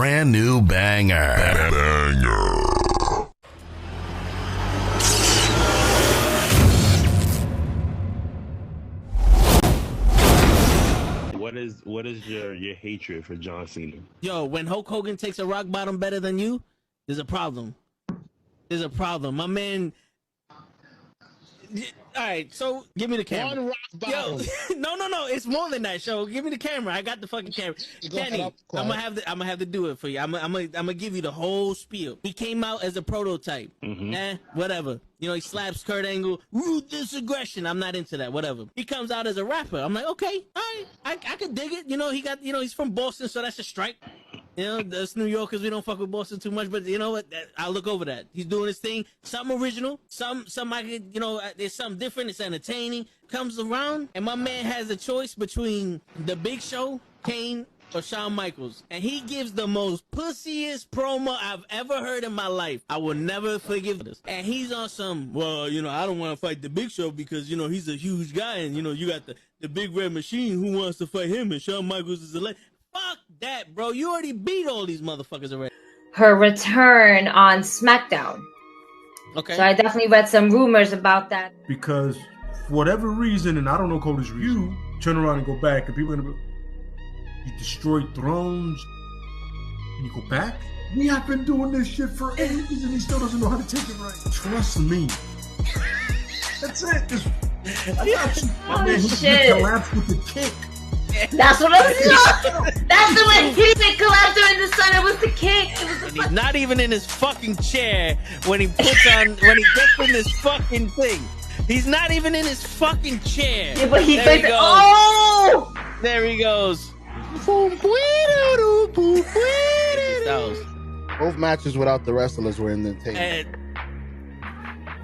brand new banger. What is your hatred for John Cena? Yo, when Hulk Hogan takes a rock bottom better than you, there's a problem. There's a problem. My man. All right, so give me the camera. One rock bottom. Yo, no, it's more than that. Show, give me the camera. I got the fucking camera. Kenny, I'm gonna have to do it for you. I'm gonna give you the whole spiel. He came out as a prototype. Whatever. You know, he slaps Kurt Angle. Ruthless aggression. I'm not into that. Whatever. He comes out as a rapper. I'm like, okay, all right, I could dig it. You know, he's from Boston, so that's a strike. You know, us New Yorkers, we don't fuck with Boston too much, but you know what? I'll look over that. He's doing his thing. Something original. Some I could, you know, there's something different. It's entertaining. Comes around, and my man has a choice between The Big Show, Kane, or Shawn Michaels. And he gives the most pussiest promo I've ever heard in my life. I will never forgive this. And he's on some, well, you know, I don't want to fight The Big Show because, you know, he's a huge guy, and, you know, you got the Big Red Machine who wants to fight him, and Shawn Michaels is a legend. Fuck that, bro. You already beat all these motherfuckers already. Her return on SmackDown. Okay. So I definitely read some rumors about that. Because for whatever reason, and I don't know Cody's reason, you turn around and go back, and people are gonna be, you destroyed thrones, and you go back? We have been doing this shit for ages, and he still doesn't know how to take it right. Trust me. That's it. I got you. Oh, man, shit. He collapsed with the kick. That's what I'm saying. That's the way he didn't collapse during the sun. It was the kick. It was the He's not even in his fucking chair when he gets in this fucking thing. He's not even in his fucking chair. Yeah, but there he goes. Oh! There he goes. Both matches without the wrestlers were in the tape.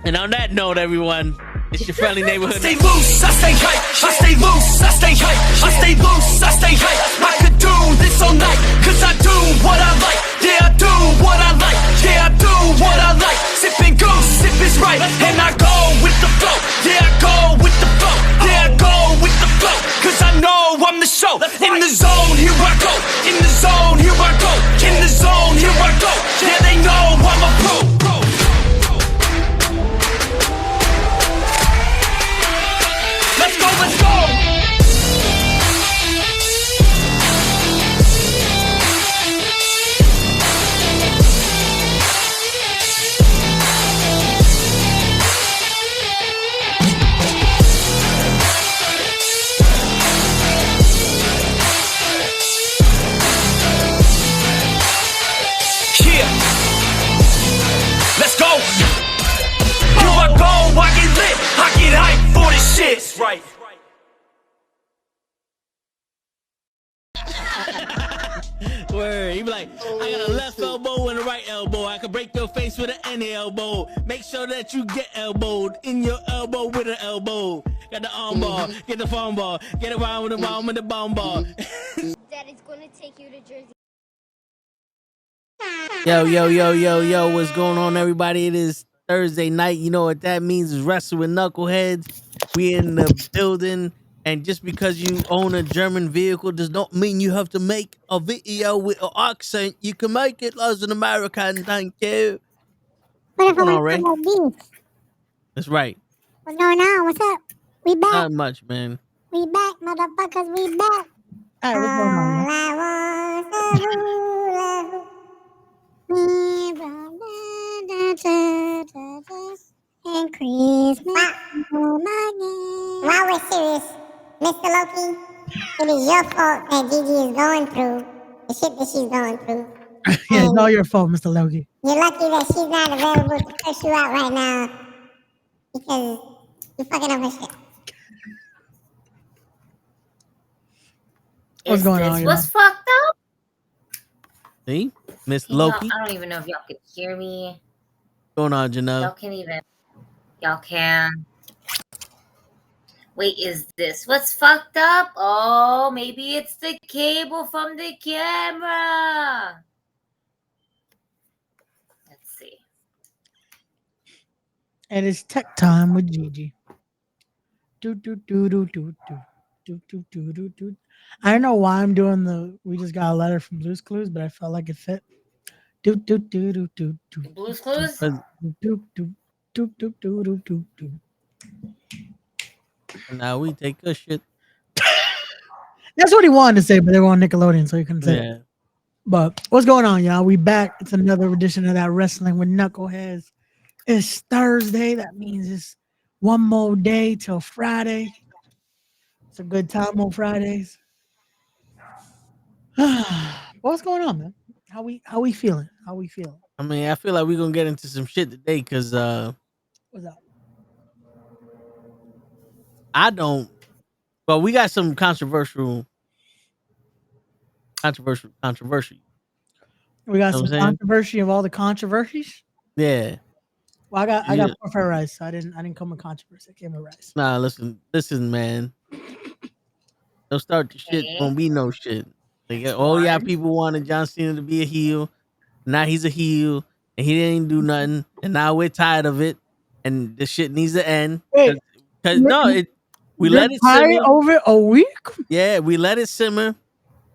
And on that note, everyone, it's your friendly neighborhood. I stay loose, I stay hype. I stay loose, I stay hype. I stay loose, I stay hype. I could do this all night, cause I do what I like. Yeah, I do what I like. Yeah, I do what I like. Sipping goose, sip is right. And I go with the flow. Yeah, I go with the flow. Yeah, I go with the flow. Cause I know I'm the show. In the zone, here I go. In the zone, here I go. In the zone, here I go. Yeah, they know I'm a pro. Let's go, let's go! Yeah! Let's go! Here I go, I get lit, I get hyped for this shit. That's right. Word. He be like, I got a left elbow and a right elbow. I can break your face with an any elbow. Make sure that you get elbowed in your elbow with an elbow. Got the arm bar, get the farm ball, get around with the bomb with the bomb ball. Daddy's gonna take you to Jersey. Yo, what's going on, everybody? It is Thursday night. You know what that means is Wrestle with Knuckleheads. We in the building. And just because you own a German vehicle does not mean you have to make a video with an accent. You can make it as an American. Thank you. What if What's going I on, Ray? want to beef? That's right. What's going on? What's up? We back. Not much, man. We back, motherfuckers. We back. All right, what's going on? All I want is a and Christmas. While we're serious, Mr. Loki, it is your fault that Gigi is going through the shit that she's going through. Yeah, it's all your fault, Mr. Loki. You're lucky that she's not available to push you out right now because you're fucking up her shit. What's going on? What's fucked up? See? Miss Loki. I don't even know if y'all can hear me. What's going on, Janelle? Y'all can even. Y'all can. Wait, is this what's fucked up? Oh, maybe it's the cable from the camera. Let's see. And it's tech time with Gigi. Do do do do do do do do do do do. I don't know why I'm doing the. We just got a letter from Blue's Clues, but I felt like it fit. Do do do do do do. Blue's Clues? Do do do do do do do do. Now we take a shit. That's what he wanted to say, but they were on Nickelodeon, so he couldn't say it. Yeah. But what's going on, y'all? We back. It's another edition of that Wrestling with Knuckleheads. It's Thursday. That means it's one more day till Friday. It's a good time on Fridays. What's going on, man? How we feeling? How we feeling? I mean, I feel like we're gonna get into some shit today because What's up? I don't. Well, we got some controversial. We got You know some what I'm saying? controversy of all the controversies. Yeah. Well, I got Yeah. pork fried rice. I didn't come with controversy. I came with rice. Nah, listen, man. Don't start the shit. Won't be no shit. Like, all y'all people wanted John Cena to be a heel. Now he's a heel, and he didn't do nothing. And now we're tired of it, and this shit needs to end. Wait, Cause no, we let it tired simmer. over a week. Yeah, we let it simmer,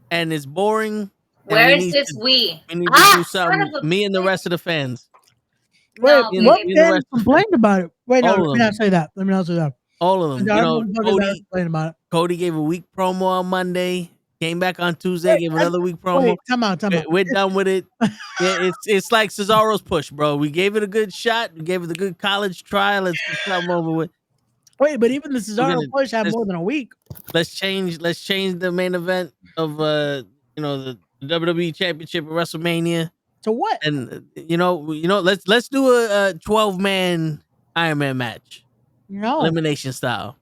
and it's boring. Where and is this we? We need to do something. Me and the rest of the fans. Wait, No, what me and the fans rest- complained about it? Wait, no, All of let me them. not say that. Let me not say that. All of them. There You are know, motherfuckers that are complaining about it. Cody gave a weak promo on Monday. Came back on Tuesday, gave another week promo. Wait, time out. We're done with it. Yeah, it's like Cesaro's push, bro. We gave it a good shot. We gave it a good college try. Let's get something over with. Wait, but even the Cesaro push had let's- more than a week. Let's change the main event of the WWE Championship at WrestleMania. To what? And let's do a 12-man Iron Man match. No, Elimination style.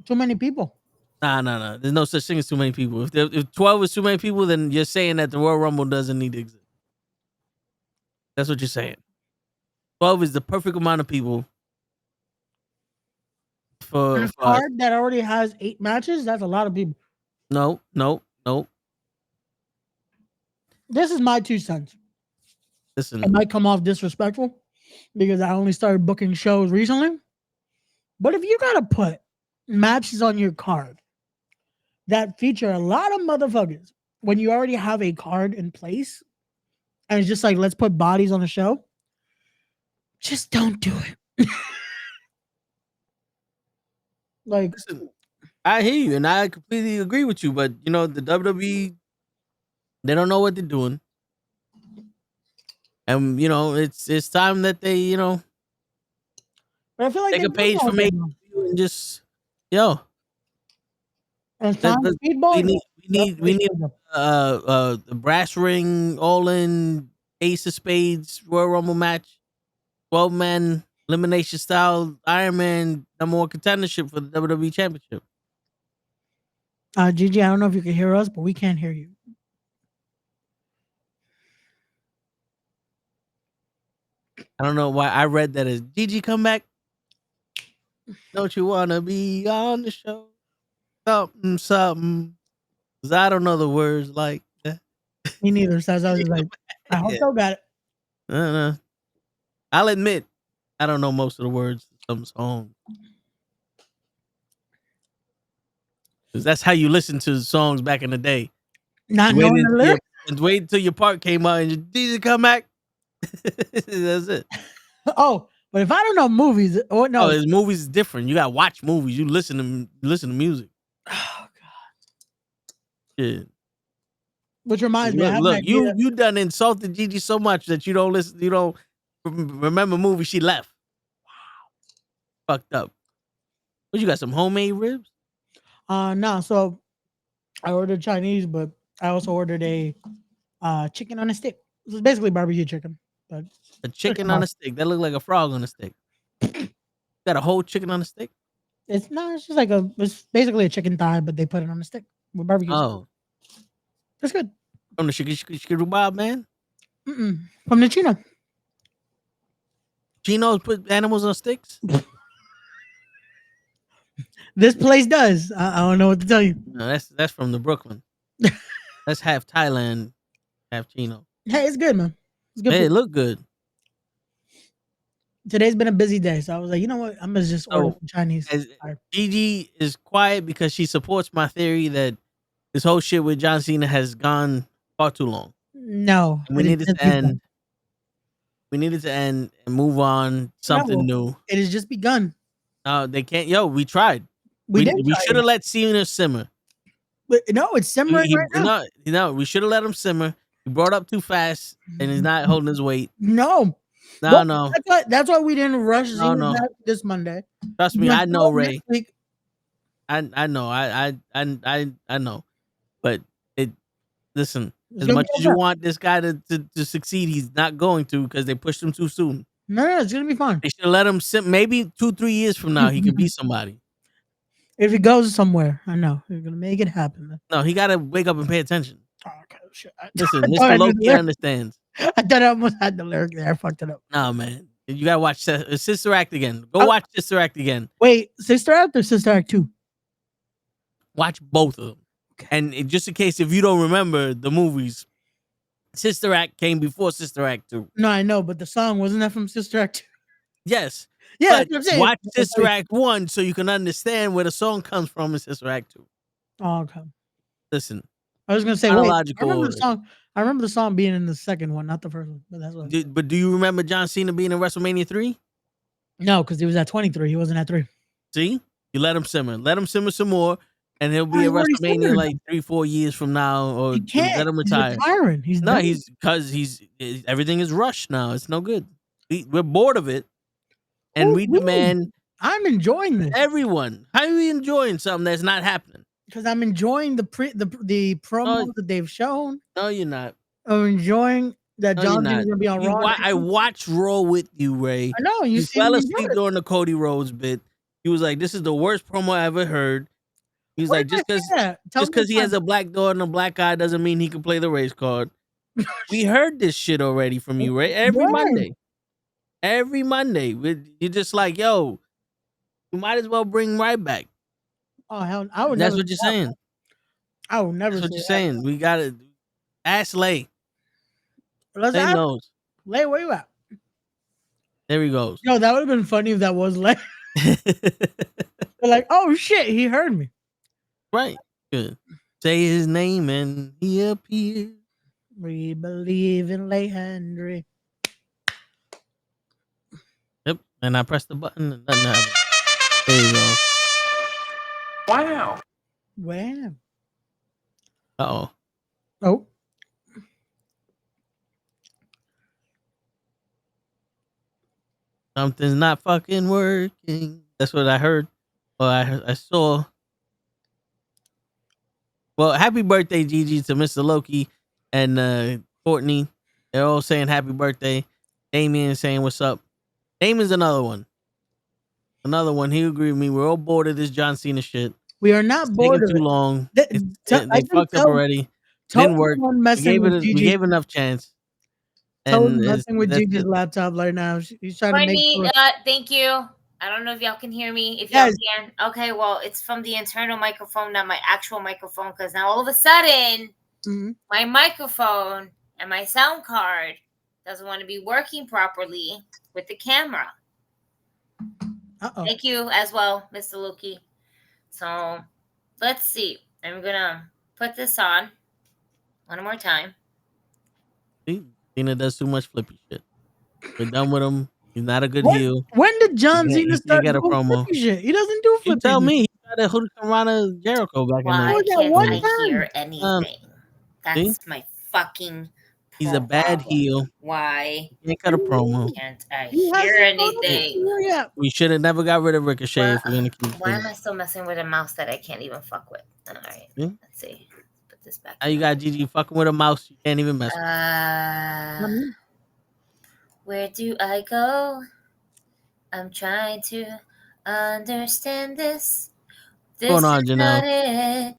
too many people. Nah. There's no such thing as too many people. If 12 is too many people, then you're saying that the Royal Rumble doesn't need to exist. That's what you're saying. 12 is the perfect amount of people for a card that already has 8 matches. That's a lot of people. No. This is my 2 cents. Listen, It might come off disrespectful because I only started booking shows recently. But if you gotta put matches on your card that feature a lot of motherfuckers when you already have a card in place, and it's just like, let's put bodies on the show, just don't do it. Like, listen, I hear you, and I completely agree with you. But the WWE, they don't know what they're doing, and it's time that they but I feel like take they a page do know from what me they're doing. and just And it's time for speedball. we need the brass ring, all in Ace of Spades Royal Rumble match, 12-man elimination style Iron Man #1 contendership for the WWE Championship. Gigi, I don't know if you can hear us, but we can't hear you. I don't know why I read that as Gigi come back. Don't you wanna be on the show? Something. 'Cause I don't know the words like that. Me neither. So I was like, I hope so got it. I don't know. I'll admit, I don't know most of the words to some songs. 'Cause that's how you listen to songs back in the day. Not knowing the lyrics. And wait until your part came out and you Gigi come back. That's it. Oh, but if I don't know movies, or no, Oh, his movies is different. You gotta watch movies. You listen to music. oh god. Yeah. Which reminds me, I have Look, an idea. you done insulted Gigi so much that you don't listen. You don't remember movies she left. Wow, fucked up. What you got? Some homemade ribs? No, so I ordered Chinese, but I also ordered a chicken on a stick. This is basically barbecue chicken, but A chicken on a stick. That look like a frog on a stick. Got a whole chicken on a stick? it's just like it's basically a chicken thigh, but they put it on a stick with barbecue. Oh, That's good. from the chicken Bob, man. From the Chino. Chinos put animals on sticks? This place does. I don't know what to tell you. No, that's from the Brooklyn. That's half Thailand, half Chino. Hey, it's good, man. It's good. Hey, it food. look good. Today's been a busy day, so I was like, you know what? I'm gonna just order some Chinese. Gigi is quiet because she supports my theory that this whole shit with John Cena has gone far too long. No, And we it has needed just to end. begun. We needed to end and move on something No, new. it has just begun. They can't. Yo, we tried. We did We try should it. have let Cena simmer. But no, it's simmering right now. We should have let him simmer. He brought up too fast, and he's not holding his weight. No. No, Well, no, that's why we didn't rush no, Xena no. back this Monday. Trust We me, went I know, through it Ray. next week. I know. I know. But listen, It's as gonna much be as you okay. want this guy to succeed, he's not going to because they pushed him too soon. No, it's gonna be fine. They should have let him sit. Maybe 2-3 years from now, he could be somebody. If it goes somewhere, I know you're gonna make it happen. Man. No, he got to wake up and pay attention. Oh, okay, shit. Listen, I thought I Mr. knew the Loki lyric. understands. I thought I almost had the lyric there. I fucked it up. No, man. You got to watch Sister Act again. Go watch Sister Act again. Wait, Sister Act or Sister Act 2? Watch both of them. Okay. And just in case if you don't remember the movies, Sister Act came before Sister Act 2. No, I know, but the song wasn't that from Sister Act 2? Yes. Yeah, but that's what I'm saying. watch Sister Act 1 so you can understand where the song comes from in Sister Act 2. Oh, okay. Listen. I was gonna say, wait, chronological I remember order. the song. I remember the song being in the second one, not the first one. But that's what. But do you remember John Cena being in WrestleMania 3? No, because he was at 23. He wasn't at 3. See? You let him simmer. Let him simmer some more, and he'll be at already WrestleMania simmered. like 3-4 years from now, or He can't. let him He's retire. retiring. He's No, done. he's everything is rushed now. It's no good. We're bored of it, and Oh, we really? demand I'm enjoying this everyone. How are you enjoying something that's not happening? because I'm enjoying the promos that they've shown. No, you're not. I'm enjoying that No, you're John not. Cena's gonna be on Raw. I watched Raw with you, Ray. I know you fell seem asleep during the Cody Rhodes bit. He was like, "This is the worst promo I ever heard." He was like, "Just because he has a black daughter and a black guy doesn't mean he can play the race card." We heard this shit already from you, Ray. Every Monday. You're just like, "Yo, you might as well bring right back." Oh hell, I would. That's never what you're saying. I would never. That's what say you're that. saying. We gotta ask Lay. Let's Lay ask knows. Lay, where you at? There he goes. Yo, that would have been funny if that was Lay. They're like, oh shit, he heard me. Right. Good. Say his name and he appears. We believe in Lay Henry. Yep. And I pressed the button and nothing happened. There you go. Wow. Uh-oh. Oh. Something's not fucking working. That's what I heard. Or I saw. Well, happy birthday, Gigi, to Mr. Loki and Courtney. They're all saying happy birthday. Damien saying what's up. Damien's another one. He agreed with me. We're all bored of this John Cena shit. We are not It's bored taking of too it. long. They They fucked up already. Didn't work. We gave enough chance. Toad And messing with that's Gigi's it. laptop right now. He's trying to make Courtney, sure. thank you. I don't know if y'all can hear me. If Yes. y'all can, okay. Well, it's from the internal microphone, not my actual microphone, because now all of a sudden, my microphone and my sound card doesn't want to be working properly with the camera. Uh-oh. Thank you as well, Mr. Loki. So let's see. I'm gonna put this on one more time. See, Cena does too much flippy shit. We're done with him. He's not a good When- heel. When did John He Cena can't start get a doing promo. flippy shit? He doesn't do flippy. You tell shit. me. He got a Hurricanrana Jericho back in Why the can't one I time. hear anything? That's see? my fucking He's a bad problem. heel. Why He can't cut a promo. can't I He hear hasn't gone over anything? here yet. We should have never got rid of Ricochet if we're gonna keep Why am this. I still messing with a mouse that I can't even fuck with? All right, See? let's see. Put this back. Now you got Gigi fucking with a mouse. You can't even mess with. Where do I go? I'm trying to understand this. This What's going on, is Janelle? not it.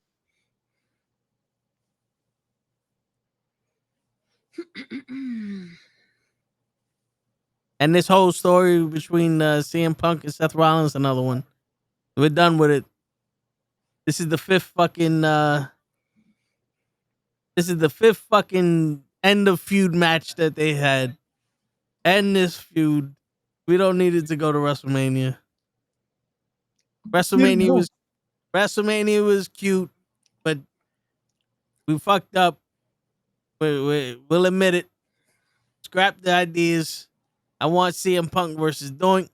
And this whole story between CM Punk and Seth Rollins, another one. We're done with it. This is the fifth fucking end of feud match that they had. End this feud. We don't need it to go to WrestleMania. WrestleMania was cute, but We fucked up. We'll admit it. Scrap the ideas. I want CM Punk versus Doink.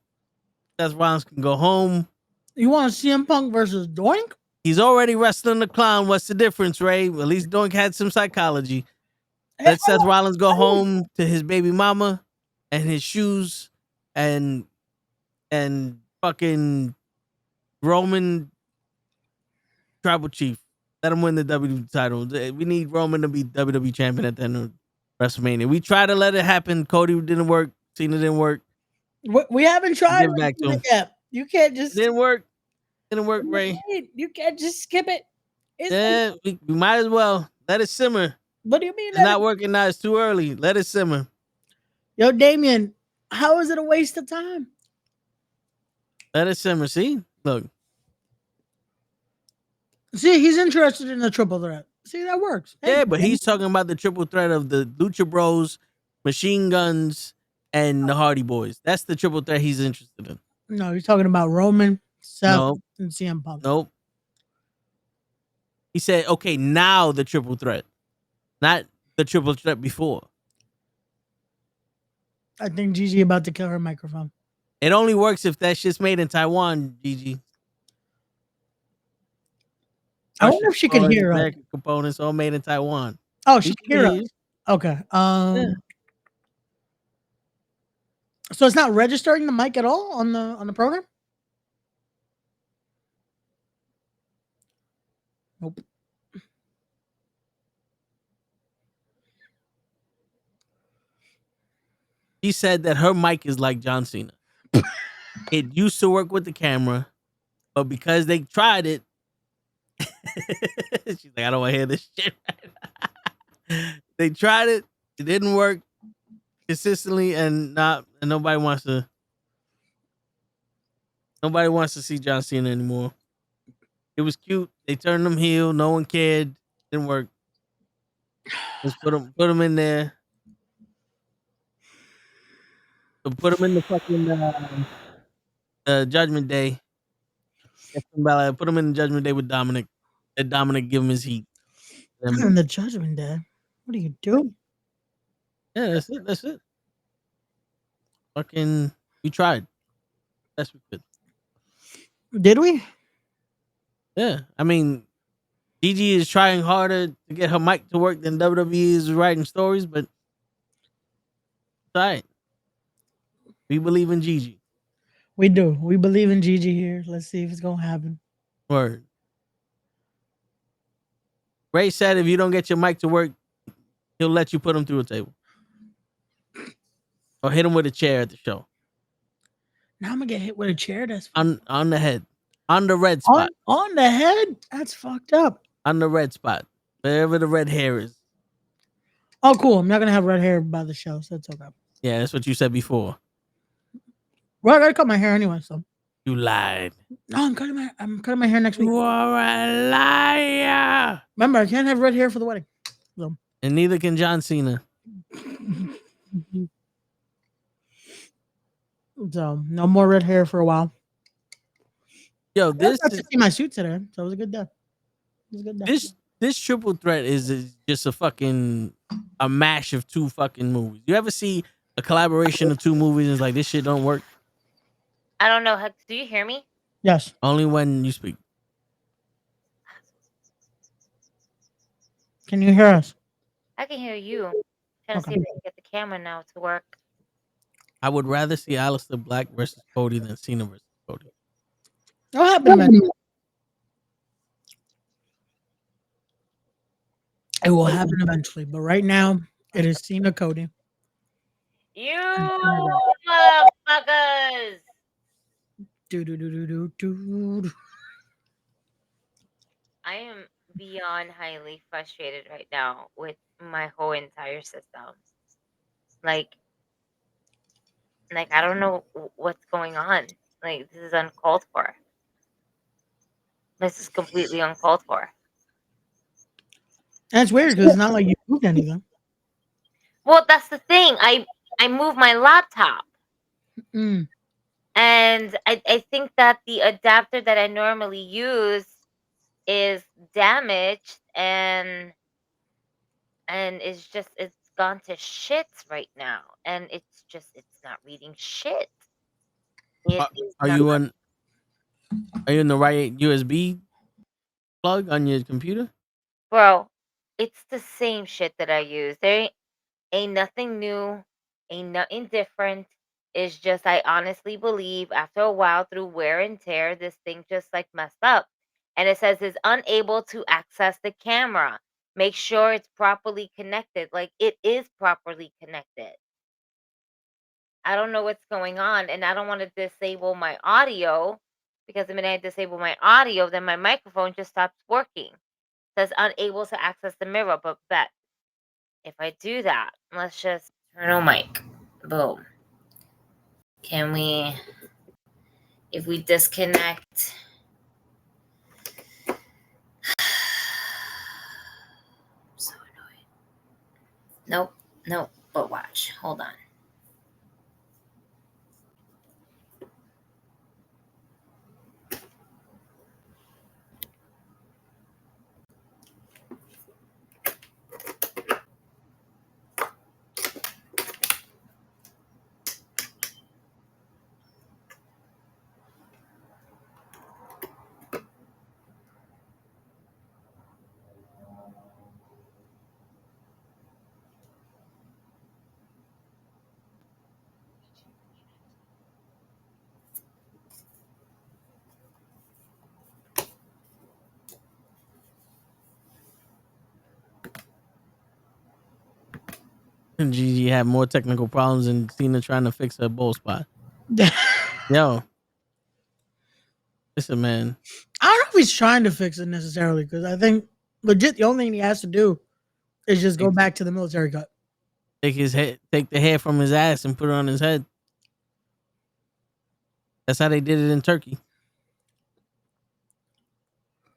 Seth Rollins can go home. You want CM Punk versus Doink? He's already wrestling the clown. What's the difference, Ray? At least Doink had some psychology. Let Seth Rollins go home to his baby mama and his shoes and fucking Roman tribal chief. Let him win the WWE title. We need Roman to be WWE champion at the end of WrestleMania. We tried to let it happen. Cody didn't work. Cena didn't work. We haven't tried Give back to him. yet. You can't just Didn't work. Didn't work, Ray. You can't just skip it. Yeah, we might as well let it simmer. What do you mean? It's not working now. It's too early. Let it simmer. Yo, Damien, how is it a waste of time? Let it simmer. See, look. See, he's interested in the triple threat. See, that works. Yeah, but he's talking about the triple threat of the Lucha Bros, Machine Guns, and the Hardy Boys. That's the triple threat he's interested in. No, he's talking about Roman, Seth, and CM Punk. Nope. He said, okay, now the triple threat, not the triple threat before. I think Gigi about to kill her microphone. It only works if that shit's made in Taiwan, Gigi. I wonder if she can hear us. American components all made in Taiwan. Oh, she can hear us. Okay. Yeah. So it's not registering the mic at all on the program? Nope. She said that her mic is like John Cena. It used to work with the camera, but because they tried it, she's like, I don't want to hear this shit right now. They tried it, it didn't work consistently, and nobody wants to see John Cena anymore. It was cute. They turned him heel. No one cared. Didn't work. Just put him in there. Put him in the fucking Judgment Day. Put him in the Judgment Day with Dominic. Let Dominic give him his heat. In the Judgment Day? What are you doing? Yeah, that's it. That's it. Fucking, we tried. Best we could. Did we? Yeah. I mean, Gigi is trying harder to get her mic to work than WWE is writing stories, but it's all right. We believe in Gigi. We do. We believe in Gigi here. Let's see if it's going to happen. Word. Ray said if you don't get your mic to work, he'll let you put him through a table. Or hit him with a chair at the show. Now I'm going to get hit with a chair. That's on the head. On the red spot. On the head? That's fucked up. On the red spot. Wherever the red hair is. Oh, cool. I'm not going to have red hair by the show, so that's okay. Yeah, that's what you said before. Well, I got to cut my hair anyway, so. You lied. No, I'm cutting my hair next week. You are a liar. Remember, I can't have red hair for the wedding. So. And neither can John Cena. So, no more red hair for a while. Yo, I got to see my suit today, so it was a good day. It was a good day. This triple threat is just a mash of two fucking movies. You ever see a collaboration of two movies and it's like, this shit don't work? I don't know. Do you hear me? Yes. Only when you speak. Can you hear us? I can hear you. I'm trying to see if I can get the camera now to work. I would rather see Aleister Black versus Cody than Cena versus Cody. What happened, man? It will happen eventually, but right now it is Cena Cody. You motherfuckers! I am beyond highly frustrated right now with my whole entire system. Like I don't know what's going on. Like, this is uncalled for. This is completely uncalled for. That's weird because it's not like you moved anything. Well, that's the thing. I moved my laptop. Mm. And I think that the adapter that I normally use is damaged, and and it's gone to shits right now, and it's not reading shit. Are you in the right USB plug on your computer? Bro, it's the same shit that I use. There ain't nothing new, ain't nothing different. It's just I honestly believe after a while through wear and tear, this thing just like messed up. And it says it's unable to access the camera. Make sure it's properly connected. Like it is properly connected. I don't know what's going on, and I don't want to disable my audio because the minute I disable my audio, then my microphone just stops working. It says unable to access the mirror, but if I do that, let's just turn on mic. Boom. Can we, if we disconnect, so annoying. Nope, but watch, hold on. And Gigi had more technical problems than Cena trying to fix her bald spot. Yo, listen, man. I don't know if he's trying to fix it necessarily, because I think legit the only thing he has to do is just go back to the military cut. Take the hair from his ass and put it on his head. That's how they did it in Turkey.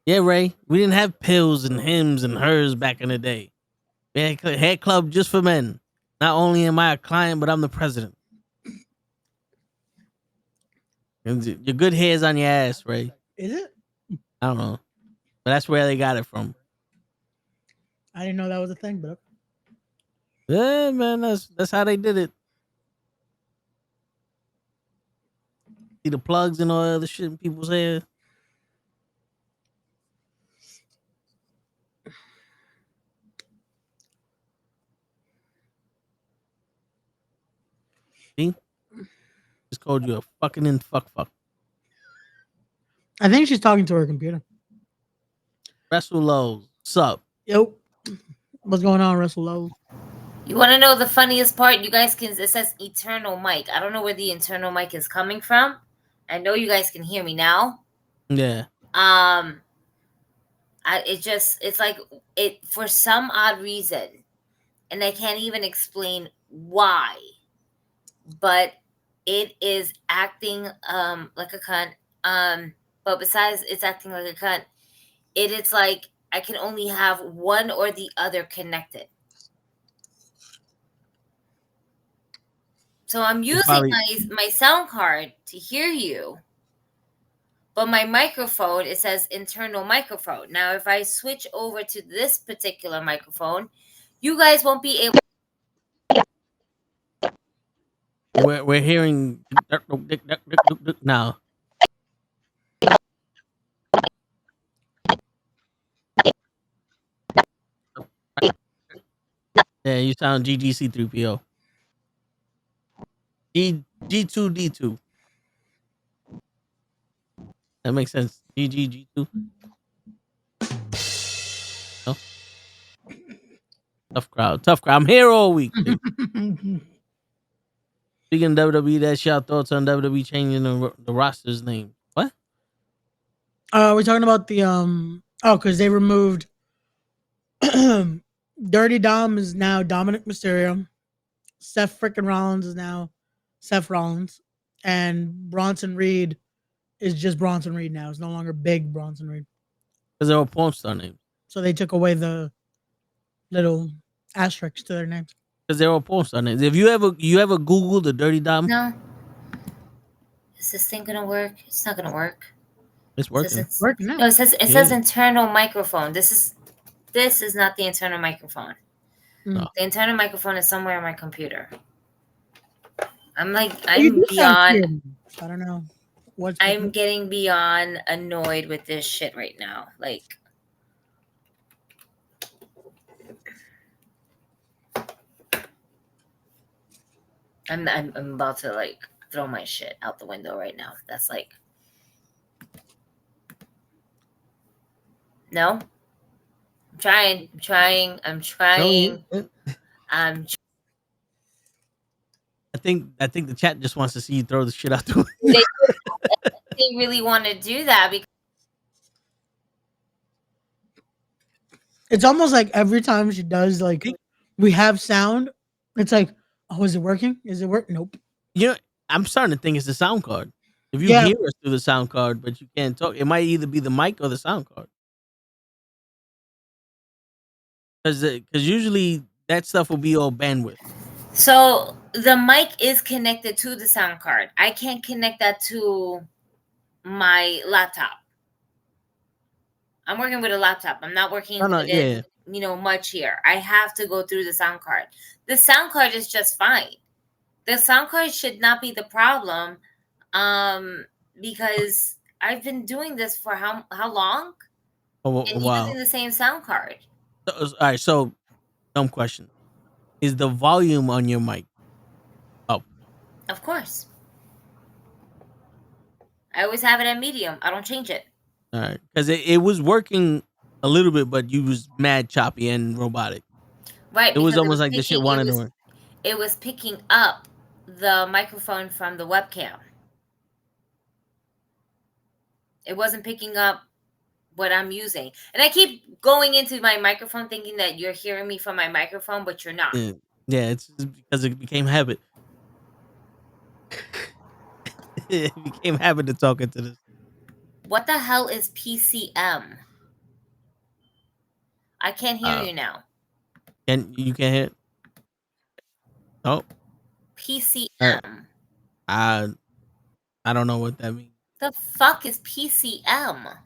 Yeah, Ray. We didn't have pills and hims and hers back in the day. We had a hair club just for men. Not only am I a client, but I'm the president. And your good hair's on your ass, Ray. Is it? I don't know, but that's where they got it from. I didn't know that was a thing, but yeah, man, that's how they did it. See the plugs and all the other shit in people's hair. See? Just called you a fucking fuck. I think she's talking to her computer. Wrestle Lowe's. What's up? Yo. What's going on, Wrestle Lowe's? You want to know the funniest part? You guys can, it says eternal mic. I don't know where the internal mic is coming from. I know you guys can hear me now. Yeah. It's like it for some odd reason, and I can't even explain why, but it is acting like a cunt. But besides it's acting like a cunt, it's like I can only have one or the other connected. So I'm using my sound card to hear you. But my microphone, it says internal microphone. Now, if I switch over to this particular microphone, you guys won't be able. We're hearing now. Yeah, you sound GGC3PO. G2D2. That makes sense. G2. No? Tough crowd. I'm here all week. Speaking of WWE, that's your thoughts on WWE changing the roster's name. What? We're talking about the because they removed Dirty Dom is now Dominic Mysterio. Seth frickin' Rollins is now Seth Rollins. And Bronson Reed is just Bronson Reed now. It's no longer Big Bronson Reed. Because they were porn star names. So they took away the little asterisks to their names. Because they were porn star names. If you ever Googled the Dirty Dom? No. Is this thing gonna work? It's not gonna work. It's working. It's working now. No, it says internal microphone. This is not the internal microphone. No. The internal microphone is somewhere on my computer. I'm You beyond. do sound clear. I don't know. I'm getting beyond annoyed with this shit right now. Like, I'm about to like throw my shit out the window right now. That's like, no. I'm trying. I think the chat just wants to see you throw the shit out the window. They really want to do that because it's almost like every time she does, like, we have sound, it's like, oh, is it working? Is it working? Nope. You know, I'm starting to think it's the sound card. If you Yeah. hear us through the sound card, but you can't talk, it might either be the mic or the sound card. Because usually that stuff will be all bandwidth. so the mic is connected to the sound card. I can't connect that to my laptop. I'm working with a laptop. I'm not working with it, much here. I have to go through the sound card. The sound card is just fine. The sound card should not be the problem, because I've been doing this for how long? And using the same sound card. All right, so dumb question: is the volume on your mic up? Of course. I always have it at medium. I don't change it. All right, because it was working a little bit, but you was mad choppy and robotic. Right. It was almost like the shit wanted to work. It was picking up the microphone from the webcam. It wasn't picking up what I'm using. And I keep going into my microphone thinking that you're hearing me from my microphone, but you're not. Yeah, it's because it became habit. It became habit to talk into this. What the hell is PCM? I can't hear you now. You can't hear it? Oh. PCM. I don't know what that means. The fuck is PCM?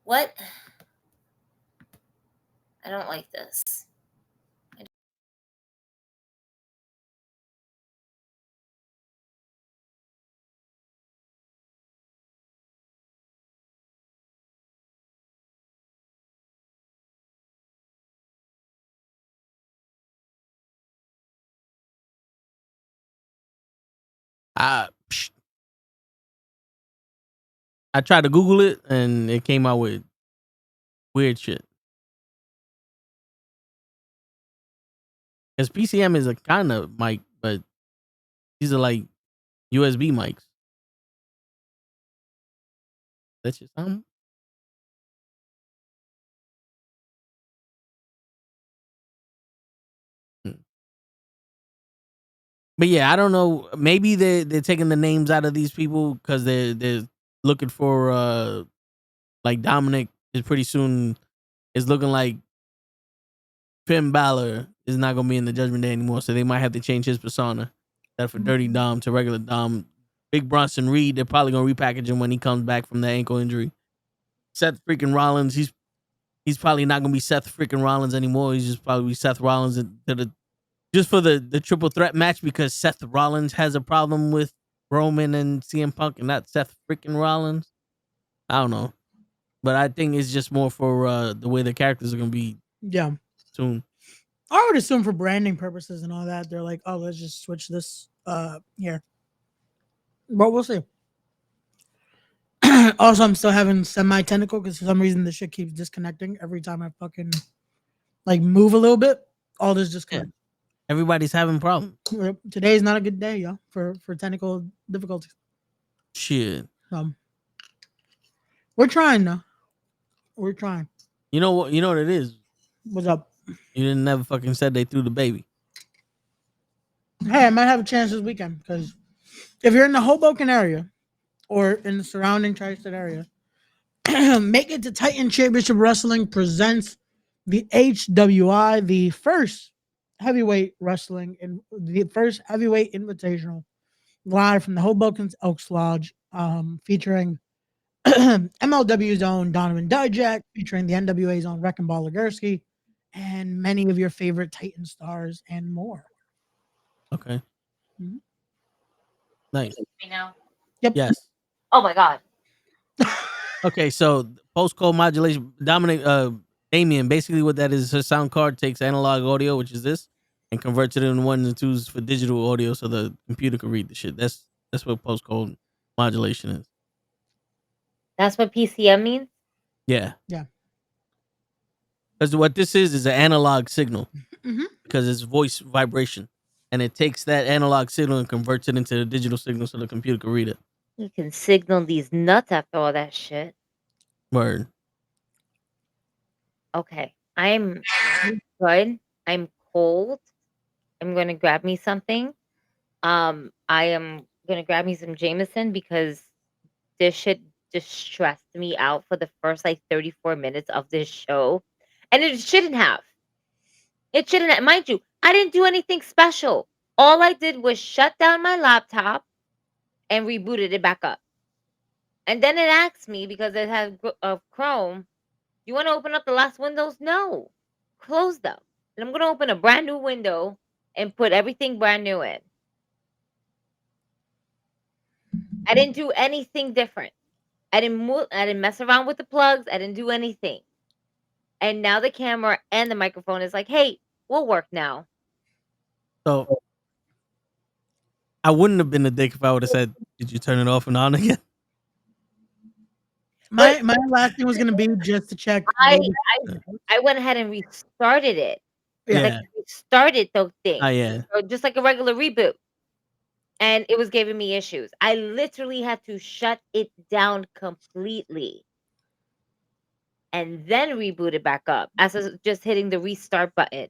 What? I don't like this. I tried to Google it and it came out with weird shit. Because PCM is a kind of mic, but these are like USB mics. That's your sound? But yeah, I don't know. Maybe they're taking the names out of these people because they're looking for like Dominic is pretty soon is looking like Finn Balor is not gonna be in the Judgment Day anymore, so they might have to change his persona. That for Dirty Dom to regular Dom. Big Bronson Reed, they're probably gonna repackage him when he comes back from the ankle injury. Seth freaking Rollins, he's probably not gonna be Seth freaking Rollins anymore. He's just probably Seth Rollins just for the triple threat match because Seth Rollins has a problem with Roman and CM Punk and not Seth freaking Rollins. I don't know. But I think it's just more for the way the characters are gonna be soon. I would assume for branding purposes and all that, they're like, oh, let's just switch this here. But we'll see. Also, I'm still having semi-technical because for some reason this shit keeps disconnecting every time I fucking like move a little bit. All this disconnect. Everybody's having problems. Today's not a good day, y'all, for technical difficulties. Shit. We're trying though. We're trying. You know what? You know what it is. What's up? You didn't never fucking said they threw the baby. Hey, I might have a chance this weekend because if you're in the Hoboken area or in the surrounding tri-state area, make it to Titan Championship Wrestling presents the HWI, the first heavyweight wrestling and the first heavyweight invitational live from the Hoboken's Elks Lodge, featuring MLW's own Donovan Dijak, featuring the NWA's own Wrecking Ball Legursky, and many of your favorite Titan stars and more. Okay. Mhm. Nice. You know. Yep. Yes. Oh my god. Okay, so post code modulation, Damien, basically what that is, her sound card takes analog audio, which is this, and converts it into ones and twos for digital audio, so the computer can read the shit. That's what post code modulation is. That's what PCM means? Yeah. Yeah. Because what this is an analog signal, Mhm. because it's voice vibration, and it takes that analog signal and converts it into a digital signal so the computer can read it. You can signal these nuts after all that shit. Word. Okay. I'm good. I'm cold. I'm gonna grab me something. I am gonna grab me some Jameson because this shit just stressed me out for the first like 34 minutes of this show. And it shouldn't have. It shouldn't have. Mind you, I didn't do anything special. All I did was shut down my laptop and rebooted it back up. And then it asked me because it had Chrome, you want to open up the last windows? No. Close them. And I'm going to open a brand new window and put everything brand new in. I didn't do anything different. I didn't mess around with the plugs. I didn't do anything. And now the camera and the microphone is like, hey, we'll work now. So I wouldn't have been a dick if I would have said, did you turn it off and on again? My last thing was gonna be just to check. I went ahead and restarted it. Yeah. Like restarted the thing. Oh, yeah. So just like a regular reboot. And it was giving me issues. I literally had to shut it down completely. And then reboot it back up as just hitting the restart button.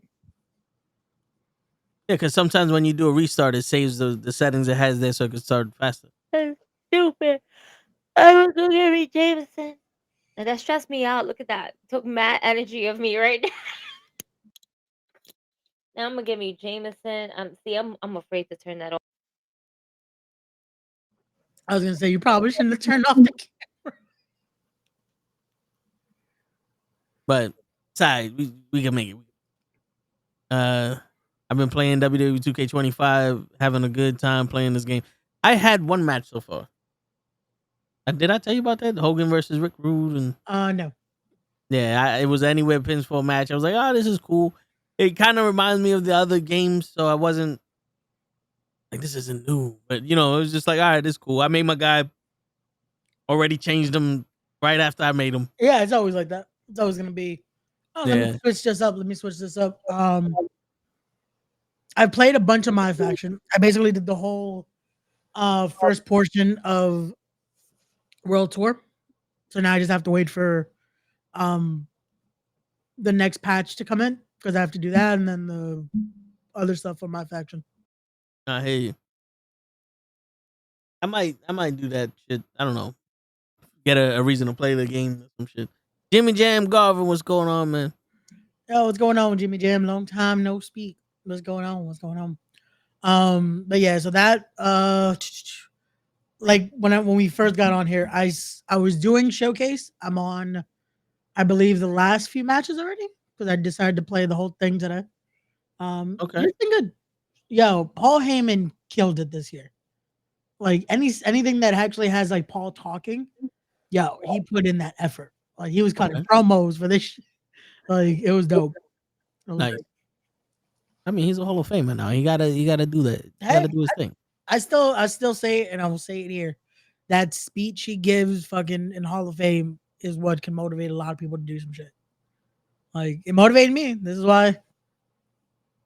Yeah, because sometimes when you do a restart, it saves the settings it has there so it can start faster. That's stupid. I was gonna get me Jameson. And that stressed me out. Look at that. Took mad energy of me right now. Now I'm gonna give me Jameson. I'm afraid to turn that on. I was gonna say you probably shouldn't have turned off the camera. But sorry, we can make it. I've been playing WWE 2K25, having a good time playing this game. I had one match so far. Did I tell you about that? Hogan versus Rick Rude and No. yeah, it was an anywhere pins for a match. I was like, oh, this is cool. It kind of reminds me of the other games, so I wasn't like, this isn't new, but it was just like, all right, this is cool. I made my guy, already changed him right after I made him. Yeah, it's always like that. It's always gonna be. Oh, let Yeah. me switch this up. Let me switch this up. I've played a bunch of my faction. I basically did the whole first portion of World Tour. So now I just have to wait for the next patch to come in because I have to do that and then the other stuff for my faction. I hear you. I might do that shit. I don't know. Get a reason to play the game or some shit. Jimmy Jam Garvin, what's going on, man? Yo, what's going on, Jimmy Jam? Long time no speak. What's going on? What's going on? But yeah, so that like when we first got on here, I was doing showcase. I'm on, I believe, the last few matches already because I decided to play the whole thing today. Okay, it's been good. Yo, Paul Heyman killed it this year. Like anything that actually has like Paul talking, yo, he put in that effort. Like he was cutting promos for this shit. Like it was dope. Nice. I mean, he's a Hall of Famer now. He gotta do that. He gotta do his thing. I still say it, and I will say it here. That speech he gives fucking in Hall of Fame is what can motivate a lot of people to do some shit. Like it motivated me. This is why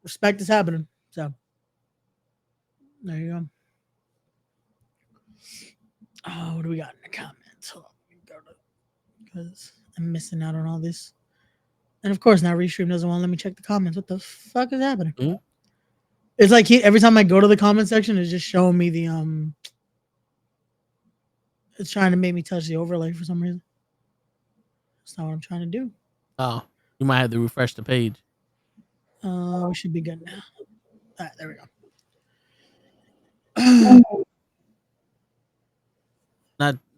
respect is happening. So there you go. Oh, what do we got in the comments? Hold on, because I'm missing out on all this. And of course, now Restream doesn't want to let me check the comments. What the fuck is happening? Mm-hmm. It's like every time I go to the comment section, it's just showing me the It's trying to make me touch the overlay for some reason. That's not what I'm trying to do. Oh, you might have to refresh the page. We should be good now. All right, there we go.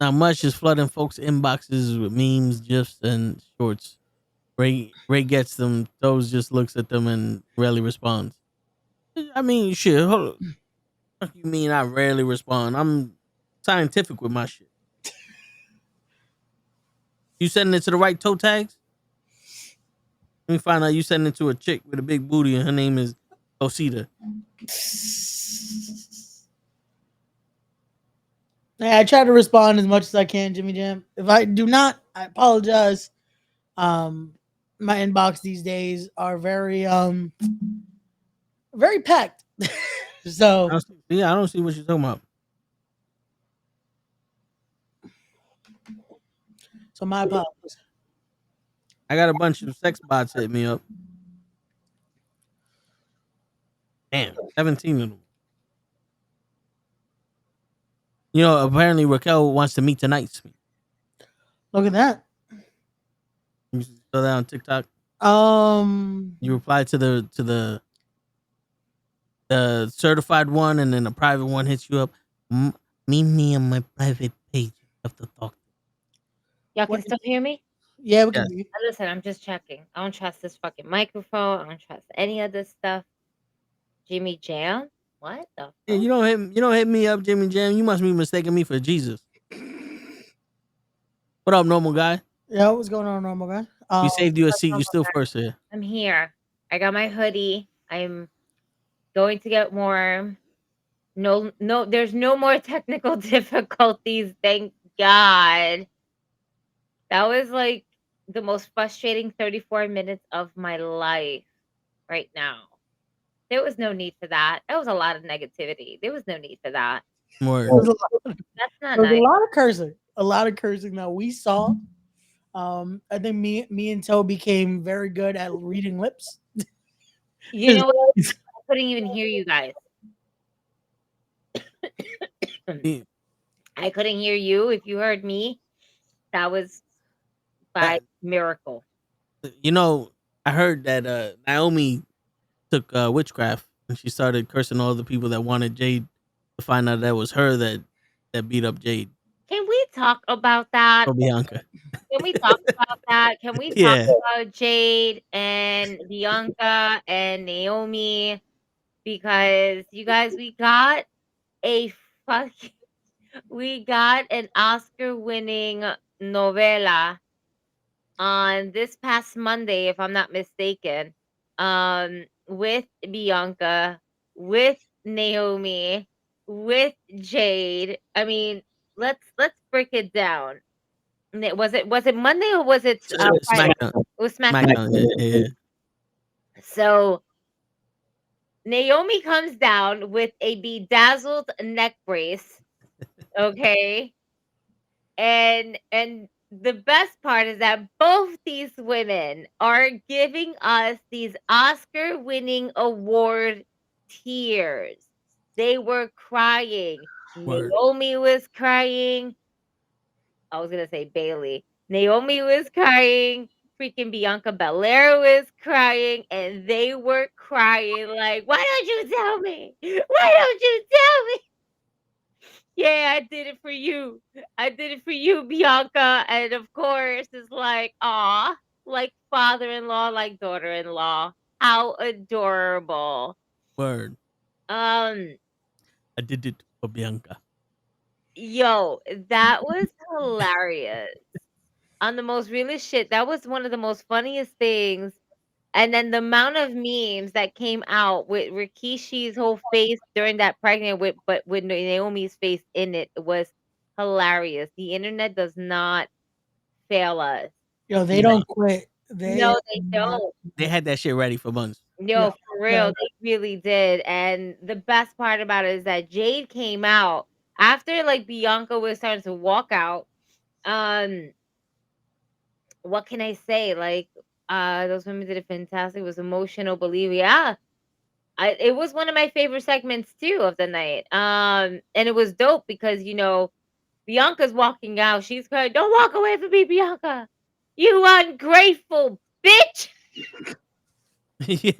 Not much, just flooding folks' inboxes with memes, gifs, and shorts. Ray gets them. Those just looks at them and rarely responds. I mean, shit. Hold on. What you mean I rarely respond? I'm scientific with my shit. You sending it to the right toe tags? Let me find out you sending it to a chick with a big booty and her name is Osita. Yeah, I try to respond as much as I can, Jimmy Jam. If I do not, I apologize. My inbox these days are very packed. So I don't see what you're talking about. So my apologies. I got a bunch of sex bots hit me up. Damn, 17 of them. You know, apparently Raquel wants to meet tonight. Look at that. You saw that on TikTok. You replied to the certified one, and then a private one hits you up. Meet me on my private page. Have to talk. Y'all can still hear me? Yeah, we can. Yes. Listen, I'm just checking. I don't trust this fucking microphone. I don't trust any of this stuff. Jimmy Jam? What the fuck? Yeah, you don't hit me up, Jimmy Jam. You must be mistaking me for Jesus. What up, normal guy? Yeah, what's going on, normal guy? We saved you a seat. You still first here. I'm here. I got my hoodie. I'm going to get warm. No, there's no more technical difficulties. Thank God. That was like the most frustrating 34 minutes of my life right now. There was no need for that. That was a lot of negativity. There was no need for that. More. That's not There's nice. a lot of cursing. A lot of cursing that we saw. I think me and Toby became very good at reading lips. You know what? I couldn't even hear you guys. I couldn't hear you. If you heard me, that was by miracle. You know, I heard that Naomi took witchcraft and she started cursing all the people that wanted Jade to find out that was her that beat up Jade. Can we talk about that? Or Bianca. Can we talk about that? Can we talk about Jade and Bianca and Naomi? Because you guys, we got an Oscar-winning novela on this past Monday, if I'm not mistaken, with Bianca, with Naomi, with Jade. I mean, let's break it down. Was it Monday or was it Friday? SmackDown. It was SmackDown. Yeah. So Naomi comes down with a bedazzled neck brace. Okay. And the best part is that both these women are giving us these Oscar-winning award tears. They were crying. Word. Naomi was crying. I was gonna say Bailey. Naomi was crying. Freaking Bianca Belair was crying, and they were crying like, "Why don't you tell me? Why don't you tell me?" Yeah, I did it for you. I did it for you, Bianca. And of course, it's like, aw, like father-in-law, like daughter-in-law. How adorable. Word. I did it for Bianca. Yo, that was hilarious. On the most realest shit, that was one of the most funniest things. And then the amount of memes that came out with Rikishi's whole face during that pregnant but with Naomi's face in it was hilarious. The internet does not fail us. Yo, they don't quit. No, they don't. They had that shit ready for months. No, for real, they really did. And the best part about it is that Jade came out after like Bianca was starting to walk out. What can I say? Like, those women did it fantastic. It was emotional, believe yeah. It was one of my favorite segments too of the night. And it was dope because Bianca's walking out. She's going, "Don't walk away from me, Bianca. You ungrateful bitch." Yeah.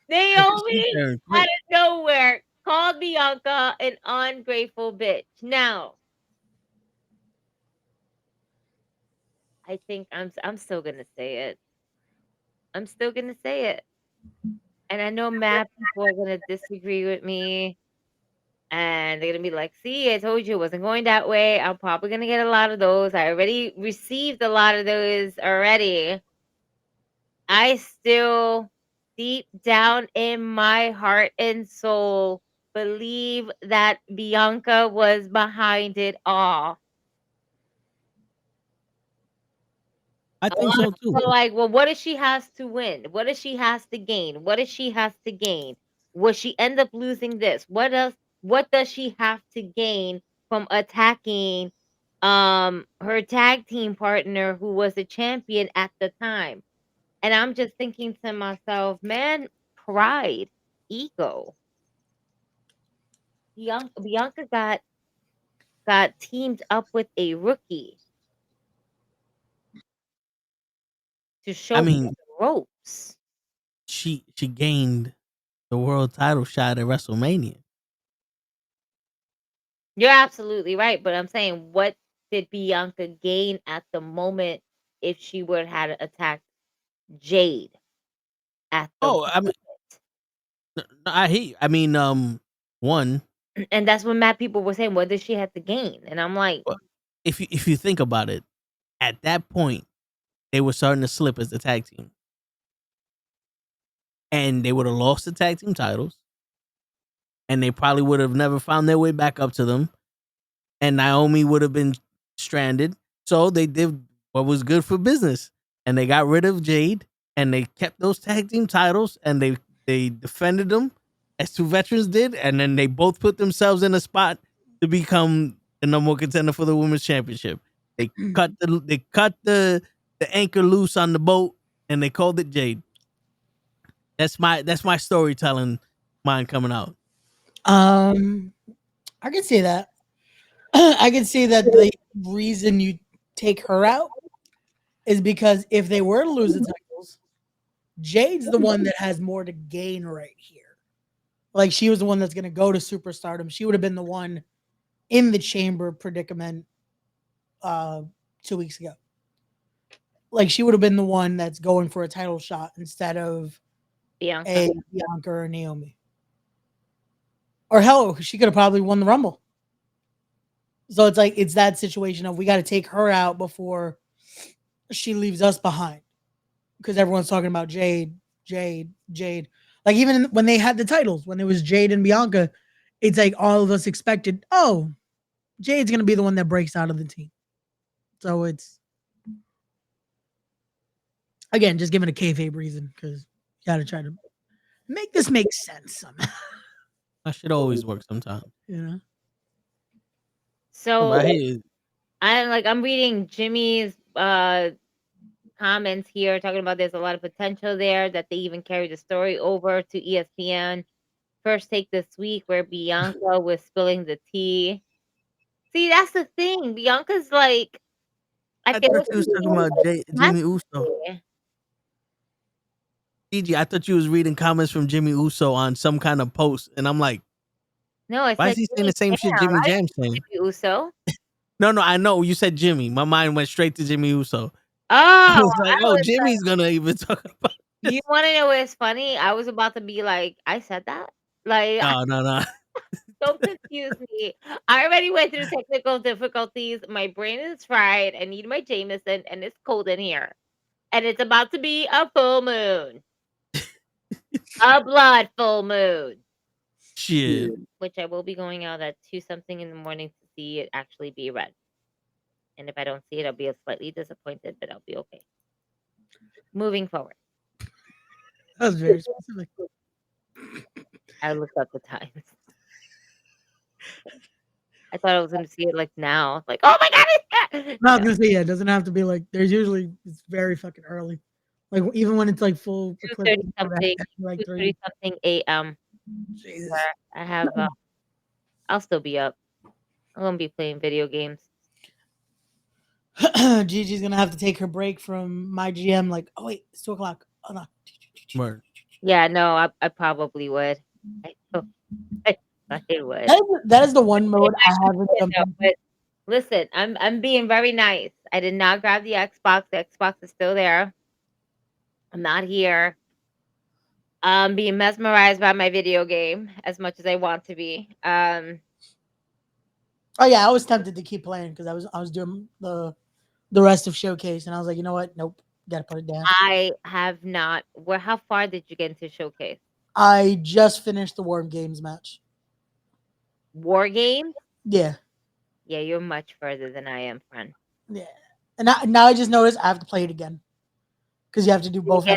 Naomi out of nowhere called Bianca an ungrateful bitch. Now, I think I'm still gonna say it. I'm still gonna say it. And I know mad people are gonna disagree with me. And they're gonna be like, see, I told you it wasn't going that way. I'm probably gonna get a lot of those. I already received a lot of those already. I still, deep down in my heart and soul, believe that Bianca was behind it all. I think so too. Like, well, what does she has to win? What does she has to gain? What does she has to gain? Will she end up losing this? What does she have to gain from attacking her tag team partner who was a champion at the time? And I'm just thinking to myself, man, pride, ego. Bianca got teamed up with a rookie to show I her mean, the ropes. she gained the world title shot at WrestleMania. You're absolutely right, but I'm saying, what did Bianca gain at the moment if she would have attacked Jade at the Oh, I mean, I hate. I mean, one. and that's what mad people were saying. What does she have to gain? And I'm like, If you think about it, at that point, they were starting to slip as a tag team, and they would have lost the tag team titles, and they probably would have never found their way back up to them, and Naomi would have been stranded. So they did what was good for business, and they got rid of Jade, and they kept those tag team titles, and they defended them as two veterans did, and then they both put themselves in a spot to become the number one contender for the women's championship. They cut the anchor loose on the boat, and they called it Jade. That's my storytelling mind coming out. I can see that. I can see that the reason you take her out is because if they were to lose the titles, Jade's the one that has more to gain right here. Like, she was the one that's going to go to superstardom. She would have been the one in the chamber predicament 2 weeks ago. Like, she would have been the one that's going for a title shot instead of Bianca or Naomi. Or hell, she could have probably won the Rumble. So it's like, it's that situation of we got to take her out before she leaves us behind. Because everyone's talking about Jade. Like, even when they had the titles, when it was Jade and Bianca, it's like all of us expected, oh, Jade's going to be the one that breaks out of the team. So it's, again, just giving a kayfabe reason because you got to try to make this make sense somehow. That should always work sometimes. You know? so I'm reading Jimmy's comments here talking about there's a lot of potential there, that they even carried the story over to ESPN. First Take this week where Bianca was spilling the tea. See, that's the thing. Bianca's like, I thought you was talking about Jimmy Uso. Gigi, I thought you was reading comments from Jimmy Uso on some kind of post, and I'm like, no, I why is he saying the same shit Jimmy Jam's saying? Jimmy Uso. No, I know you said Jimmy. My mind went straight to Jimmy Uso. Oh, I was like, oh, Jimmy's gonna even talk about this. You want to know what's funny? I was about to be like, I said that. Like, no. Don't confuse me. I already went through technical difficulties. My brain is fried. I need my Jameson, and it's cold in here. And it's about to be a full moon. A blood full moon. Shit. Which I will be going out at 2-something in the morning to see it actually be red. And if I don't see it, I'll be slightly disappointed, but I'll be okay. Moving forward. That was very specific. I looked up the times. I thought I was going to see it like now. Like, oh my God, it's No, I was going to say, yeah, it doesn't have to be like, there's usually, it's very fucking early. Like, even when it's like full. 2:30 something a.m. Jesus. I have, I'll still be up. I'm going to be playing video games. Gigi's going to have to take her break from my GM. Like, oh, wait, it's 2 o'clock. Oh, no. Word. Yeah, no, I probably would. I would. That is the one mode I haven't jumped into. Listen, I'm being very nice. I did not grab the Xbox. The Xbox is still there. I'm not here. Being mesmerized by my video game as much as I want to be. Oh yeah, I was tempted to keep playing because I was doing the rest of Showcase, and I was like, you know what? Nope, gotta put it down. I have not. How far did you get into Showcase? I just finished the War Games match. War Games? Yeah. Yeah, you're much further than I am, friend. Yeah. And now I just noticed I have to play it again because you have to do both. You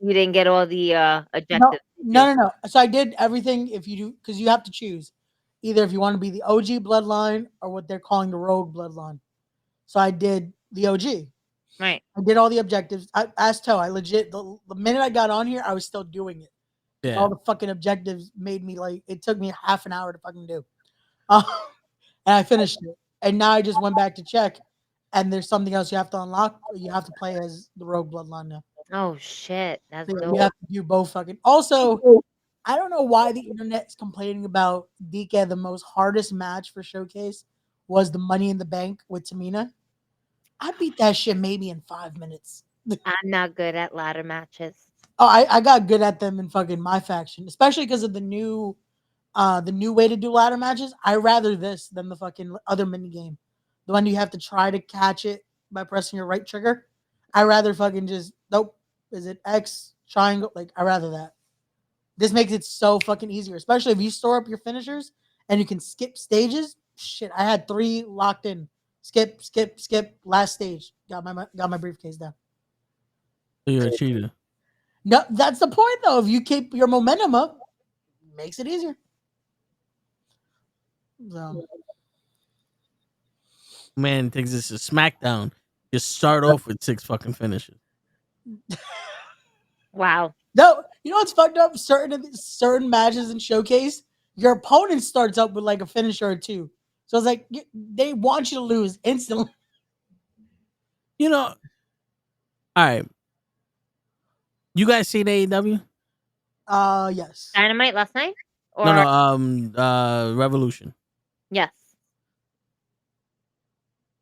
didn't get all the objectives. No. So I did everything. If you do, because you have to choose either if you want to be the OG bloodline or what they're calling the rogue bloodline. So I did the OG. Right. I did all the objectives. I asked Toe. I legit the minute I got on here, I was still doing it. Yeah. All the fucking objectives made me like it took me half an hour to fucking do. And I finished it. And now I just went back to check, and there's something else you have to unlock. You have to play as the rogue bloodline now. Oh shit, that's So dope. you have to do both fucking. Also, I don't know why the internet's complaining about DK. The most hardest match for Showcase was the Money in the Bank with Tamina. I beat that shit maybe in 5 minutes. I'm not good at ladder matches. Oh, I got good at them in fucking my faction, especially because of the new way to do ladder matches. I rather this than the fucking other mini game, the one you have to try to catch it by pressing your right trigger. I rather fucking just nope. Is it X triangle? Like I rather that. This makes it so fucking easier, especially if you store up your finishers and you can skip stages. Shit, I had 3 locked in. Skip. Last stage. Got my briefcase down. You're a cheater. No, that's the point though. If you keep your momentum up, it makes it easier. So. Man thinks this is SmackDown. Just start off with 6 fucking finishes. Wow. No, you know what's fucked up? Certain matches in Showcase, your opponent starts up with like a finisher or 2. So it's like they want you to lose instantly. You know, all right. You guys seen AEW? Yes. Dynamite last night? Or No, Revolution. yes.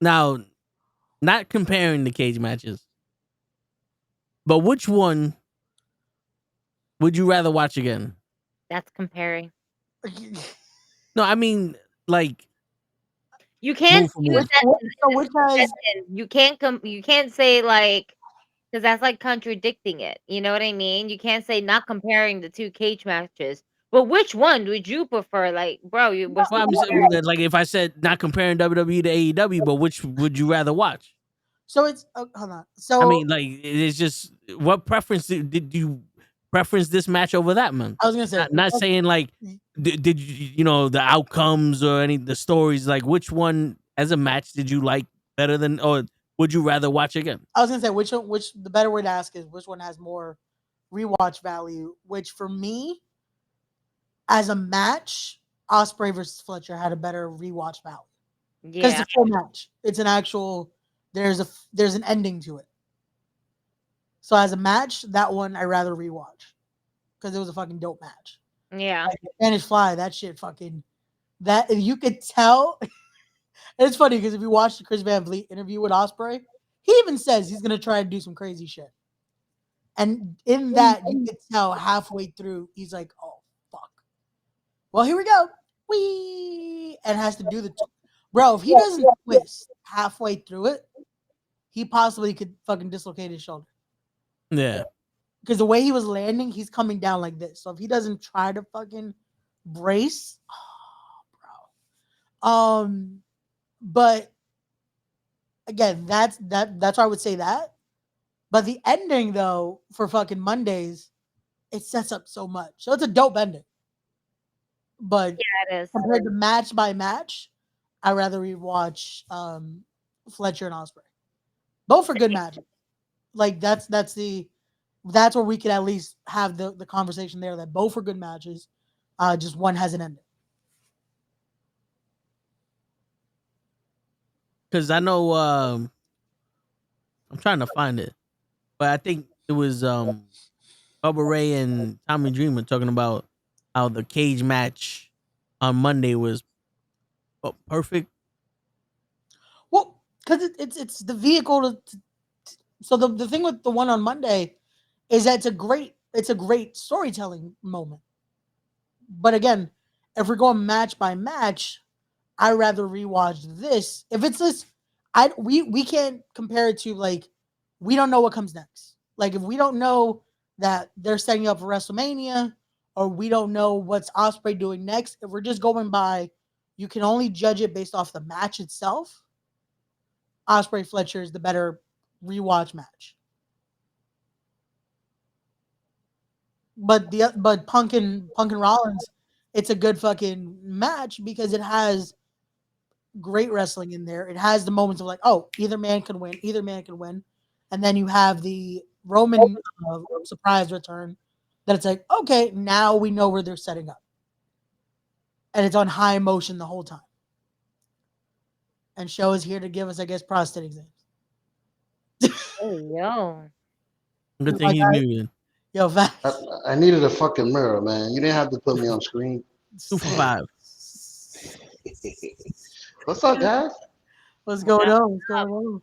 Now, not comparing the cage matches, but which one would you rather watch again? That's comparing. No, I mean like you can't move for move. you can't say like because that's like contradicting it. You know what I mean? You can't say not comparing the 2 cage matches. But which one would you prefer? Like, bro, Well, I'm saying that, like if I said not comparing WWE to AEW, but which would you rather watch? So it's hold on. So I mean, like it's just what preference did you preference this match over that, man? I was gonna say not saying like did you know the outcomes or any the stories, like which one as a match did you like better than, or would you rather watch again? I was gonna say which the better way to ask is which one has more rewatch value. Which for me, as a match, Osprey versus Fletcher had a better rewatch value because it's a full match. It's an actual. There's an ending to it. So as a match, that one I rather rewatch because it was a fucking dope match. Yeah, like Spanish Fly, that shit fucking that you could tell. It's funny because if you watch the Chris Van Vliet interview with Osprey, he even says he's gonna try to do some crazy shit. And in that, you could tell halfway through, he's like, "Oh fuck, well here we go, wee," and has to do the bro. If he doesn't twist halfway through it, he possibly could fucking dislocate his shoulder. Yeah, because the way he was landing, he's coming down like this. So if he doesn't try to fucking brace, bro. But again, that's why I would say that. But the ending though for fucking Mondays, it sets up so much. So it's a dope ending. But yeah, it is. Compared to match by match, I'd rather rewatch Fletcher and Osprey. Both are good matches. Like that's where we could at least have the conversation there that both are good matches. Just one has an ending. because I know I'm trying to find it, but I think it was Bubba Ray and Tommy Dreamer talking about how the cage match on Monday was perfect. because it's the vehicle to so the thing with the one on Monday is that it's a great storytelling moment. But again, if we're going match by match, I'd rather rewatch this. If it's this, we can't compare it to like we don't know what comes next. Like if we don't know that they're setting up for WrestleMania, or we don't know what's Osprey doing next. If we're just going by, you can only judge it based off the match itself. Osprey Fletcher is the better rewatch match. But Punk and Rollins, it's a good fucking match because it has great wrestling in there. It has the moments of like, oh, either man can win, and then you have the Roman surprise return. That it's like, okay, now we know where they're setting up, and it's on high emotion the whole time. And Show is here to give us, I guess, prostate exams. Hey, yo. Good thing he's muted. Yo, facts. I needed a fucking mirror, man. You didn't have to put me on screen. 2 for 5. What's up, guys? What's going on? What's going on?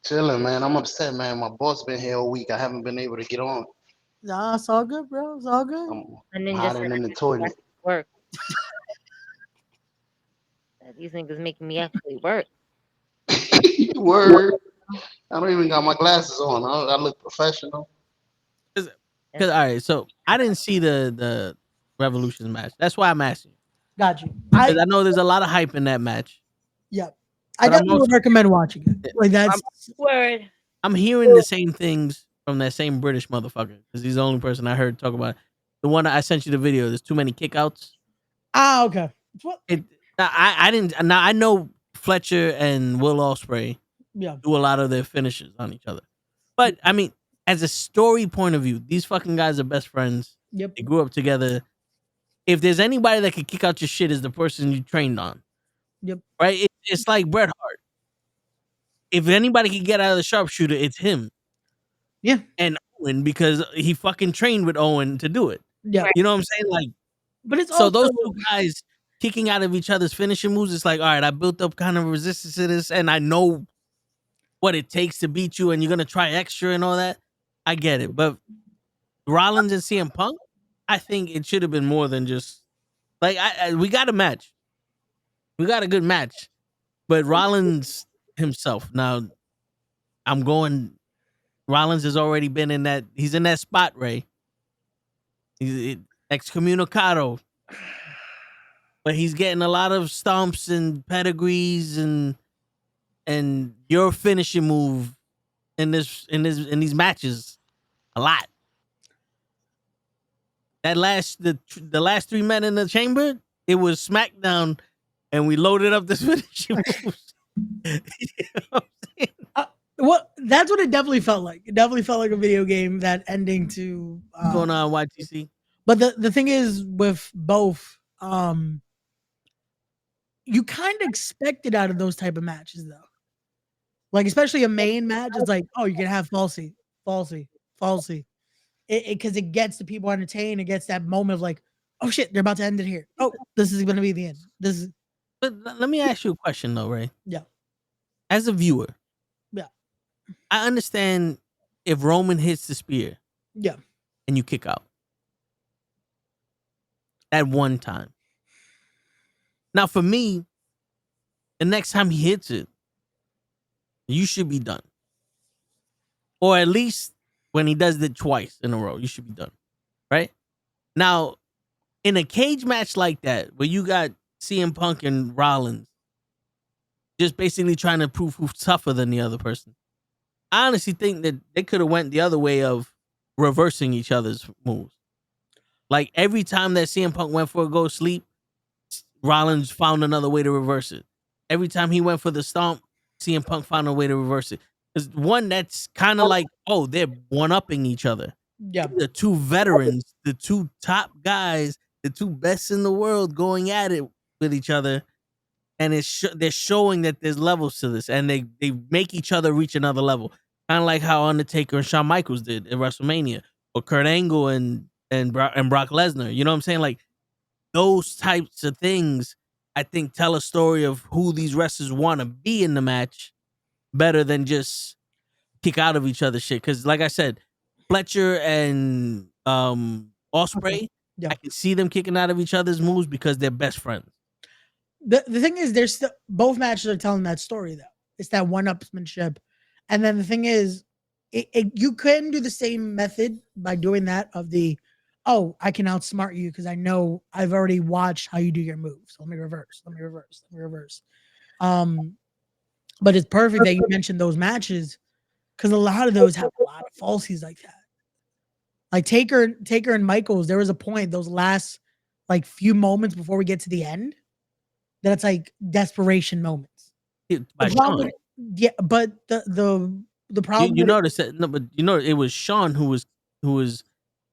Chilling, man. I'm upset, man. My boss been here all week. I haven't been able to get on. Nah, it's all good, bro. It's all good. I'm hiding in the toilet. Work. These niggas making me actually work. Word. I don't even got my glasses on. I look professional. Because all right, so I didn't see the Revolution match. That's why I'm asking. Got you. I know there's a lot of hype in that match. Yep. I definitely would recommend watching it. Like that's word. I'm hearing the same things from that same British motherfucker because he's the only person I heard talk about it. The one I sent you the video. There's too many kickouts. Ah, okay. I didn't. Now I know Fletcher and Will Ospreay do a lot of their finishes on each other, but I mean, as a story point of view, these fucking guys are best friends. Yep. They grew up together. If there's anybody that could kick out your shit, is the person you trained on. Yep. Right. It's like Bret Hart. If anybody can get out of the sharpshooter, it's him. Yeah. And Owen, because he fucking trained with Owen to do it. Yeah. You know what I'm saying? Like, but it's so also those two guys kicking out of each other's finishing moves. It's like, all right, I built up kind of resistance to this, and I know what it takes to beat you, and you're gonna try extra and all that. I get it, but Rollins and CM Punk, I think it should have been more than just like we got a match. We got a good match, but Rollins himself. Now, I'm going. Rollins has already been in that. He's in that spot, Ray. He's excommunicado, but he's getting a lot of stomps and pedigrees and your finishing move in these matches a lot. That the last 3 men in the chamber, it was SmackDown, and we loaded up this finishing moves. You know what I'm saying? Well, that's what it definitely felt like. It definitely felt like a video game, that ending to going on YTC. But the thing is with both, you kind of expect it out of those type of matches, though. Like especially a main match, it's like, oh, you're gonna have falsy, because it gets the people entertained. It gets that moment of like, oh shit, they're about to end it here. Oh, this is gonna be the end. This is. But let me ask you a question, though, Ray. Yeah. As a viewer. Yeah. I understand if Roman hits the spear. Yeah. And you kick out. At one time. Now, for me, the next time he hits it, you should be done. Or at least when he does it twice in a row, you should be done. Right? Now, in a cage match like that, where you got CM Punk and Rollins just basically trying to prove who's tougher than the other person, I honestly think that they could have went the other way of reversing each other's moves. Like every time that CM Punk went for a go sleep, Rollins found another way to reverse it. Every time he went for the stomp, CM Punk found a way to reverse it. There's one that's kind of like, oh, they're one-upping each other. Yeah. The two veterans, the two top guys, the two best in the world going at it with each other. And they're showing that there's levels to this, and they make each other reach another level. Kind of like how Undertaker and Shawn Michaels did at WrestleMania, or Kurt Angle and Brock Lesnar. You know what I'm saying? Like those types of things, I think, tell a story of who these wrestlers want to be in the match, better than just kick out of each other's shit. Because, like I said, Fletcher and Ospreay, Yeah. I can see them kicking out of each other's moves because they're best friends. The thing is, there's still both matches are telling that story though. It's that one-upsmanship, and then the thing is, you can do the same method by doing that of the, oh, I can outsmart you because I know I've already watched how you do your moves. So let me reverse. But it's perfect that you mentioned those matches because a lot of those have a lot of falsies like that. Like Taker and Michaels, there was a point those last like few moments before we get to the end that it's like desperation moments. By Sean. Yeah, but the problem you notice that, no, but you know it was Sean who was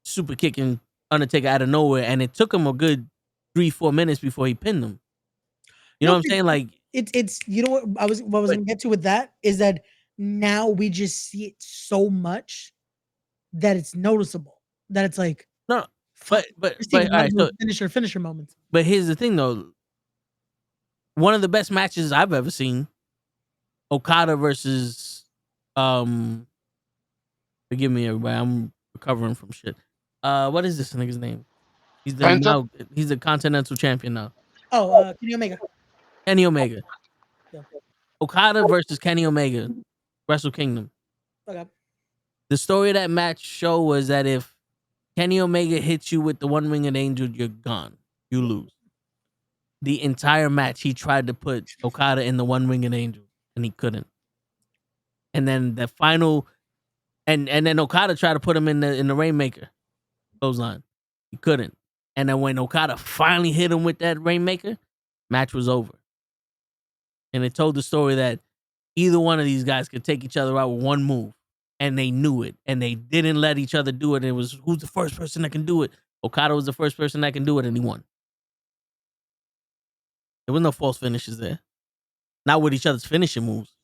super kicking Undertaker out of nowhere, and it took him a good 3-4 minutes before he pinned him. You know what I'm saying? Like it's you know what I was gonna get to with that is that now we just see it so much that it's noticeable. That it's like no, but all right, so finisher moments. But here's the thing though. One of the best matches I've ever seen, Okada versus forgive me everybody, I'm recovering from shit. What is this nigga's name? He's the Continental Champion now. Oh, Kenny Omega. Yeah. Okada versus Kenny Omega, Wrestle Kingdom. Okay. The story of that match show was that if Kenny Omega hits you with the one-winged angel, you're gone. You lose. The entire match, he tried to put Okada in the one-winged angel, and he couldn't. And then the final, and then Okada tried to put him in the Rainmaker clothesline. He couldn't. And then when Okada finally hit him with that Rainmaker, match was over. And it told the story that either one of these guys could take each other out with one move, and they knew it, and they didn't let each other do it. It was who's the first person that can do it. Okada was the first person that can do it, and he won. There was no false finishes there. Not with each other's finishing moves.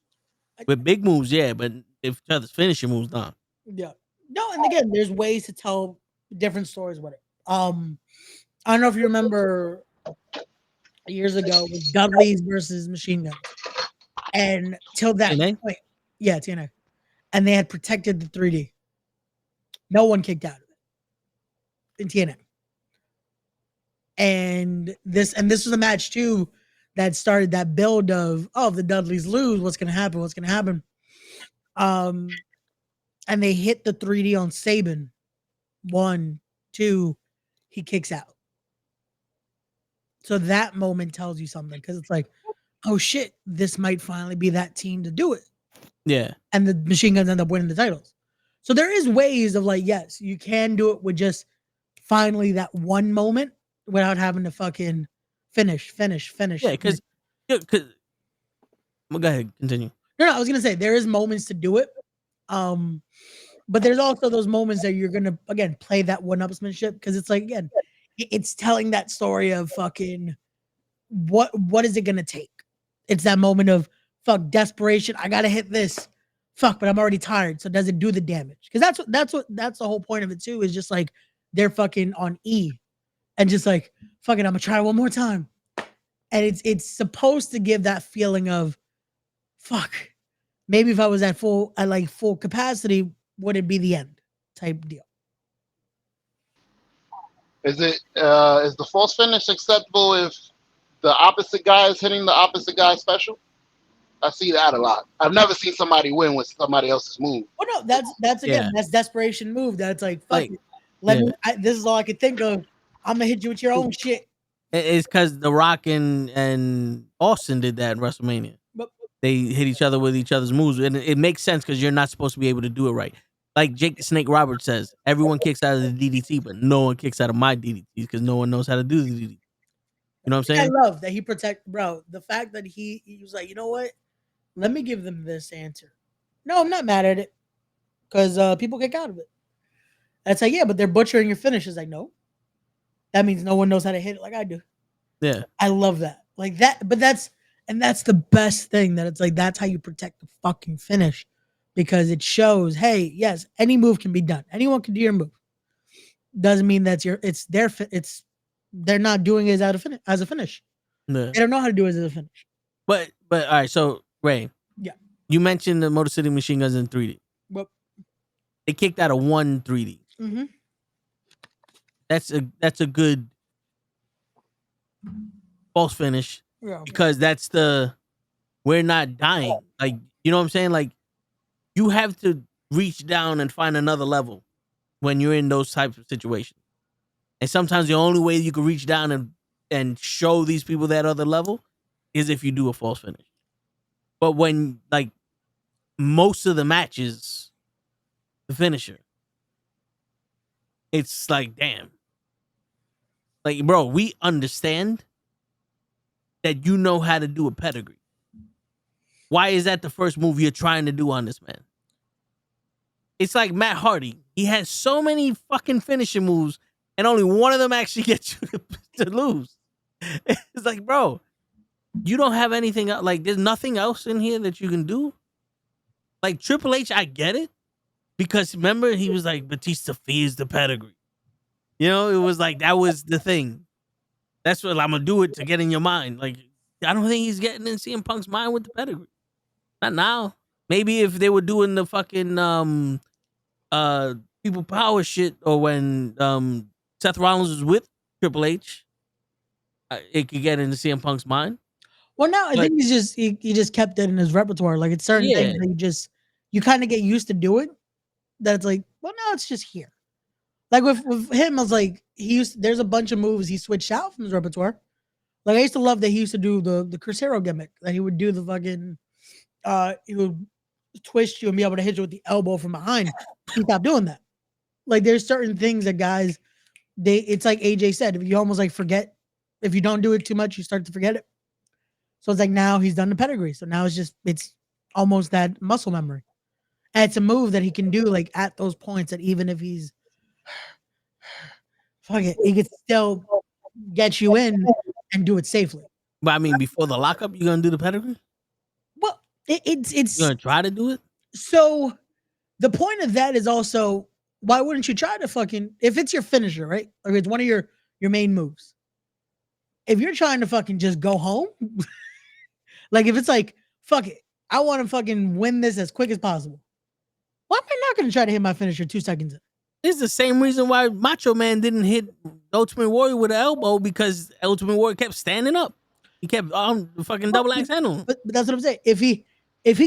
With big moves, yeah, but if each other's finishing moves, not. Yeah. No, and again, there's ways to tell different stories with it. I don't know if you remember years ago with Dudley's versus Machine Guns. And till that TNA? point, yeah, TNA. And they had protected the 3D. No one kicked out of it in TNA. And this was a match too that started that build of, oh, if the Dudleys lose, what's gonna happen? And they hit the 3D on Sabin. 1, 2, he kicks out. So that moment tells you something because it's like, oh shit, this might finally be that team to do it. Yeah. And the Machine Guns end up winning the titles. So there is ways of like, yes, you can do it with just finally that one moment without having to fucking finish. Yeah, because well, go ahead, continue. No, I was gonna say there is moments to do it. But there's also those moments that you're gonna again play that one-upsmanship because it's like again, it's telling that story of fucking what is it gonna take? It's that moment of fuck desperation. I gotta hit this. Fuck, but I'm already tired. So does it do the damage? Because that's the whole point of it too. Is just like they're fucking on E, and just like fucking, I'm gonna try one more time. And it's supposed to give that feeling of fuck. Maybe if I was at full capacity, would it be the end type deal? Is the false finish acceptable if the opposite guy is hitting the opposite guy special? I see that a lot. I've never seen somebody win with somebody else's move. Oh no, that's again, that's desperation move. That's like fuck it. Let me. This is all I could think of. I'm gonna hit you with your own shit. It's because The Rock and Austin did that in WrestleMania. But they hit each other with each other's moves, and it makes sense because you're not supposed to be able to do it right. Like Jake the Snake Roberts says, everyone kicks out of the DDT, but no one kicks out of my DDT because no one knows how to do the DDT. You know what I'm saying? I love that he bro. The fact that he was like, you know what? Let me give them this answer. No, I'm not mad at it because people kick out of it. That's like, yeah, but they're butchering your finishes. Like, no, that means no one knows how to hit it like I do. Yeah, I love that. Like that, but that's the best thing that it's like that's how you protect the fucking finish because it shows, hey, yes, any move can be done. Anyone can do your move. Doesn't mean that's they're not doing it as a finish. Yeah. They don't know how to do it as a finish. But all right, so Ray, yeah, You mentioned the Motor City Machine Guns in 3D. Well, they kicked out a 1 3D. mm-hmm. That's a good false finish because that's the we're not dying. Like, you know what I'm saying? Like, you have to reach down and find another level when you're in those types of situations. And sometimes the only way you can reach down and show these people that other level is if you do a false finish. But when, like, most of the matches, the finisher, it's like, damn. Like, bro, we understand that you know how to do a pedigree. Why is that the first move you're trying to do on this man? It's like Matt Hardy. He has so many fucking finishing moves, and only one of them actually gets you to lose. It's like, bro, you don't have anything else. Like, there's nothing else in here that you can do. Like, Triple H, I get it. Because remember, he was like, Batista fears the pedigree. You know, it was like, that was the thing. That's what I'm going to do it to get in your mind. Like, I don't think he's getting in CM Punk's mind with the pedigree. Not now. Maybe if they were doing the fucking people power shit, or when Seth Rollins was with Triple H, it could get into CM Punk's mind. Well, no, I think he just kept it in his repertoire. Like, it's certain things that you kind of get used to doing. That's like, well, no, it's just here. Like with him, I was like, there's a bunch of moves he switched out from his repertoire. Like, I used to love that he used to do the Chris Hero gimmick. That he would do the fucking he would twist you and be able to hit you with the elbow from behind. He stopped doing that. Like, there's certain things that guys, it's like AJ said, if you almost like forget, if you don't do it too much, you start to forget it. So it's like, now he's done the pedigree. So now it's almost that muscle memory. And it's a move that he can do like at those points that even if he's fuck it, he can still get you in and do it safely. But I mean, before the lockup, you're gonna do the pedigree? Well, it's you're gonna try to do it. So the point of that is also, why wouldn't you try to fucking, if it's your finisher, right? Or it's one of your main moves. If you're trying to fucking just go home, like if it's like, fuck it, I want to fucking win this as quick as possible. Why am I not going to try to hit my finisher 2 seconds in? It's the same reason why Macho Man didn't hit Ultimate Warrior with an elbow, because Ultimate Warrior kept standing up. He kept the fucking double axe handle. But that's what I'm saying. If he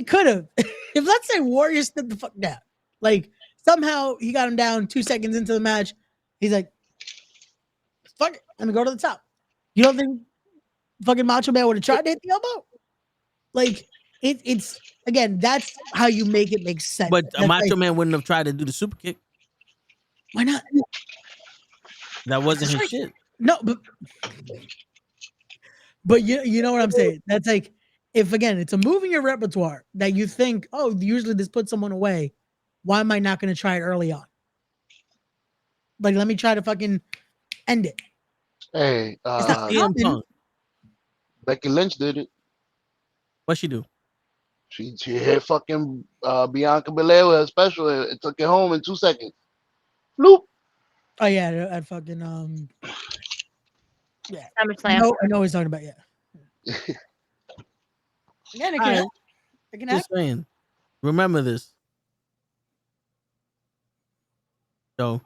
could have, if let's say Warrior stood the fuck down, like somehow he got him down 2 seconds into the match, he's like, fuck it, let me go to the top. You don't think fucking Macho Man would have tried to hit the elbow? Like, it's again, that's how you make it make sense. But Macho like, Man wouldn't have tried to do the super kick. Why not? That wasn't his shit. No, but you know what I'm saying? That's like, if again, it's a move in your repertoire that you think, oh, usually this puts someone away. Why am I not going to try it early on? Like, let me try to fucking end it. Hey, Becky Lynch did it. What'd she do? She hit fucking Bianca Belair with a special. It took it home in 2 seconds. Bloop. Oh yeah, at fucking yeah. SummerSlam. I know what he's talking about. Yeah. Again, it can Just saying. Remember this. So,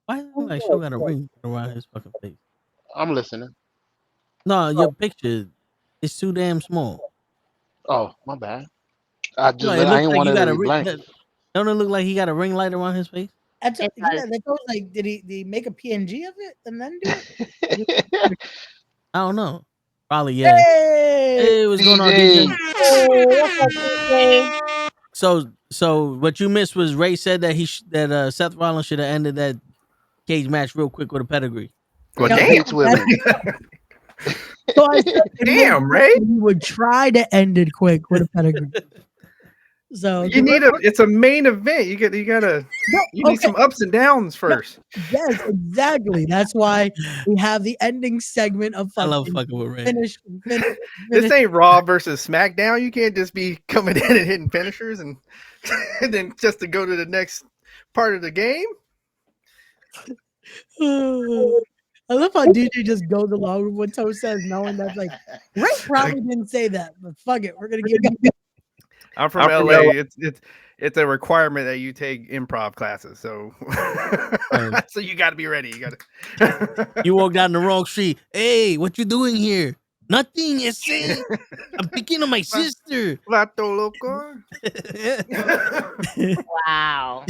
why does it look like Show got a ring around his fucking face? I'm listening. No, your picture is too damn small. Oh, my bad. I like ain't want to be blank. Don't it look like he got a ring light around his face? That's like, did he make a PNG of it and then do it? I don't know. Probably, yeah. Hey, what's going on, DJ? So what you missed was Ray said that Seth Rollins should have ended that cage match real quick with a pedigree. Well, damn. So I said, damn, Ray. He would try to end it quick with a pedigree. So you need it's a main event. You need some ups and downs first. Yes, exactly. That's why we have the ending segment of I love fucking with Ray. Finish. This ain't Raw versus SmackDown. You can't just be coming in and hitting finishers and then just to go to the next part of the game. I love how DJ just goes along with what Toe says, knowing that's like Ray probably didn't say that, but fuck it, we're gonna keep going. I'm from LA. It's a requirement that you take improv classes. So so you got to be ready. You got to. You walk down the wrong street. Hey, what you doing here? Nothing. Ese. I'm thinking of my sister. Vato loco. Wow.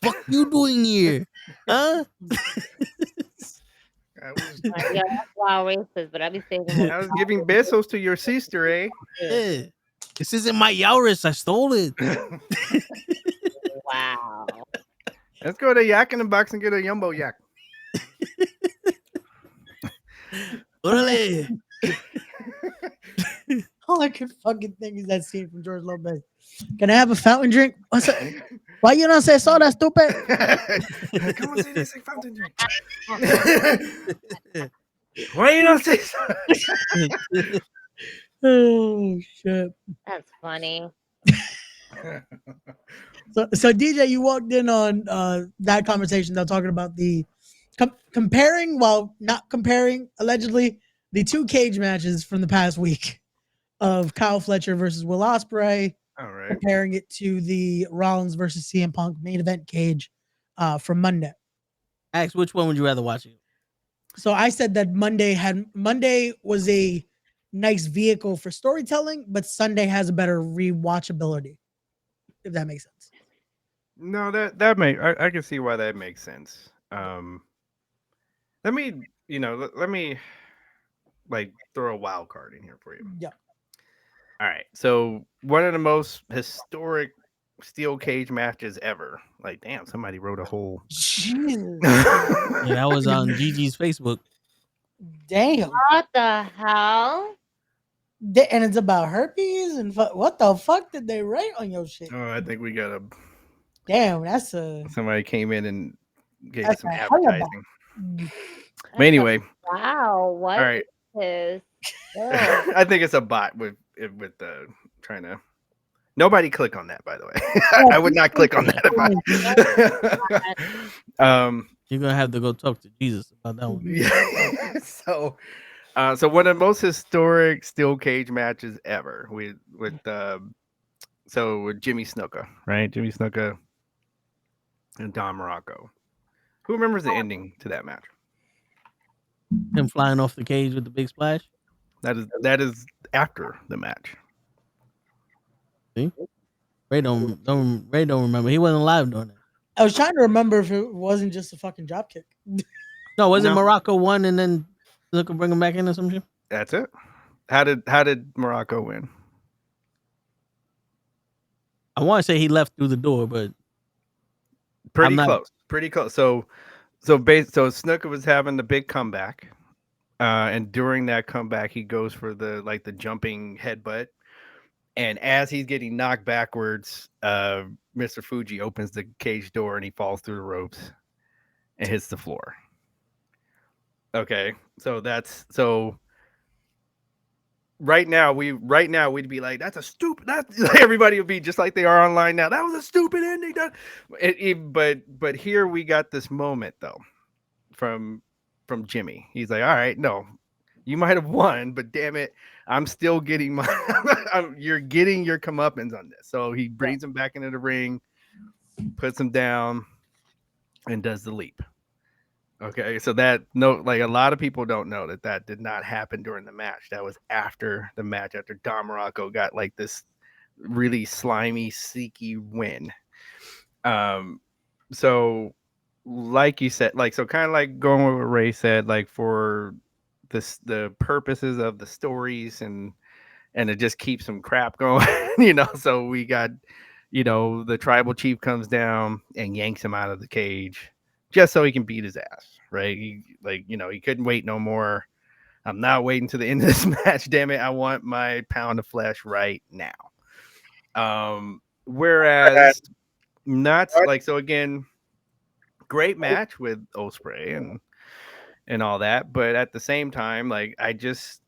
What you doing here? Huh? Yeah, that's wild racist, but I be saying I was giving besos to your sister, eh? Yeah. This isn't my Yaris. I stole it. wow. Let's go to Yak in the Box and get a Jumbo Yak. Orale. All I could fucking think is that scene from George Lopez. Can I have a fountain drink? What's up? Why you don't say so? That's stupid. Come on, say this, say fountain drink. Why you don't say so? Oh shit. That's funny. So DJ, you walked in on that conversation. They're talking about the comparing, while not comparing, allegedly the two cage matches from the past week of Kyle Fletcher versus Will Ospreay. All right. Comparing it to the Rollins versus CM Punk main event cage from Monday. Ask which one would you rather watch? So I said that Monday was a nice vehicle for storytelling, but Sunday has a better rewatchability. If that makes sense. No, that I can see why that makes sense. Let me like throw a wild card in here for you. Yeah. All right. So one of the most historic steel cage matches ever. Like, damn, somebody wrote a whole. Jesus. Yeah, that was on Gigi's Facebook. Damn. What the hell? And it's about herpes and what the fuck did they write on your shit? Oh, I think we got a. Damn, that's a. Somebody came in and gave That's some a hell of a- advertising. But anyway, Wow. What all right. is this? I think it's a bot with trying to. Nobody click on that, by the way. I would not click on that. You're gonna have to go talk to Jesus about that one. Yeah. So one of the most historic steel cage matches ever with Jimmy Snuka, right? Jimmy Snuka and Don Morocco. Who remembers the ending to that match? Him flying off the cage with the big splash. That is after the match. See? Ray don't remember. He wasn't alive during that. I was trying to remember if it wasn't just a fucking drop kick. No, wasn't Morocco won and then look and bring him back in or something? That's it. How did Morocco win? I want to say he left through the door, but pretty close. So Snuka was having the big comeback, and during that comeback, he goes for the jumping headbutt, and as he's getting knocked backwards, Mr. Fuji opens the cage door and he falls through the ropes and hits the floor. Okay, so right now we'd be like, that's a stupid. Everybody would be just like they are online now. That was a stupid ending. But here we got this moment though from Jimmy. He's like, all right, no, you might have won, but damn it, I'm still getting you're getting your comeuppance on this. So he brings him back into the ring, puts him down, and does the leap. Okay, so a lot of people don't know that did not happen during the match. That was after the match, after Don Morocco got like this really slimy, seeky win. So like you said, so kind of like going with what Ray said, like for the purposes of the stories and it just keeps some crap going, so we got, the tribal chief comes down and yanks him out of the cage just so he can beat his ass, right? He couldn't wait no more. I'm not waiting to the end of this match. Damn it. I want my pound of flesh right now. Whereas not like, so again, great match with Ospreay and all that. But at the same time, like, I just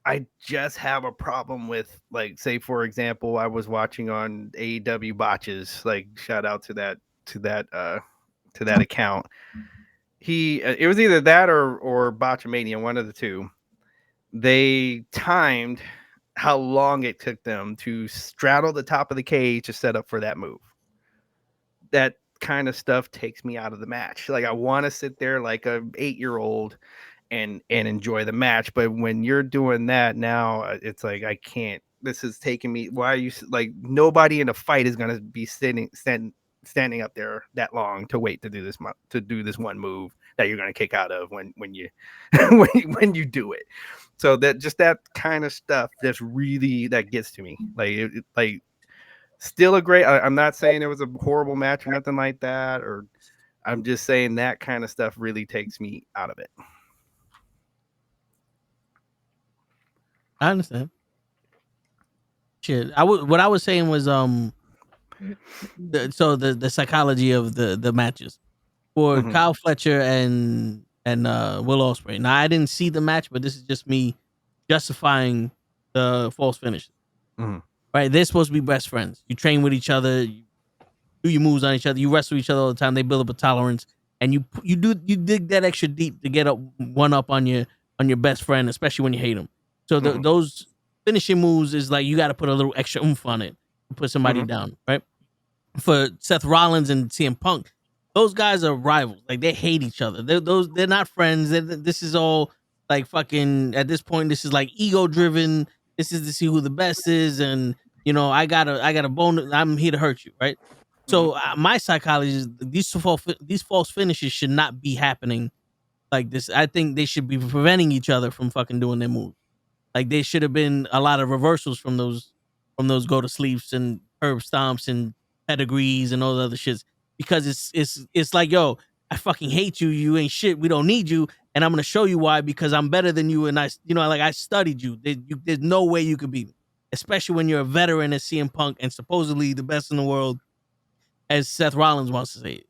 have a problem with, like, say, for example, I was watching on AEW Botches, like, shout out to that to that account. It was either that or Botchamania, one of the two. They timed how long it took them to straddle the top of the cage to set up for that move. That kind of stuff takes me out of the match. Like, I want to sit there like a 8-year-old and enjoy the match, but when you're doing that now, it's like I can't. This is taking me. Why are you like? Nobody in a fight is gonna be standing up there that long to wait to do this one move that you're gonna kick out of when you when you do it. So that kind of stuff that gets to me. Like still a great. I'm not saying it was a horrible match or nothing like that, or I'm just saying that kind of stuff really takes me out of it. I understand. Shit, what I was saying was the psychology of the matches for Kyle Fletcher and Will Ospreay. Now, I didn't see the match, but this is just me justifying the false finish. Right? They're supposed to be best friends. You train with each other, you do your moves on each other, you wrestle each other all the time. They build up a tolerance, and you dig that extra deep to get one up on your best friend, especially when you hate him. So those finishing moves is like you got to put a little extra oomph on it to put somebody down, right? For Seth Rollins and CM Punk, those guys are rivals. Like, they hate each other. They're not friends. This is all like fucking, at this point, this is like ego driven. This is to see who the best is, and I got a bone. I'm here to hurt you, right? So my psychology is these false finishes should not be happening like this. I think they should be preventing each other from fucking doing their moves. Like, there should have been a lot of reversals from those go to sleeps and herb stomps and pedigrees and all the other shits, because it's like, yo, I fucking hate you. You ain't shit. We don't need you, and I'm gonna show you why, because I'm better than you, and I studied you. There's no way you could beat me, especially when you're a veteran as CM Punk and supposedly the best in the world, as Seth Rollins wants to say it.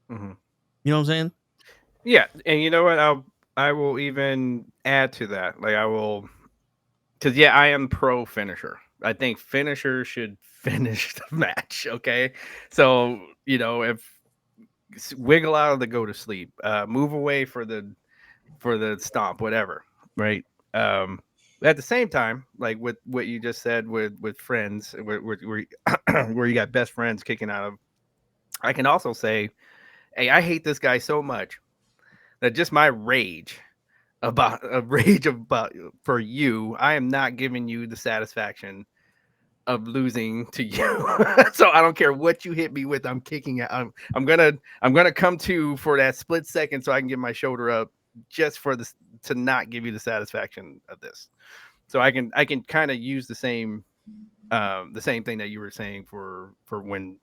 You know what I'm saying? Yeah, and you know what? I will even add to that. Like, I will. Because, I am pro finisher. I think finisher should finish the match, okay? So, if wiggle out of the go to sleep, move away for the stomp, whatever, right? At the same time, like with what you just said with friends, where you got best friends kicking out of, I can also say, hey, I hate this guy so much that just my rage for you, I am not giving you the satisfaction of losing to you. So I don't care what you hit me with. I'm kicking out. I'm gonna come to for that split second so I can get my shoulder up, just for this, to not give you the satisfaction of this. So I can kind of use the same thing that you were saying for when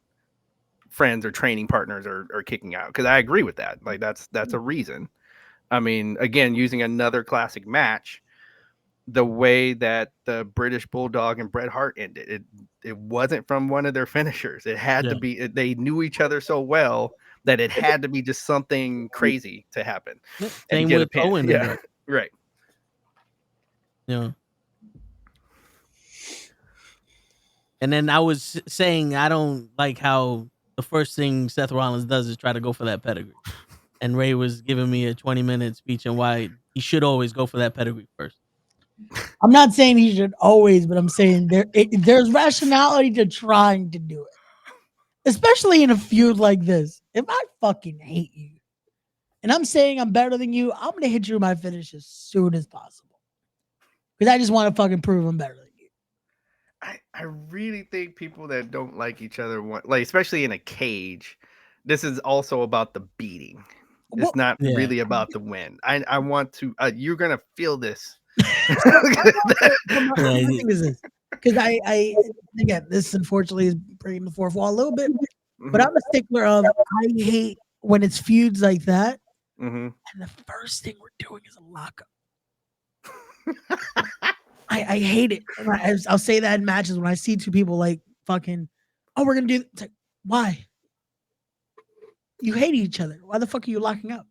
friends or training partners are kicking out, because I agree with that. Like, that's a reason. I mean, again, using another classic match, the way that the British Bulldog and Bret Hart ended, it wasn't from one of their finishers. It had to be. They knew each other so well that it had to be just something crazy to happen. Same with Owen. Yeah, right. Yeah. And then I was saying I don't like how the first thing Seth Rollins does is try to go for that pedigree. And Ray was giving me a 20-minute speech on why he should always go for that pedigree first. I'm not saying he should always, but I'm saying there's rationality to trying to do it, especially in a feud like this. If I fucking hate you, and I'm saying I'm better than you, I'm gonna hit you with my finish as soon as possible, because I just want to fucking prove I'm better than you. I really think people that don't like each other want, like, especially in a cage, this is also about the beating. It's not really about the win. I want to. You're gonna feel this. My thing is this, because I again, this unfortunately is breaking the fourth wall a little bit, but I'm a stickler of, I hate when it's feuds like that, and the first thing we're doing is a lockup. I hate it. I'll say that in matches when I see two people like fucking, oh, we're gonna do. It's like, why? You hate each other. Why the fuck are you locking up?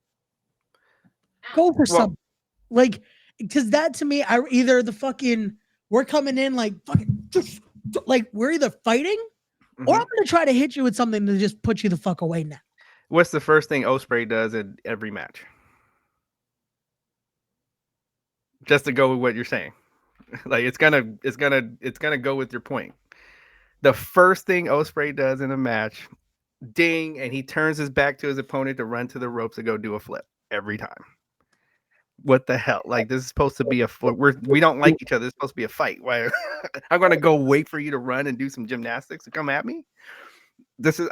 Go for something. Like, because that to me, we're coming in like fucking, like we're either fighting or I'm gonna try to hit you with something to just put you the fuck away now. What's the first thing Ospreay does in every match? Just to go with what you're saying, like it's gonna go with your point. The first thing Ospreay does in a match, ding, and he turns his back to his opponent to run to the ropes to go do a flip every time. What the hell? Like, this is supposed to be a we don't like each other. It's supposed to be a fight. Why I'm gonna go wait for you to run and do some gymnastics to come at me?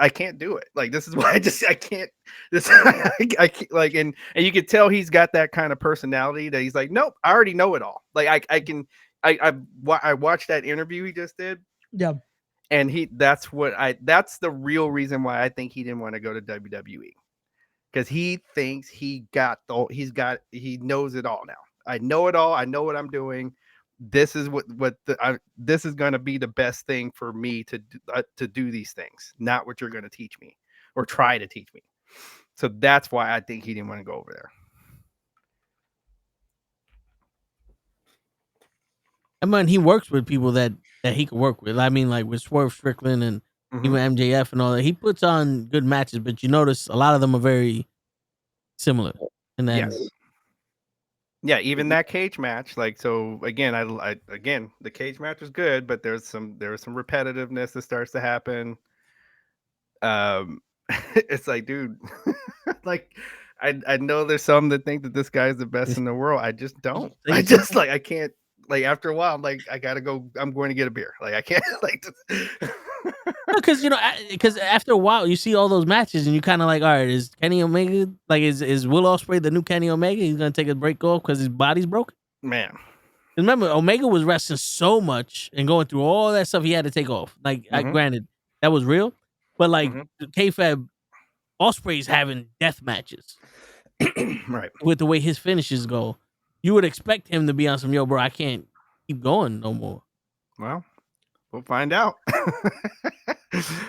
I can't do it. Like, this is why I can't. I can't, like, and you can tell he's got that kind of personality that he's like, nope, I already know it all. Like, I watched that interview he just did. Yeah. And that's the real reason why I think he didn't want to go to WWE. Because he thinks he knows it all now. I know it all. I know what I'm doing. This is this is going to be the best thing for me to do these things, not what you're going to teach me or try to teach me. So that's why I think he didn't want to go over there. I mean, he works with people that he could work with. I mean, like with Swerve Strickland and even MJF and all that. He puts on good matches, but you notice a lot of them are very similar. And then, yeah, even that cage match. Like, so again, again, the cage match was good, but there was some repetitiveness that starts to happen. It's like, dude, like, I know there's some that think that this guy's the best in the world. I just don't. I just I can't. Like, after a while, I'm like, I gotta go. I'm going to get a beer. Like, I can't. Like, because because after a while, you see all those matches, and you kind of like, all right, is Kenny Omega like is Will Ospreay the new Kenny Omega? He's gonna take a break off because his body's broken. Man, remember, Omega was wrestling so much and going through all that stuff, he had to take off. Like, granted, that was real, but like kayfabe, Ospreay's having death matches, right? With the way his finishes go. You would expect him to be on some, yo, bro, I can't keep going no more. Well, we'll find out.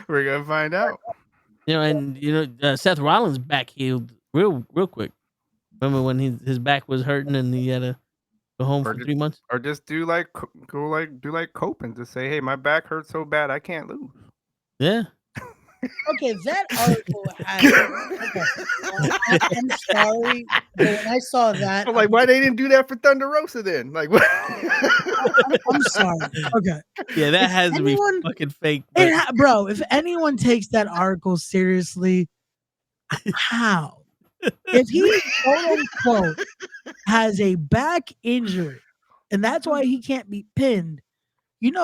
We're gonna find out. And Seth Rollins back healed real quick. Remember when his back was hurting and he had to go home for 3 months? Or just do like Cope and just say, hey, my back hurts so bad I can't lose. Yeah. Okay, that article I'm sorry, but when I saw that, I'm like, why they didn't do that for Thunder Rosa then? Like, what? I'm sorry. Okay. Yeah, that has to be fucking fake. Bro, if anyone takes that article seriously, how? If he, quote unquote, has a back injury, and that's why he can't be pinned,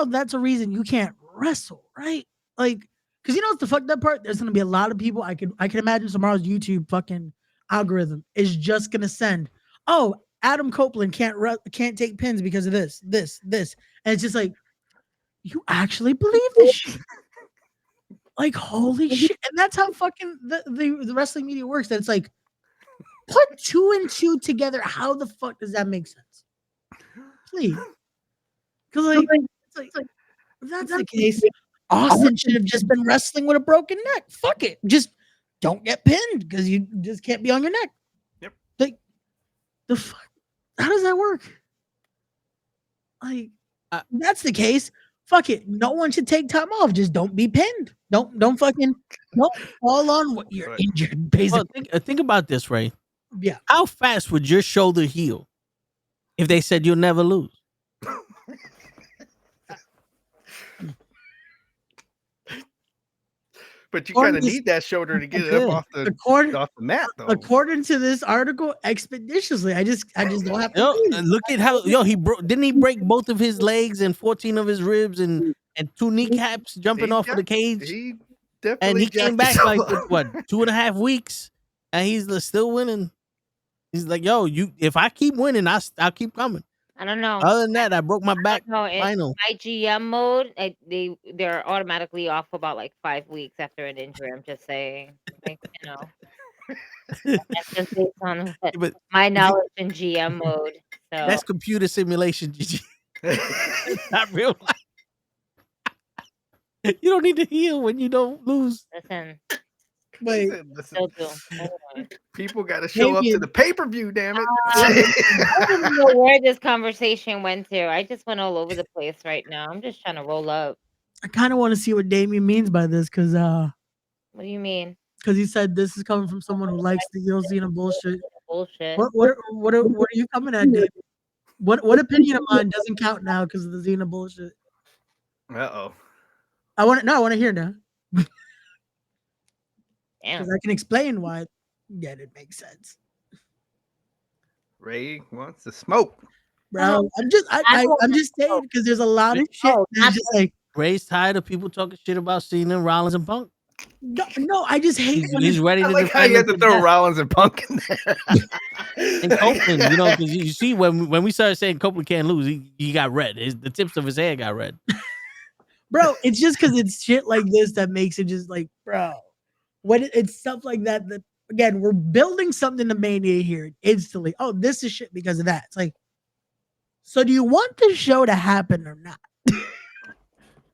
that's a reason you can't wrestle, right? Like, because what's the fucked up part? There's gonna be a lot of people. I can imagine tomorrow's YouTube fucking algorithm is just gonna send, oh, Adam Copeland can't take pins because of this, and it's just like, you actually believe this shit? Like, holy shit! And that's how fucking the wrestling media works. That it's like, put 2 and 2 together. How the fuck does that make sense? Please, because it's like if that's the case, Austin should have just been wrestling with a broken neck. Fuck it. Just don't get pinned because you just can't be on your neck. Yep. Like, the fuck? How does that work? Like, that's the case. Fuck it. No one should take time off. Just don't be pinned. Don't fall on what you're injured, basically. Well, think about this, Ray. Yeah. How fast would your shoulder heal if they said you'll never lose? But you kind of need that shoulder to get it up off the mat, though. According to this article, expeditiously. I just don't have to. Look at how didn't he break both of his legs and 14 of his ribs and 2 kneecaps jumping off of the cage? He definitely came back like what 2.5 weeks, and he's still winning. He's like, yo, if I keep winning, I'll keep coming. I don't know. Other than that, I broke my back. No, in my GM mode, they're automatically off about like 5 weeks after an injury. I'm just saying, like, that's just based on my knowledge in GM mode. So that's computer simulation, GG. Not real life. You don't need to heal when you don't lose. Listen. Wait, people got to show up to the pay-per-view, damn it. I don't even know where this conversation went to. I just went all over the place right now. I'm just trying to roll up. I kind of want to see what Damien means by this, because what do you mean? because he said this is coming from someone who likes the heel Cena bullshit. Bullshit. What are you coming at, Dave? What opinion of mine doesn't count now because of the Xena bullshit? Uh-oh. I want to hear now. Damn. Because I can explain why. Yeah, it makes sense. Ray wants to smoke. Bro, I'm just saying because there's a lot of shit that's just like Ray's tired of people talking shit about Cena, Rollins, and Punk. no, I just hate when He's ready to Like how you have to throw Rollins and Punk in there. And Copeland, you know, because you see when we started saying Copeland can't lose, he got red. The tips of his hair got red. Bro, it's just because it's shit like this that makes it just like, bro, when it's stuff like that again, we're building something to Mania here instantly. Oh, this is shit because of that. It's like, so do you want the show to happen or not?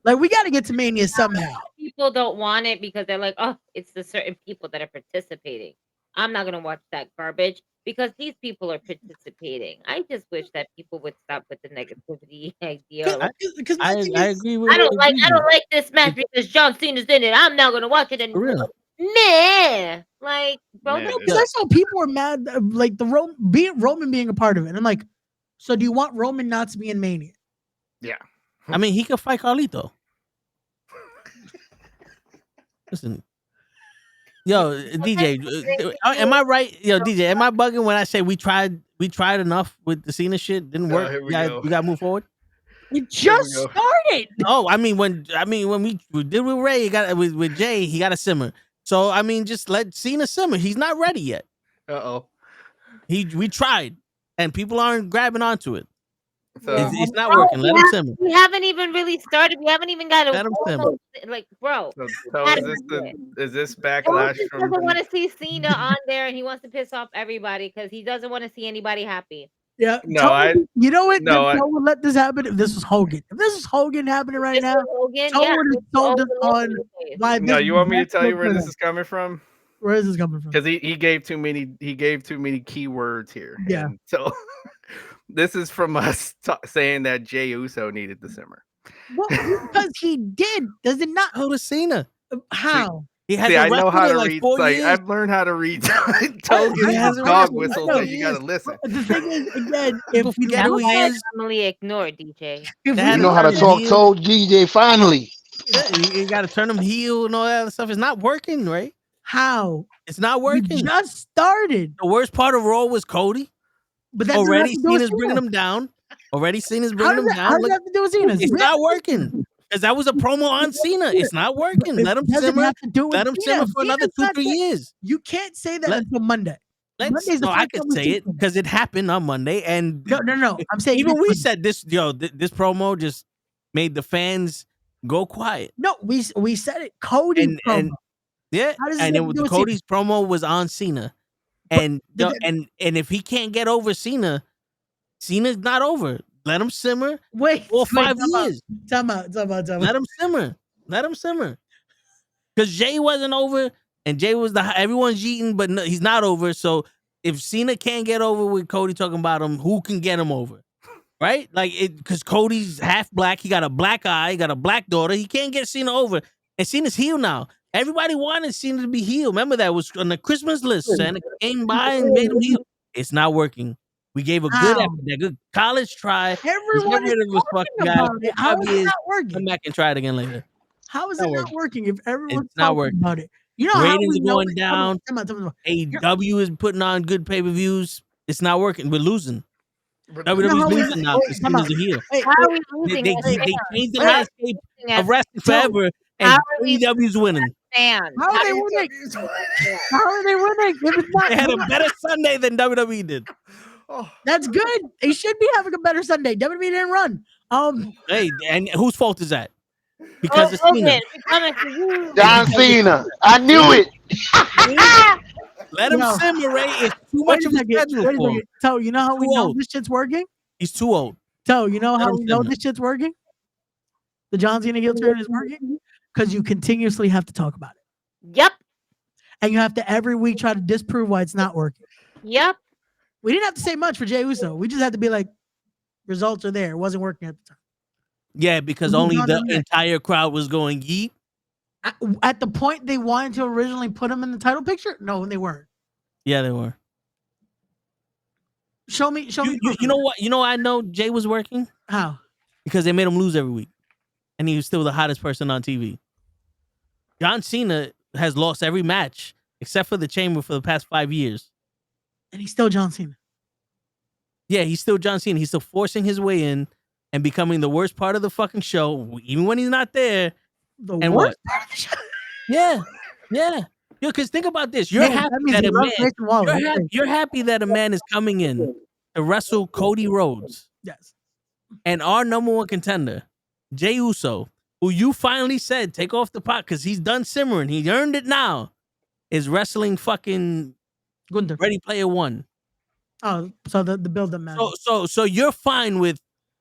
Like, we got to get to Mania somehow. People don't want it because they're like, oh, it's the certain people that are participating. I'm not gonna watch that garbage because these people are participating. I just wish that people would stop with the negativity idea. Because I agree with. I don't like this match because John Cena's in it. I'm not gonna watch it. And meh, like, bro, because I saw people were mad, like Roman being a part of it. And I'm like, so do you want Roman not to be in Mania? Yeah. I mean, he could fight Carlito. Listen, yo, DJ, am I right? Yo, DJ, am I bugging when I say we tried enough with the Cena shit? Didn't work. Here we go. We got to move forward. It just started. Oh, I mean, when we did with Ray, with Jay, he got to simmer. So I mean, just let Cena simmer. He's not ready yet. Uh-oh. We tried, and people aren't grabbing onto it. So, it's not working. Let him simmer. We haven't even really started. We haven't even got Let him simmer. Like, bro. So is this backlash He from? doesn't want to see Cena on there, and he wants to piss off everybody because he doesn't want to see anybody happy. Yeah. No, you know what? No, I would let this happen if this was Hogan. If this was Hogan happening right now, someone would have told us on why. No, you want me to tell you where this is coming from? Where is this coming from? Because he gave too many keywords here. Yeah. And so this is from us saying that Jey Uso needed the simmer. Well, because he did. Does it not? Go to Cena. How? He has. See, I know how to like read. 4 Like years. I've learned how to read. Told you has dog wrestled. whistle, I know but he you gotta is. listen. The thing is, again, People if you forget who he is. Normally ignore DJ. You know how to talk told DJ finally. Yeah, you got to turn him heel and all that other stuff. It's not working, right? How? It's not We working. just started. The worst part of Raw was Cody. But that doesn't have Already to do with Cena's Cena. bringing him down. Already Cena's How bringing does him that, down. how does that have to do with Cena? It's not working. Because that was a promo on Cena. It's not working. Let him doesn't simmer. have to do with Let him Cena. simmer for another Cena's 2, not 3 there. years. You can't say that until Monday. Monday's the No, I first could time we say see it Cena. because it happened on Monday. And No. I'm saying even next we Monday. said this, this promo just made the fans go quiet. No, we said it. Cody promo. Yeah, How does and this have to do with Cody's promo was on Cena, and and if he can't get over Cena's not over. Let him simmer. Wait, 4 or 5 years. Time out. Let him simmer. Let him simmer. Because Jay wasn't over, and Jay was everyone's cheating, but no, he's not over. So if Cena can't get over with Cody talking about him, who can get him over? Right? Like because Cody's half black, he got a black eye, he got a black daughter. He can't get Cena over, and Cena's heel now. Everybody wanted Cena to be heel. Remember that was on the Christmas list. Santa came by and made him heel. It's not working. We gave a good effort, a good college try. Everyone is talking about it. How is it not working? Come back and try it again later. How is it not working if everyone's It's not talking working. about it? You know how Ratings we are know going it? down. Come on. AEW is putting on good pay-per-views. It's not working. We're losing. WWE's how we- losing now because come on. Cena's a heel. Hey, How are we losing? They as changed the fans? landscape As of wrestling fans? forever, How and are we AEW's winning. fans? How are they winning? How are they winning? If it's not, They had a better Sunday than WWE did. That's good. They should be having a better Sunday. WWE didn't run. Hey, and whose fault is that? Because it's Hogan, Cena. we're coming for you. John Cena. I knew it. Let him Yo. simmer, Ray. It's too Wait much a of a second. schedule Wait a for him. second. Toe, you know how we Too know old. this shit's working? He's too old. Toe, you know Let how him we know simmer. this shit's working? The John Cena heel turn is working? Because you continuously have to talk about it. Yep. And you have to every week try to disprove why it's not working. Yep. We didn't have to say much for Jey Uso. We just had to be like, results are there. It wasn't working at the time. Yeah, because Who's only on the the next? entire crowd was going yeet. At the point they wanted to originally put him in the title picture? No, they weren't. Yeah, they were. Show me. You know what? You know I know Jay was working? How? Because they made him lose every week. And he was still the hottest person on TV. John Cena has lost every match except for the Chamber for the past 5 years. And he's still John Cena. Yeah, he's still John Cena. He's still forcing his way in and becoming the worst part of the fucking show, even when he's not there. The and worst what? part of the show? Yeah. Yo, because think about this. You're happy that a man. You're happy that a man is coming in to wrestle Cody Rhodes. Yes. And our number one contender, Jey Uso, who you finally said take off the pot because he's done simmering. He earned it now. Is wrestling fucking Gunther. Ready Player One. Oh, so the build up matters. So you're fine with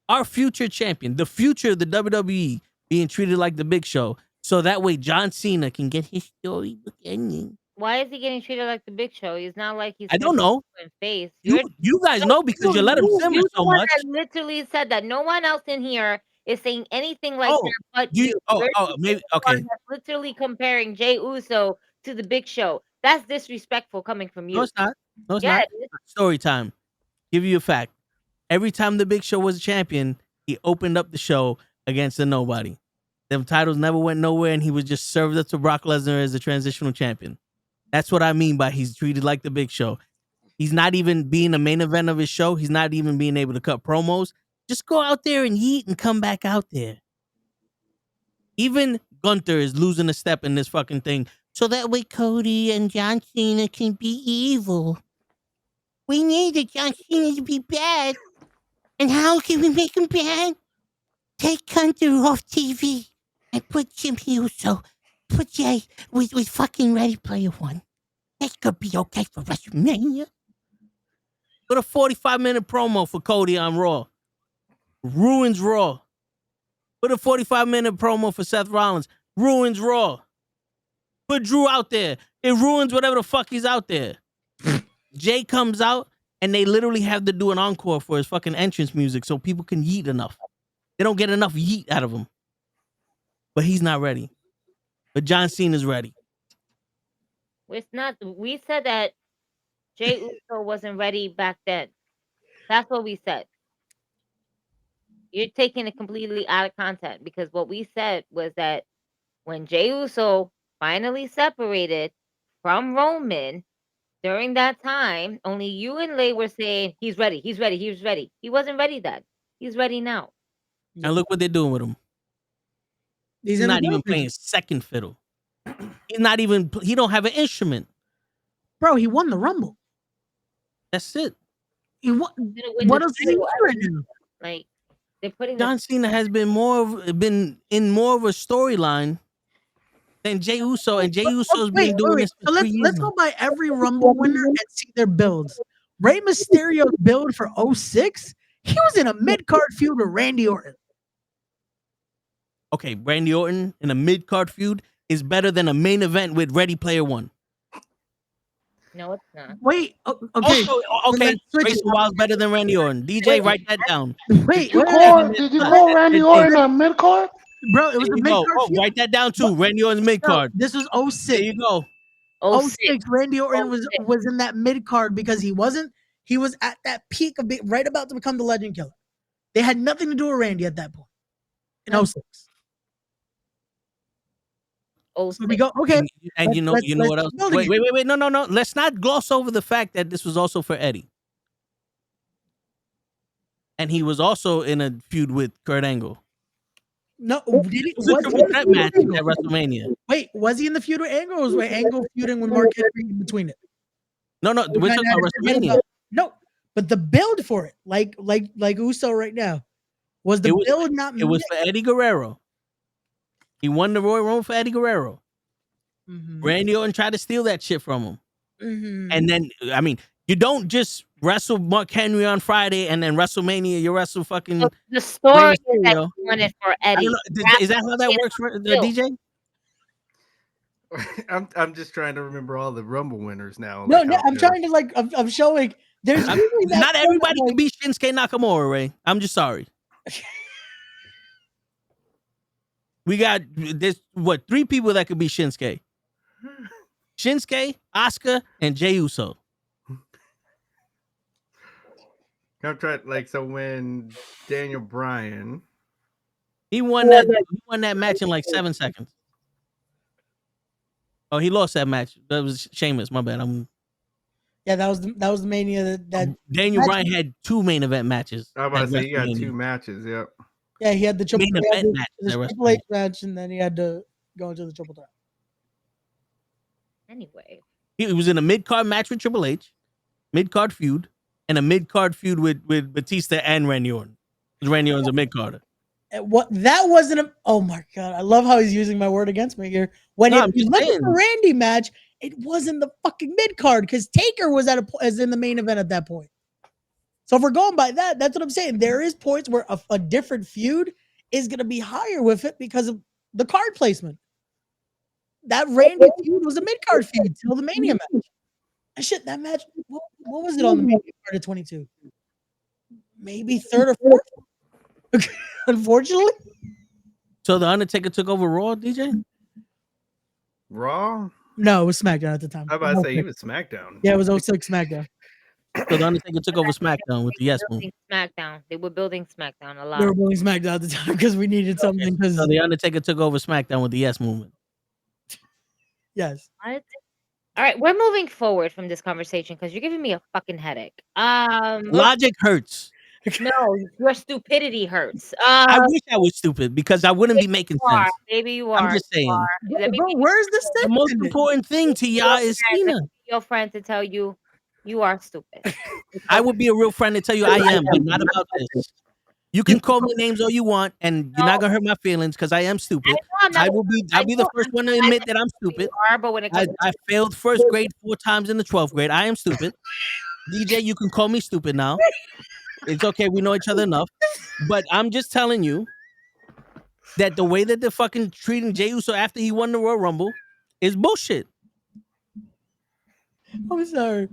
our future champion, the future of the WWE, being treated like the Big Show, so that way John Cena can get his storybook ending. Why is he getting treated like the Big Show? He's not like he's. I don't know. Face. You guys know because you let him simmer so much. I literally said that. No one else in here is saying anything like that but you. Maybe okay. Literally comparing Jey Uso to the Big Show. That's disrespectful coming from you. No, it's not. No, it's not. Story time. Give you a fact. Every time the Big Show was a champion, he opened up the show against a nobody. Them titles never went nowhere, and he was just served up to Brock Lesnar as a transitional champion. That's what I mean by he's treated like the Big Show. He's not even being the main event of his show. He's not even being able to cut promos. Just go out there and yeet and come back out there. Even Gunther is losing a step in this fucking thing. So that way Cody and John Cena can be evil. We needed John Cena to be bad. And how can we make him bad? Take Gunther off TV and put Jim Uso, put Jay with fucking Ready Player One. That could be okay for WrestleMania. Put a 45-minute promo for Cody on Raw. Ruins Raw. Put a 45-minute promo for Seth Rollins. Ruins Raw. Put Drew out there. It ruins whatever the fuck he's out there. Jay comes out and they literally have to do an encore for his fucking entrance music so people can yeet enough. They don't get enough yeet out of him. But he's not ready. But John Cena's ready. It's not. We said that Jey Uso wasn't ready back then. That's what we said. You're taking it completely out of context because what we said was that when Jey Uso finally separated from Roman during that time, only you and Lay were saying he's ready, he's ready, he was ready. He wasn't ready then. He's ready now. And look what they're doing with him. He's not even playing second fiddle. He's not even. He don't have an instrument. Bro, he won the Rumble. That's it. He won. What else is he right now? Like they're putting John Cena has been in more of a storyline than Jey Uso, and Jey Uso's been doing this for so 3 years. Let's go by every Rumble winner and see their builds. Rey Mysterio's build for 06, he was in a mid-card feud with Randy Orton. Okay, Randy Orton in a mid-card feud is better than a main event with Ready Player One. No, it's not. Wait, okay. Okay, Grayson Wild's better than Randy Orton. DJ, write that down. Wait, did you call Randy Orton a mid card? Bro, it was a mid-card feud. Write that down too. Randy Orton's mid-card. This was 06. There you go. 06, Randy Orton was in that mid-card because he was at that peak of being right about to become the Legend Killer. They had nothing to do with Randy at that point. In 06. So we go, okay. And you know what else? Wait. No. Let's not gloss over the fact that this was also for Eddie. And he was also in a feud with Kurt Angle. No, did he? Was that match at WrestleMania? Wait, was he in the feud with Angle, or was Angle feuding with Mark Henry in between it? No, we're talking about WrestleMania. No, but the build for it, like Uso right now, was the build not? It was for Eddie Guerrero. He won the Royal Rumble for Eddie Guerrero. Mm-hmm. Randy Orton tried to steal that shit from him. Mm-hmm. And then, I mean, you don't just wrestle Mark Henry on Friday and then WrestleMania, you wrestle fucking... So the story is that you won it for Eddie. Is that how that works for the DJ? I'm just trying to remember all the Rumble winners now. No, I'm trying to I'm showing... There's not everybody can be Shinsuke Nakamura, Ray. I'm just sorry. We got there's what 3 people that could be Shinsuke. Shinsuke, Asuka, and Jey Uso. I'm trying like so when Daniel Bryan He won that match in like 7 seconds. Oh, he lost that match. That was Sheamus. My bad. Yeah, that was the mania that Daniel Bryan had 2 main event matches. I was about at to say he got WrestleMania. 2 matches, yep. yeah, he had the triple, Main he had event the, matches at the Triple H WrestleMania. match, and then he had to go into the triple threat. Anyway, He was in a mid-card match with Triple H, mid-card feud, and a mid-card feud with Batista and Randy Orton. Randy Orton's a mid-carder. What that wasn't a, oh my god, I love how he's using my word against me here. When No, if I'm you just look at saying. the Randy match, it wasn't the fucking mid card because Taker was as in the main event at that point. So if we're going by that, that's what I'm saying. There is points where a different feud is going to be higher with it because of the card placement. That Randy feud was a mid card feud till the Mania match. And shit, that match, what was it on the Mania card of 22? Maybe third or fourth. Unfortunately. So the Undertaker took over Raw, DJ? Raw? No, it was SmackDown at the time. I was about to say he was SmackDown. Yeah, it was 06 SmackDown. So the Undertaker took over SmackDown with the Yes move. SmackDown. They were building SmackDown a lot. We were building SmackDown at the time because we needed something. Because So the Undertaker took over SmackDown with the Yes movement. Yes. What? All right, we're moving forward from this conversation because you're giving me a fucking headache. Logic hurts. No, your stupidity hurts. I wish I was stupid because I wouldn't be making sense. Maybe you are. I'm just saying. Let me be Where's the The most important thing to y'all is Cena. your friend to tell you you are stupid. I would be a real friend to tell you I am, but not about this. You can call me names all you want, and you're not gonna hurt my feelings because I am stupid. I'll be the first one to admit that I'm stupid. But when it comes I failed first grade 4 times in the 12th grade. I am stupid. DJ, you can call me stupid now. It's okay. We know each other enough. But I'm just telling you that the way that they're fucking treating Jey Uso after he won the Royal Rumble is bullshit. I'm sorry.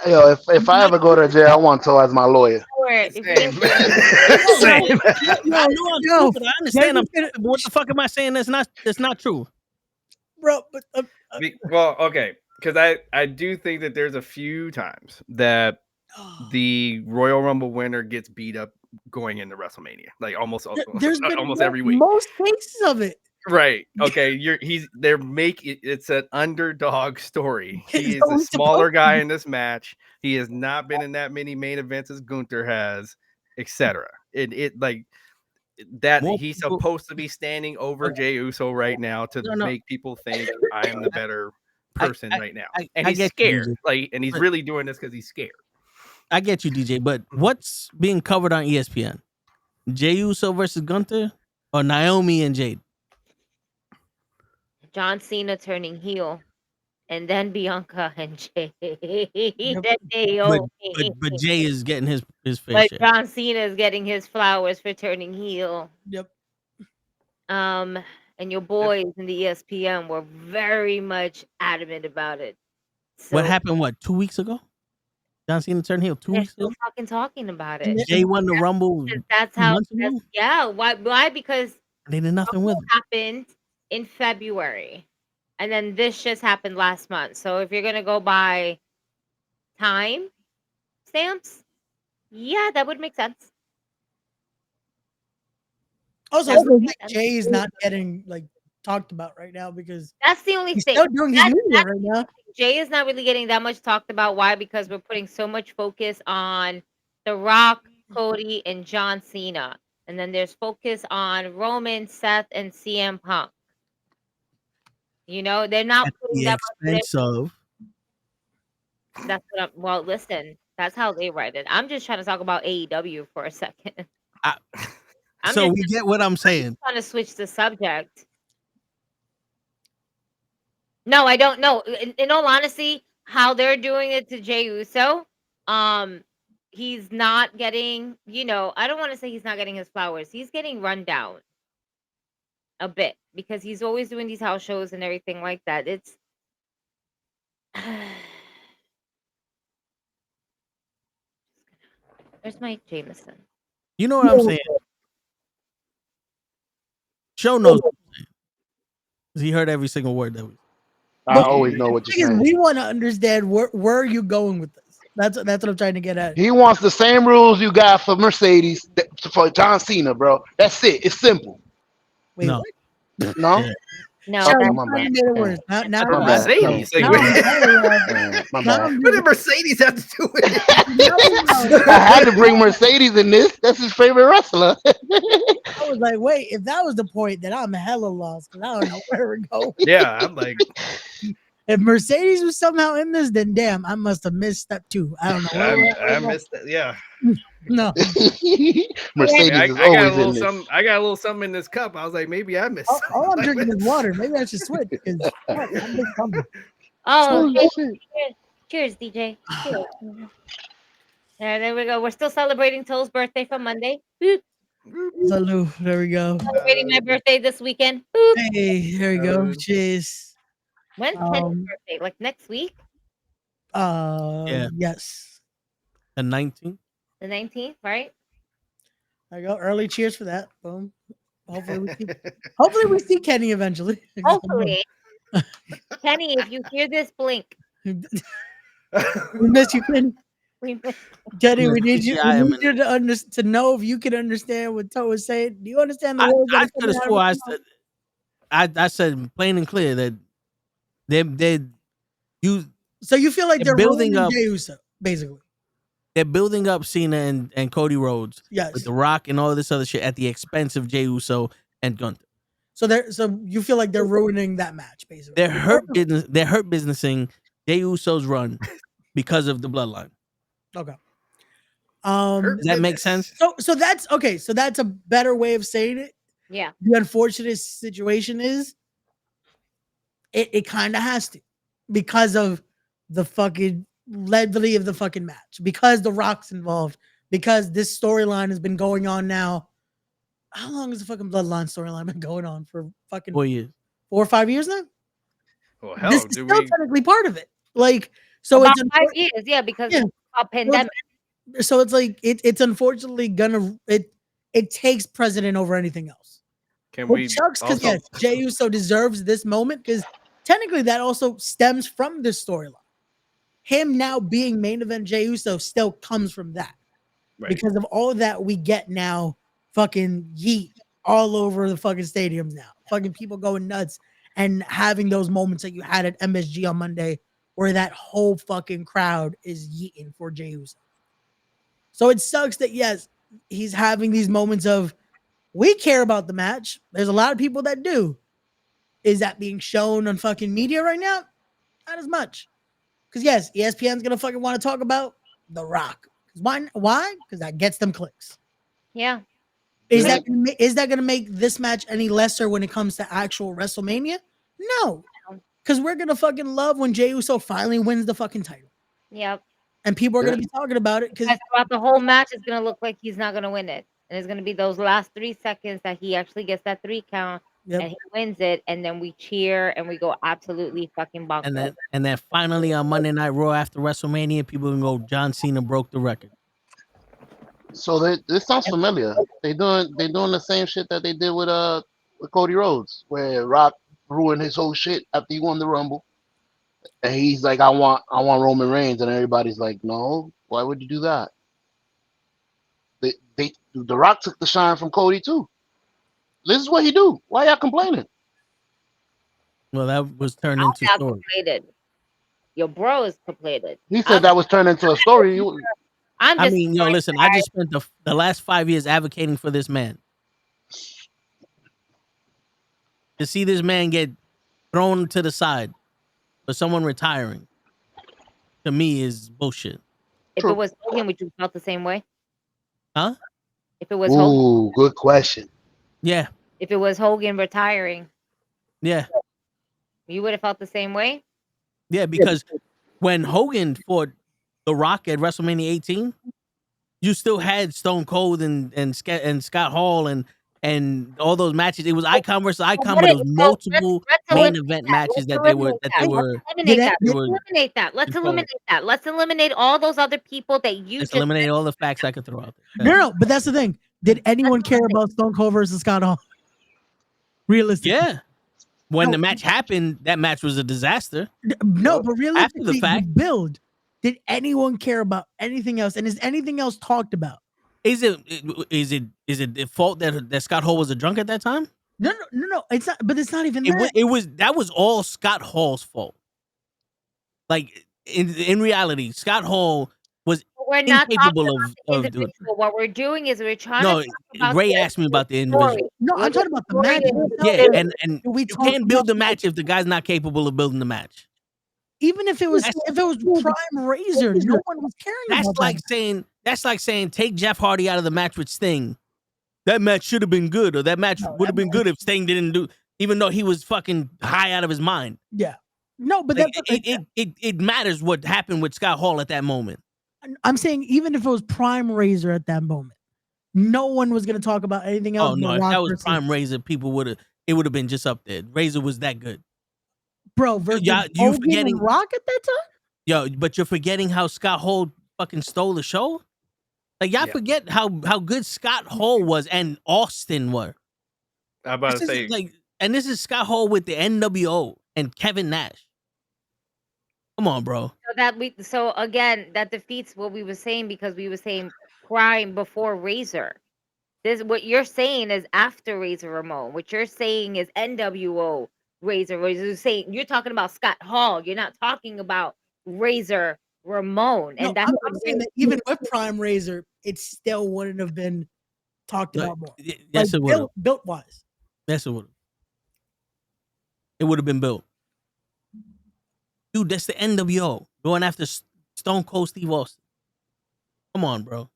Yo, if I ever go to jail, I want to as my lawyer. Same. No, I'm stupid. I understand I'm stupid, but what the fuck am I saying that's not true? Bro, but Well, okay, because I do think that there's a few times that the Royal Rumble winner gets beat up going into WrestleMania, like almost every week. Most cases of it. Right. Okay. It's an underdog story. He is So a he's smaller supposed guy in this match. He has not been in that many main events as Gunther has, etc. It like that More he's people- supposed to be standing over Jey Uso right now to No. make people think I am the better person right now. And I he's get you, scared. And he's But- really doing this because he's scared. I get you, DJ, but what's being covered on ESPN? Jey Uso versus Gunther or Naomi and Jade? John Cena turning heel, and then Bianca and Jay. Then Naomi. But Jay is getting his fair But share. John Cena is getting his flowers for turning heel. Yep. And your boys in the ESPN were very much adamant about it. So What happened? 2 weeks ago? John Cena turned heel 2 they're weeks still ago. fucking talking about it. Jay won the Rumble. That's how. months ago? Yeah. Why? Because They did nothing with it. happened in February, and then this just happened last month. So if you're gonna go by time stamps, yeah, that would make sense. Also, That I would think make sense. Jay is not getting talked about right now because That's the only he's thing. still doing his That's- media right now. Jay is not really getting that much talked about. Why? Because we're putting so much focus on The Rock, Cody, and John Cena. And then there's focus on Roman, Seth, and CM Punk. You know, they're not At putting the that much. expense of That's what well, listen, that's how they write it. I'm just trying to talk about AEW for a second. I'm so just we get what I'm saying. trying to switch the subject. No, I don't know. In all honesty, how they're doing it to Jey Uso, he's not getting, I don't want to say he's not getting his flowers. He's getting run down a bit because he's always doing these house shows and everything like that. It's Where's Mike Jameson? You know what I'm saying? Show knows. He heard every single word that we. I always know what The you're thing is, saying. we want to understand where are you going with this. That's what I'm trying to get at. He wants the same rules you got for Mercedes for John Cena, bro. That's it. It's simple. Wait, No. what? No? Yeah. No, Shall Okay, you my finally bad. made it worse. Now, For My bad. Mercedes. Like, now what, I'm hella lost. My Now bad. I'm what just, did Mercedes have to do with it? now I'm lost. I had to bring Mercedes in this. That's his favorite wrestler. I was like, wait, if that was the point, then I'm hella lost because I don't know where we're going. Yeah, I'm like, If Mercedes was somehow in this, then damn, I must have missed step 2. I don't know where we're at. I missed that. Yeah. No. Mercedes I is got a always little in this. something. I got a little something in this cup. I was like, maybe I missed. All I'm something. drinking is water. Maybe I should switch because I missed something. Oh, Oh, shit. cheers, DJ. Cheers. There we go. We're still celebrating Toll's birthday from Monday. Boop. Salute. There we go. Celebrating my birthday this weekend. Boop. Hey, there we go. Cheers. When's Kenny's Um, birthday? Like next week? Yeah. Yes. The 19th. The 19th, right? There you go. Early cheers for that. Boom. Hopefully we see Kenny eventually. Hopefully. Kenny, if you hear this, blink. We miss you, Kenny. We miss- Kenny, we need you. I We am need you to know if you can understand what Toe is saying. Do you understand the I, words? that I are could coming have out of swore I his mouth? said I said plain and clear that they you So you feel like they're they're building building up- Jey Uso, basically. they're building up Cena and Cody Rhodes Yes. with The Rock and all this other shit at the expense of Jey Uso and Gunther. So you feel like they're ruining that match, basically. They're hurt businessing Jey Uso's run because of the bloodline. Okay. Does that make sense? So that's okay. So that's a better way of saying it. Yeah. The unfortunate situation is it kind of has to because of the fucking levity of the fucking match, because The Rock's involved, because this storyline has been going on now. How long has the fucking bloodline storyline been going on for fucking 4 years? 4 or 5 years now? Well, hell, This is do still we? technically part of it. Like, so About it's 5 years, yeah, because Yeah. of pandemic. so it's like it's unfortunately gonna it takes precedent over anything else. Can Which we sucks because also? yes, Jey Uso deserves this moment because technically that also stems from this storyline. Him now being main event Jey Uso still comes from that. Right. Because of all of that we get now fucking yeet all over the fucking stadiums now. Fucking people going nuts and having those moments that you had at MSG on Monday where that whole fucking crowd is yeeting for Jey Uso. So it sucks that yes, he's having these moments of we care about the match. There's a lot of people that do. Is that being shown on fucking media right now? Not as much. Because yes, ESPN's gonna fucking want to talk about The Rock. Why? Why? Because that gets them clicks. Yeah. Is Yeah. that gonna make this match any lesser when it comes to actual WrestleMania? No. Because we're gonna fucking love when Jey Uso finally wins the fucking title. Yep. And people are Yeah. gonna be talking about it because And throughout the whole match, it's gonna look like he's not gonna win it, and it's gonna be those last 3 seconds that he actually gets that 3 count and he wins it, and then we cheer and we go absolutely fucking bonkers. And then finally on Monday Night Raw after WrestleMania, people can go, John Cena broke the record. So this sounds familiar. They doing the same shit that they did with Cody Rhodes, where Rock ruined his whole shit after he won the Rumble, and he's like, I want Roman Reigns, and everybody's like, no, why would you do that? The Rock took the shine from Cody too. This is what he do. Why y'all complaining? Well, that was turned I'm into not story. completed. Your bro is completed. He said that was turned into a story. I'm I just mean, yo, trying listen, to I just spent the last 5 years advocating for this man. To see this man get thrown to the side for someone retiring, to me, is bullshit. If it was Hogan, would you felt the same way? Huh? If it was Hogan, Ooh, good question. Yeah, if it was Hogan retiring, yeah, you would have felt the same way? yeah. Because when Hogan fought The Rock at WrestleMania 18, you still had Stone Cold and Scott Hall and all those matches. It was icon versus icon, but it was multiple main event matches that they were Eliminate that. Let's controlling. eliminate that. Let's eliminate all those other people that you Let's just eliminate all the facts I could throw out there. no, but that's the thing. Did anyone care about Stone Cold versus Scott Hall? Realistically. Yeah. When No. the match happened, that match was a disaster. No, but After the realistically, fact, build. Did anyone care about anything else? And is anything else talked about? is it the fault that Scott Hall was a drunk at that time? No. It's not. But it's not even That was all Scott Hall's fault. Like in reality, Scott Hall was We're not incapable talking about the of doing. individual. What we're doing is we're trying No, to talk about Ray the asked me about the story. individual. No, I'm talking about the match. Yeah, and we you talk can't build the about- match if the guy's not capable of building the match. Even if it was Prime Razor, no one was caring That's about like that. saying take Jeff Hardy out of the match with Sting. That match should have been good, or that match would have been good if Sting didn't do, even though he was fucking high out of his mind. Yeah. No, but like, it matters what happened with Scott Hall at that moment. I'm saying even if it was Prime Razor at that moment, no one was going to talk about anything else. Oh no, if that was Prime Razor, people would have been just up there. Razor was that good, bro. Versus you forgetting and Rock at that time. Yo, but you're forgetting how Scott Hall fucking stole the show. Like y'all forget how good Scott Hall was and Austin were. I'm about to say, and this is Scott Hall with the NWO and Kevin Nash. Come on, bro. So again, that defeats what we were saying, because we were saying Prime before Razor. What you're saying is after Razor Ramon. What you're saying is NWO Razor. You're talking about Scott Hall. You're not talking about Razor Ramon. No, And that's I'm saying that even with Prime Razor, it still wouldn't have been talked about more. Yes, it would. Built wise. Yes, it would. It would have been built. Dude, that's the NWO going after Stone Cold Steve Austin. Come on, bro.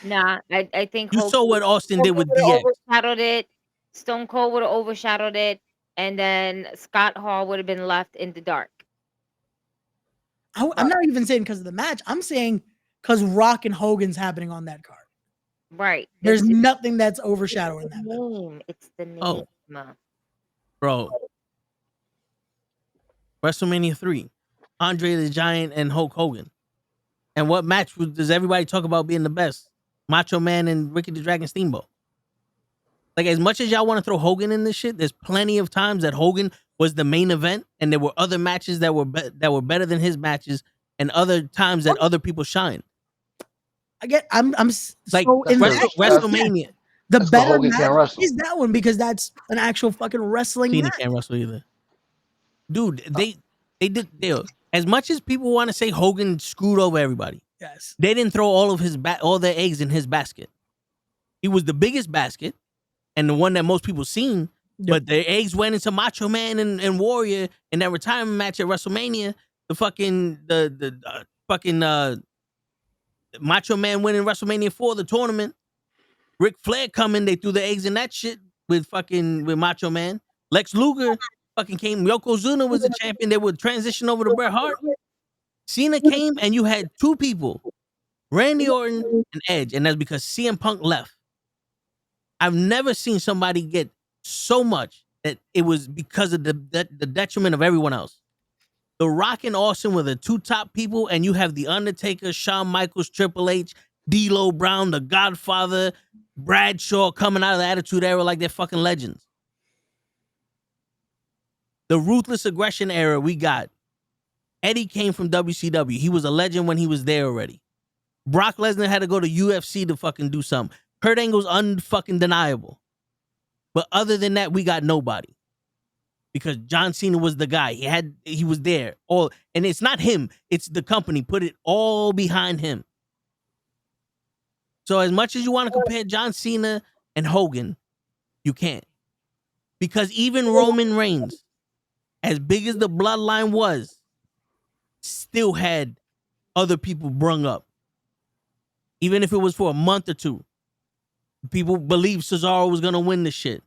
Nah, I think you saw what Austin did with DX. Overshadowed it. Stone Cold would have overshadowed it, and then Scott Hall would have been left in the dark. I'm not even saying because of the match. I'm saying because Rock and Hogan's happening on that card. Right. There's nothing that's overshadowing that. Name. It's the name. Oh, bro. WrestleMania 3, Andre the Giant and Hulk Hogan. And what match does everybody talk about being the best? Macho Man and Ricky the Dragon Steamboat. Like, as much as y'all want to throw Hogan in this shit, there's plenty of times that Hogan was the main event, and there were other matches that were better than his matches, and other times that other people shine. I'm like so in WrestleMania. The better match is that one because that's an actual fucking wrestling Cena match. can't wrestle either. Dude, they did as much as people want to say Hogan screwed over everybody. Yes. They didn't throw all their eggs in his basket. He was the biggest basket and the one that most people seen, but their eggs went into Macho Man and Warrior in that retirement match at WrestleMania. The fucking Macho Man winning WrestleMania 4, the tournament. Ric Flair coming, they threw the eggs in that shit with Macho Man. Lex Luger fucking came. Yokozuna was the champion. They would transition over to Bret Hart. Cena came, and you had two people, Randy Orton and Edge, and that's because CM Punk left. I've never seen somebody get so much that it was because of the detriment of everyone else. The Rock and Austin were the two top people, and you have The Undertaker, Shawn Michaels, Triple H, D'Lo Brown, The Godfather, Bradshaw coming out of the Attitude Era like they're fucking legends. The Ruthless Aggression era we got. Eddie came from WCW. He was a legend when he was there already. Brock Lesnar had to go to UFC to fucking do something. Kurt Angle's unfucking deniable. But other than that, we got nobody. Because John Cena was the guy. He was there. And it's not him. It's the company. Put it all behind him. So as much as you want to compare John Cena and Hogan, you can't. Because even Roman Reigns, as big as the bloodline was, still had other people brung up. Even if it was for a month or two. People believed Cesaro was going to win the shit.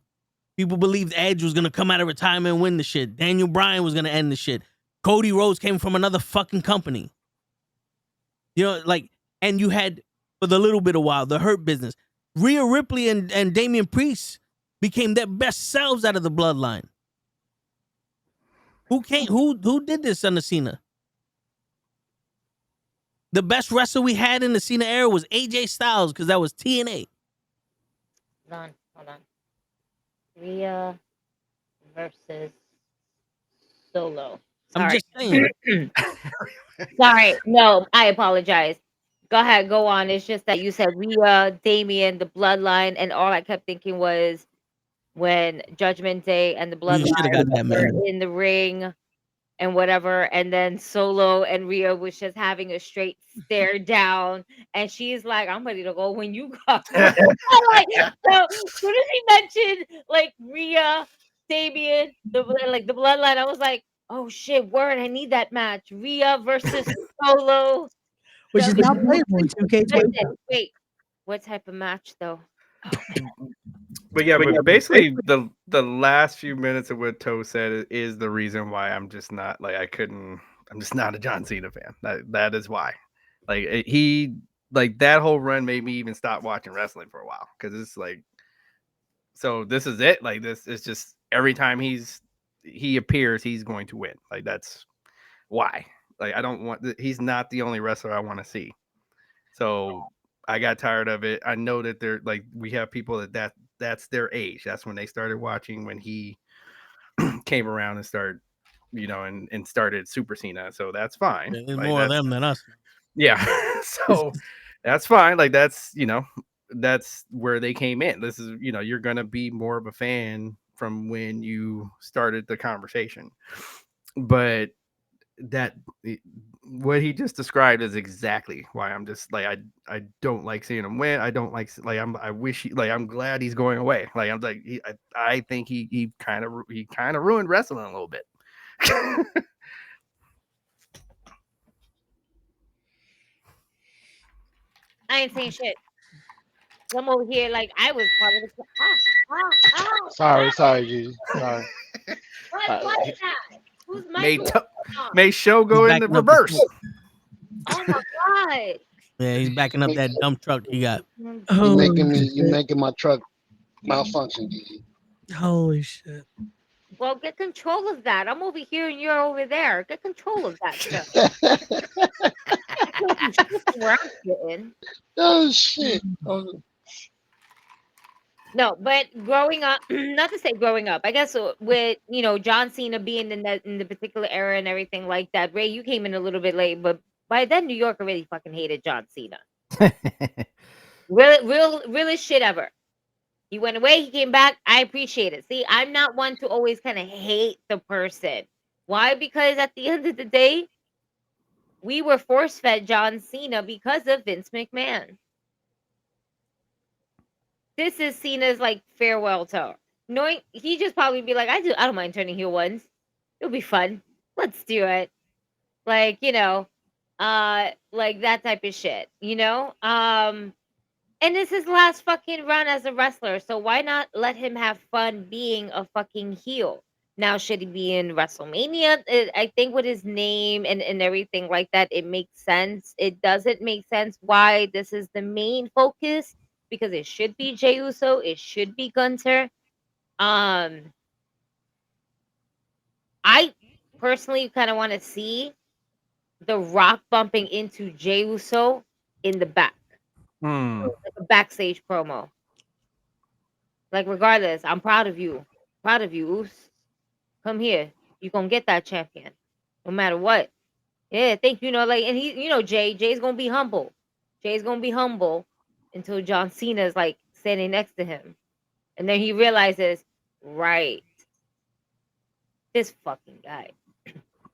People believed Edge was going to come out of retirement and win the shit. Daniel Bryan was going to end the shit. Cody Rhodes came from another fucking company. You know, like, and you had, for the little bit of while, the Hurt Business. Rhea Ripley and Damian Priest became their best selves out of the bloodline. Who did this under Cena? The best wrestler we had in the Cena era was AJ Styles because that was TNA. Hold on. Rhea versus Solo. I'm Sorry. just saying. Sorry. No, I apologize. Go ahead, go on. It's just that you said Rhea, Damien, the bloodline, and all I kept thinking was when Judgment Day and the You should have got bloodline that were man. in the ring and whatever, and then Solo and Rhea was just having a straight stare down, and she's like, "I'm ready to go when you go." Like, so as soon as he mentioned like Rhea, Damien, the bloodline, I was like, "Oh shit, word! I need that match, Rhea versus Solo." Which is now playable in 2K20. Listen, wait, what type of match though? But yeah, but basically the last few minutes of what Toe said is the reason why I'm just not like I'm just not a John Cena fan. That is why. Like he like that whole run made me even stop watching wrestling for a while because it's like so this is it. Like this is just every time he appears, he's going to win. Like that's why. Like I don't want he's not the only wrestler I want to see. So I got tired of it. I know that they're like we have people that's their age. That's when they started watching when he came around and started, and started Super Cena. So that's fine. There's Like more of that's them than us. yeah. So that's fine. Like that's where they came in. This is, you're gonna be more of a fan from when you started the conversation. But that what he just described is exactly why I'm just like I don't like seeing him win. I don't like I wish I'm glad he's going away. Like I'm like I think he kind of ruined wrestling a little bit. I ain't saying shit. I'm over here like I was part of the. Sorry, Gigi. Sorry. What is that? Who's Made microphone on? made show go He's into backing up the reverse. truck. Oh my god! Yeah, he's backing up that dump truck he got. You making my truck malfunction, Gigi. Holy shit. Well, get control of that. I'm over here and you're over there. Get control of that stuff. Where I'm sitting. Oh shit. No, but growing up, not to say growing up, I guess with John Cena being in the particular era and everything like that. Ray, you came in a little bit late, but by then New York already fucking hated John Cena. Realest shit ever. He went away, he came back. I appreciate it. See, I'm not one to always kind of hate the person. Why? Because at the end of the day, we were force fed John Cena because of Vince McMahon. This is Cena's like farewell tour. Knowing he just probably be like, I don't mind turning heel once. It'll be fun. Let's do it. Like, like that type of shit, and this is his last fucking run as a wrestler, so why not let him have fun being a fucking heel? Now, should he be in WrestleMania? I think with his name and everything like that, it makes sense. It doesn't make sense why this is the main focus because it should be Jey Uso, it should be Gunter. I personally kind of want to see The Rock bumping into Jey Uso in the back. Like a backstage promo. Like, regardless, I'm proud of you. Proud of you, Oos. Come here. You gonna get that champion. No matter what. Yeah, think like, and he, Jay's gonna be humble. Jay's gonna be humble until John Cena's like standing next to him. And then he realizes, right, this fucking guy.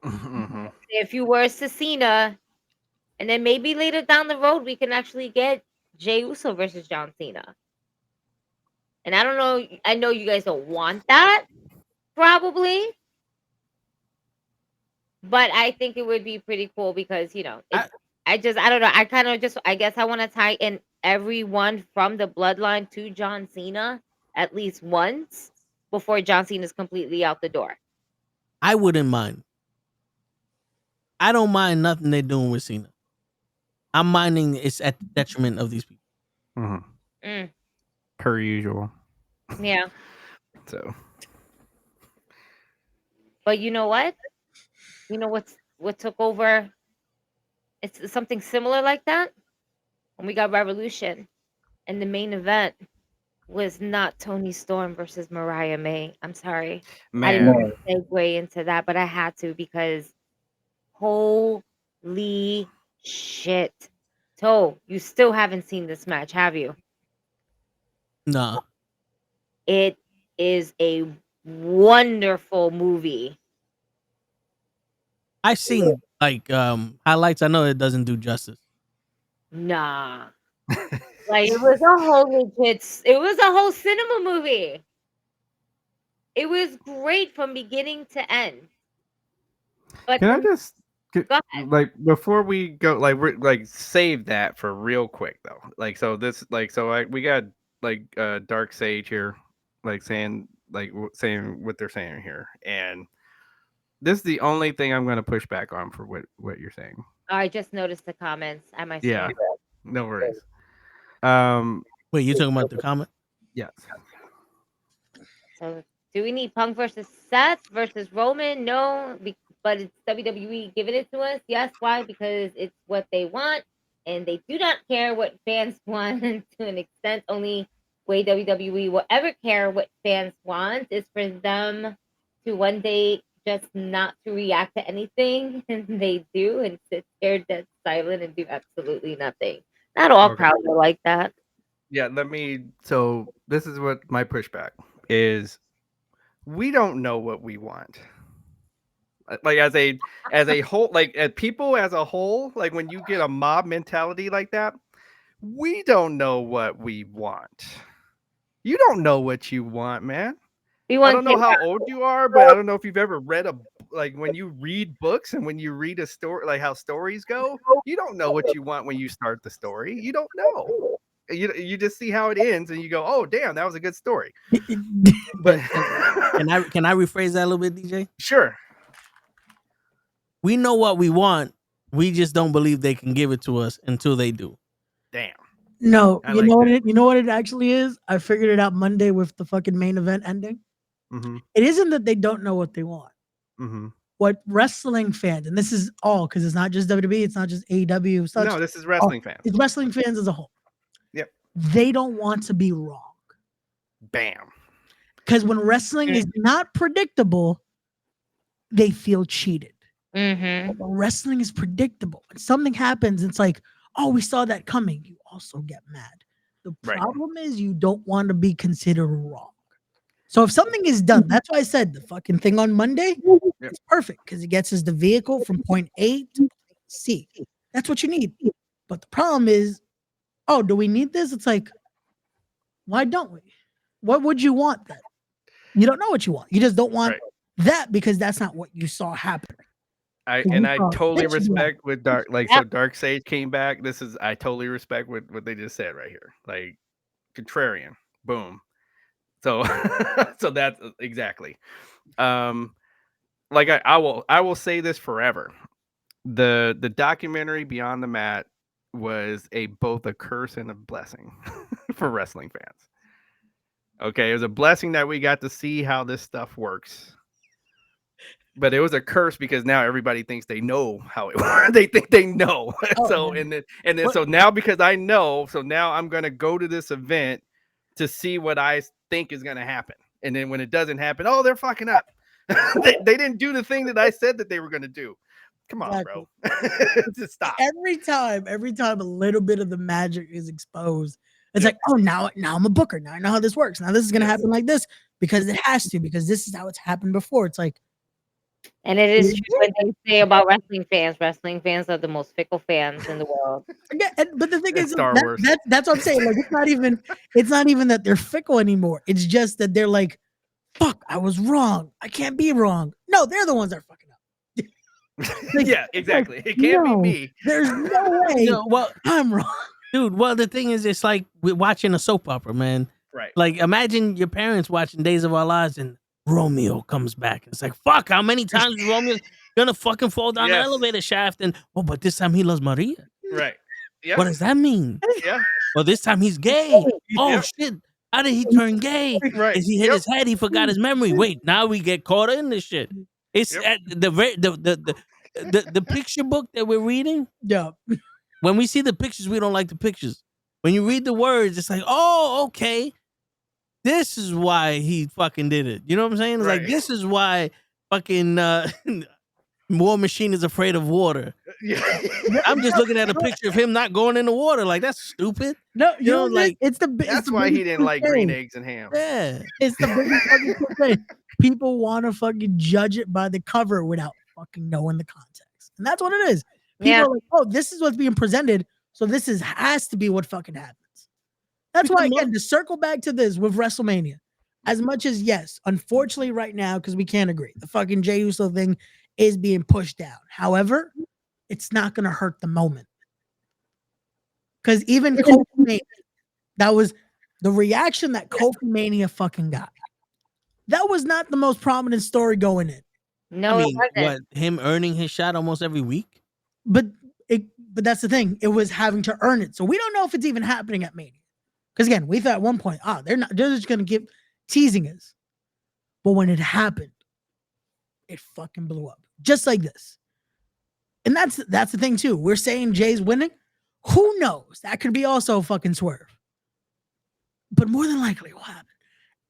Say a few words to Cena, and then maybe later down the road we can actually get Jey Uso versus John Cena. And I don't know. I know you guys don't want that, probably, but I think it would be pretty cool because I don't know. I kind of just I guess I want to tie in everyone from the bloodline to John Cena at least once before John Cena is completely out the door. I wouldn't mind. I don't mind nothing they're doing with Cena. I'm minding it's at the detriment of these people. Per usual. Yeah. So. But you know what? You know what took over? It's something similar like that. When we got Revolution and the main event was not Tony Storm versus Mariah May. I'm sorry. I didn't Man, segue into that, but I had to because holy shit. So you still haven't seen this match, have you? Nah. It is a wonderful movie. I've seen like highlights. I know it doesn't do justice. Nah. Like it was a whole it was a whole cinema movie. It was great from beginning to end. But can I just go ahead. like before we go, like we're like save that for real quick though. Like so this like so we got like Dark Sage here, like saying saying what they're saying here, and this is the only thing I'm gonna push back on for what you're saying. I just noticed the comments at my Yeah, screen. no worries. Wait, you talking about the comment? Yes. So, do we need Punk versus Seth versus Roman? No, but it's WWE giving it to us. Yes, why? Because it's what they want, and they do not care what fans want to an extent. Only way WWE will ever care what fans want is for them to one day just not to react to anything, and they do, and sit there dead silent and do absolutely nothing. Not all Okay. crowds are like that. Yeah, so this is what my pushback is. We don't know what we want. Like as a whole, like as people as a whole, like when you get a mob mentality like that, we don't know what we want. You don't know what you want, man. We I want don't know Kid how Rock. old you are, but I don't know if you've ever read like when you read books and when you read a story, like how stories go, you don't know what you want when you start the story. You don't know. You just see how it ends and you go, oh damn, that was a good story. But can I rephrase that a little bit, DJ? Sure. We know what we want. We just don't believe they can give it to us until they do. Damn. No, I you like know what that. it you know what it actually is? I figured it out Monday with the fucking main event ending. Mm-hmm. It isn't that they don't know what they want. Mm-hmm. What wrestling fans, and this is all because it's not just WWE, it's not just AEW, such. No, this is wrestling fans. It's wrestling fans as a whole. Yep. They don't want to be wrong. Bam. Because when wrestling is not predictable, they feel cheated. Mm-hmm. But when wrestling is predictable, when something happens, it's like, oh, we saw that coming. You also get mad. The problem is you don't want to be considered wrong. So if something is done, that's why I said the fucking thing on Monday, it's perfect because it gets us the vehicle from point A to point C. That's what you need. But the problem is, oh, do we need this? It's like, why don't we? What would you want then? You don't know what you want. You just don't want that because that's not what you saw happen. I totally respect with Dark, like so Dark Sage came back. I totally respect what they just said right here. Like contrarian, boom. So so that's exactly. Like I will say this forever. The documentary Beyond the Mat was both a curse and a blessing for wrestling fans. Okay, it was a blessing that we got to see how this stuff works. But it was a curse because now everybody thinks they know how it works. They think they know. So so now because I know, so now I'm gonna go to this event to see what I think is gonna happen. And then when it doesn't happen, oh, they're fucking up. they didn't do the thing that I said that they were gonna do. Come on, bro. Just stop. Every time a little bit of the magic is exposed, it's like, oh, now I'm a booker. Now I know how this works. Now this is gonna happen like this because it has to, because this is how it's happened before. It's like, and it is true what they say about wrestling fans. Wrestling fans are the most fickle fans in the world. But the thing is, Star Wars. That's what I'm saying. Like, it's not even that they're fickle anymore. It's just that they're like, fuck, I was wrong. I can't be wrong. No, they're the ones that are fucking up. Like, yeah, exactly. It can't be me. There's no way. Well, I'm wrong. Dude, well, the thing is, it's like we're watching a soap opera, man. Right. Like, imagine your parents watching Days of Our Lives and Romeo comes back. It's like, fuck, how many times is Romeo gonna fucking fall down the elevator shaft? And, oh, but this time he loves Maria. Right. Yeah. What does that mean? Yeah. Well, this time he's gay. Oh, shit. How did he turn gay? Right. Is he hit his head? He forgot his memory. Wait, now we get caught in this shit. It's the picture book that we're reading. Yeah. When we see the pictures, we don't like the pictures. When you read the words, it's like, oh, okay. this is why he fucking did it. You know what I'm saying? It's like, Right. this is why fucking War Machine is afraid of water. I'm just looking at a picture of him not going in the water. Like, that's stupid. No, You know, like, it's the That's the why he biggest didn't like green cliche. eggs and ham. yeah. It's the biggest fucking cliche. People want to fucking judge it by the cover without fucking knowing the context, and that's what it is. People Yeah. are like, "Oh, this is what's being presented, so this has to be what fucking happens." That's why, again, to circle back to this with WrestleMania, as much as yes, unfortunately, right now, because we can't agree, the fucking Jey Uso thing is being pushed down. However, it's not going to hurt the moment. Because even Kofi Mania, that was the reaction that Kofi Mania fucking got. That was not the most prominent story going in. No, I mean, it wasn't. what, him earning his shot almost every week? But that's the thing. It was having to earn it. So we don't know if it's even happening at Mania. Because again, we thought at one point, they're just gonna keep teasing us. But when it happened, it fucking blew up. Just like this. And that's the thing too. We're saying Jay's winning. Who knows? That could be also a fucking swerve. But more than likely it will happen.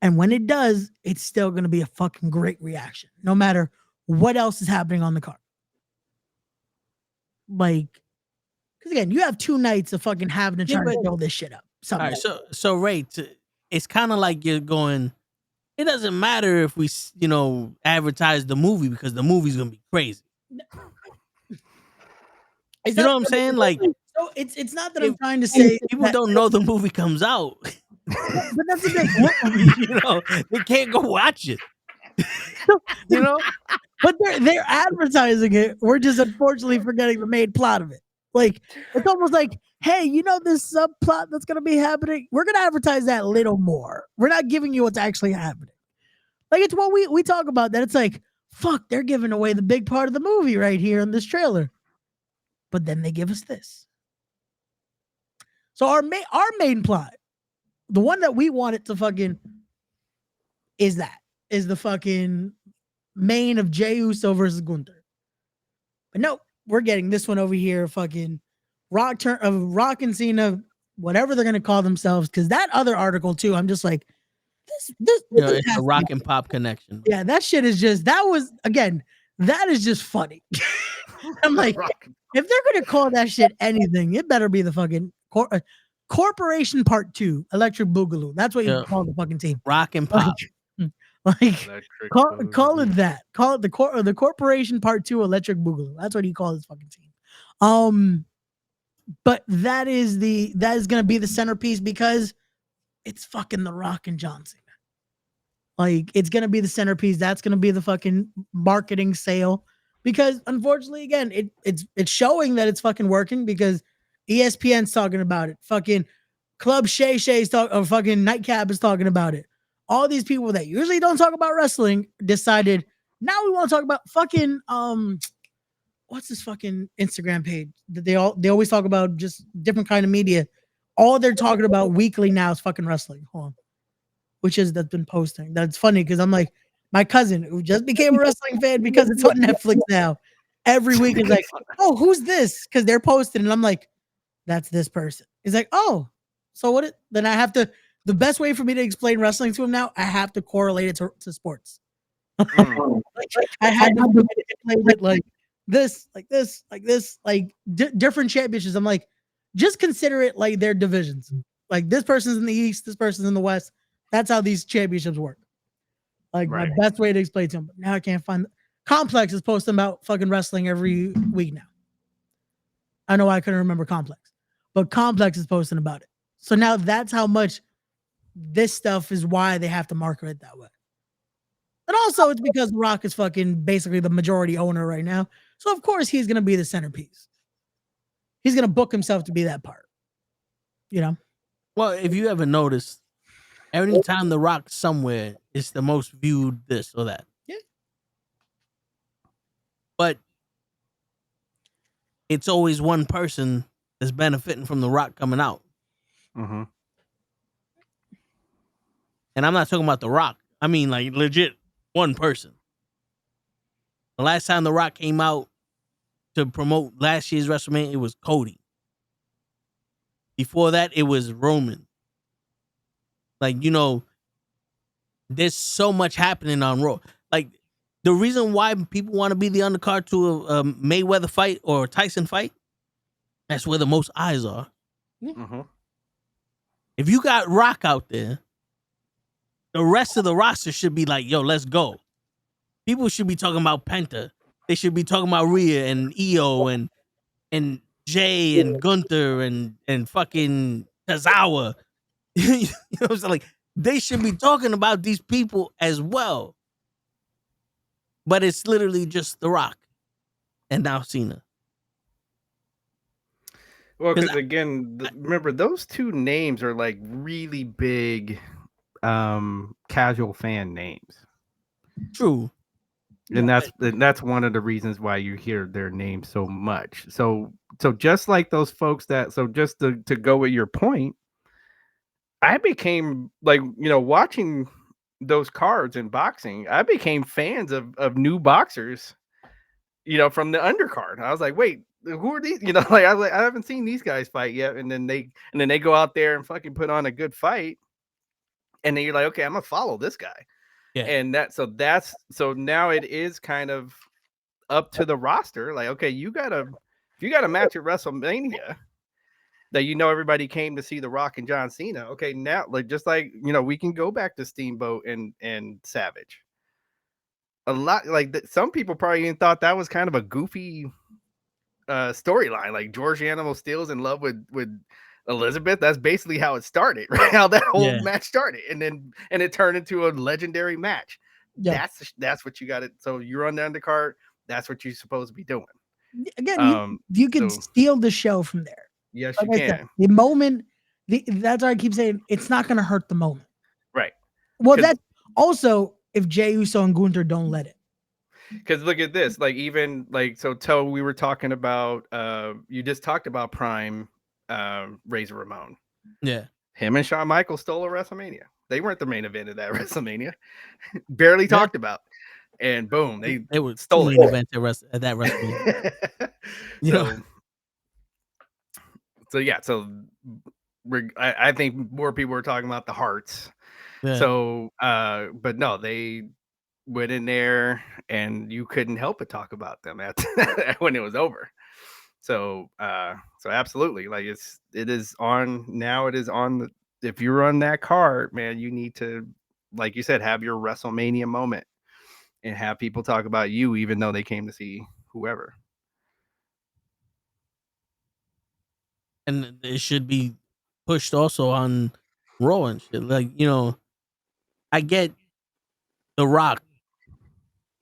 And when it does, it's still gonna be a fucking great reaction, no matter what else is happening on the card. Like, because again, you have 2 nights of fucking having to try to build this shit up. All right, so Ray, it's kind of like you're going, it doesn't matter if we, advertise the movie because the movie's gonna be crazy. You know what I'm saying? Like, so it's not that I'm trying to say people don't know the movie comes out, but that's the thing. they can't go watch it. But they're advertising it. We're just unfortunately forgetting the main plot of it. Like, it's almost like, hey, this subplot that's gonna be happening, we're gonna advertise that a little more. We're not giving you what's actually happening. Like, it's what we talk about, that it's like, fuck, they're giving away the big part of the movie right here in this trailer. But then they give us this. So our main plot, the one that we wanted to fucking is the fucking main of Jey Uso versus Gunther. But no, we're getting this one over here, fucking Rock and Cena, whatever they're gonna call themselves. Because that other article too, I'm just like, this it's a rock and pop connection. Yeah, that shit is just, that is just funny. I'm like, if they're gonna call that shit anything, it better be the fucking Corporation Part 2, Electric Boogaloo. That's what you call the fucking team. Rock and pop. Like, call it that. Call it the Corporation Part 2 Electric Boogaloo. That's what he calls his fucking team. But that is gonna be the centerpiece because it's fucking The Rock and John Cena. Like, it's gonna be the centerpiece. That's gonna be the fucking marketing sale. Because unfortunately, again, it's showing that it's fucking working because ESPN's talking about it. Fucking Club Shay Shay's or fucking Nightcap is talking about it. All these people that usually don't talk about wrestling decided now we want to talk about fucking what's this fucking Instagram page that they always talk about, just different kind of media. All they're talking about weekly now is fucking wrestling. Hold on. That's been posting. That's funny because I'm like, my cousin who just became a wrestling fan because it's on Netflix now. Every week is like, oh, who's this? Because they're posting, and I'm like, that's this person. He's like, oh, so what? Then I have to. The best way for me to explain wrestling to him now, I have to correlate it to sports. I had to explain it like this, different championships. I'm like, just consider it like their divisions. Like, this person's in the East, this person's in the West. That's how these championships work. Like, my best way to explain to him. But now I can't find. Complex is posting about fucking wrestling every week now. I know I couldn't remember Complex, but Complex is posting about it. So now that's how much this stuff is why they have to market it that way. And also it's because The Rock is fucking basically the majority owner right now. So of course he's going to be the centerpiece. He's going to book himself to be that part. Well, if you ever noticed, every time The Rock's somewhere, it's the most viewed this or that. Yeah. But it's always one person that's benefiting from The Rock coming out. Mm-hmm. And I'm not talking about The Rock. I mean, like, legit one person. The last time The Rock came out to promote last year's WrestleMania, it was Cody. Before that, it was Roman. Like, there's so much happening on Raw. Like the reason why people want to be the undercard to a Mayweather fight or Tyson fight, that's where the most eyes are. Mm-hmm. If you got Rock out there, the rest of the roster should be like, yo, let's go. People should be talking about Penta. They should be talking about Rhea and Io and Jay and Gunther and fucking Tazawa. You know what I'm saying? Like, they should be talking about these people as well. But it's literally just The Rock and now Cena. Well, because again, remember those two names are like really big casual fan names. True. And that's one of the reasons why you hear their name so much. So just like those folks just to go with your point, I became like, watching those cards in boxing, I became fans of new boxers, from the undercard. I was like, wait, who are these? Like I was like, I haven't seen these guys fight yet. And then they go out there and fucking put on a good fight. And then you're like, okay, I'm gonna follow this guy. Yeah. And so now it is kind of up to the roster. Like, okay, if you got a match at WrestleMania that everybody came to see The Rock and John Cena. Okay, now we can go back to Steamboat and Savage. A lot some people probably even thought that was kind of a goofy storyline. Like George Animal Steele's in love with Elizabeth. That's basically how it started, right? How that whole match started, and it turned into a legendary match. Yeah. That's what you got it. So you're on the undercard. That's what you're supposed to be doing. Again, you can steal the show from there. Yes, you can. The moment, that's why I keep saying it's not going to hurt the moment. Right. Well, that's also if Jey Uso and Gunther don't let it. Because look at this, so we were talking about, you just talked about Prime Razor Ramon. Yeah. Him and Shawn Michaels stole a WrestleMania. They weren't the main event of that WrestleMania. Barely talked about. And boom, they were stole main event at that WrestleMania. I think more people were talking about the Hearts. Yeah. So, but no, they went in there and you couldn't help but talk about them when it was over. So absolutely, like it is on if you're on that card, man, you need to, like you said, have your WrestleMania moment and have people talk about you, even though they came to see whoever. And it should be pushed also on Raw and shit. Like, I get The Rock.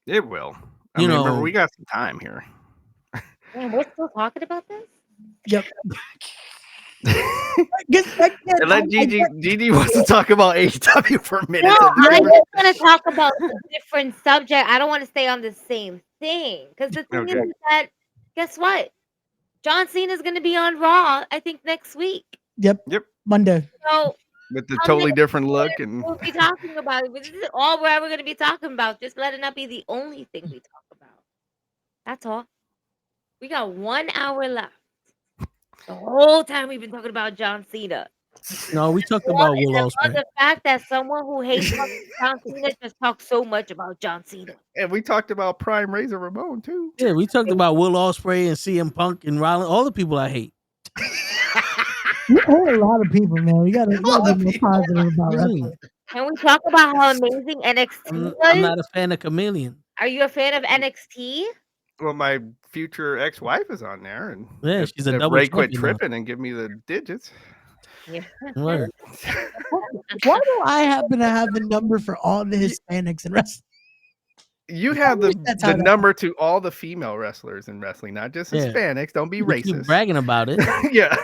It will. Remember, we got some time here. Man, we're still talking about this? Yep. And let Gigi wants to talk about AEW for a minute. No, I just want to talk about a different subject. I don't want to stay on the same thing. Because the thing is that, guess what? John Cena is going to be on Raw, I think, next week. Yep. Monday. So with the totally different look, and we'll be talking about it. This is all we're ever going to be talking about. Just let it not be the only thing we talk about. That's all. We got 1 hour left. The whole time we've been talking about John Cena. No, we talked about Will Ospreay. The fact that someone who hates John Cena just talks so much about John Cena. And we talked about Prime Razor Ramon too. Yeah, we talked about Will Ospreay and CM Punk and Rollins, all the people I hate. You hate a lot of people, man. You gotta be positive about wrestling. Can we talk about how amazing NXT was? I'm not a fan of Chameleon. Are you a fan of NXT? Well, my future ex-wife is on there, and yeah, she's a double. Ray quit tripping and give me the digits. Yeah. Why do I happen to have the number for all the Hispanics in wrestling? You have the number to all the female wrestlers in wrestling, not just Hispanics. Don't be racist. Keep bragging about it. Yeah.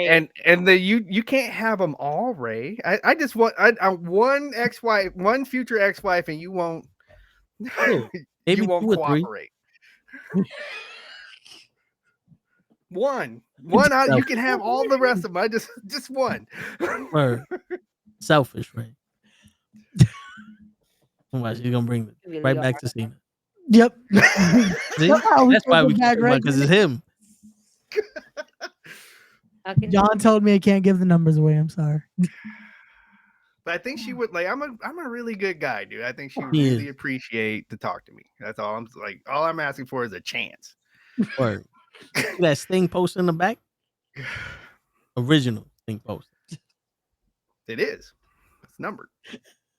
and you can't have them all, Ray. I just want one ex-wife, one future ex-wife, and you won't. You won't cooperate. One out. You can have all the rest of them. Just one. Selfish, right? She's gonna bring it right back to Cena. Yep. See? That's why we keep because it's him. John told me I can't give the numbers away. I'm sorry. But I think she would like. I'm a really good guy, dude. I think she would He really is. appreciate to talk to me. That's all I'm like. All I'm asking for is a chance. Or that Sting post in the back. Original Sting post. It is. It's numbered.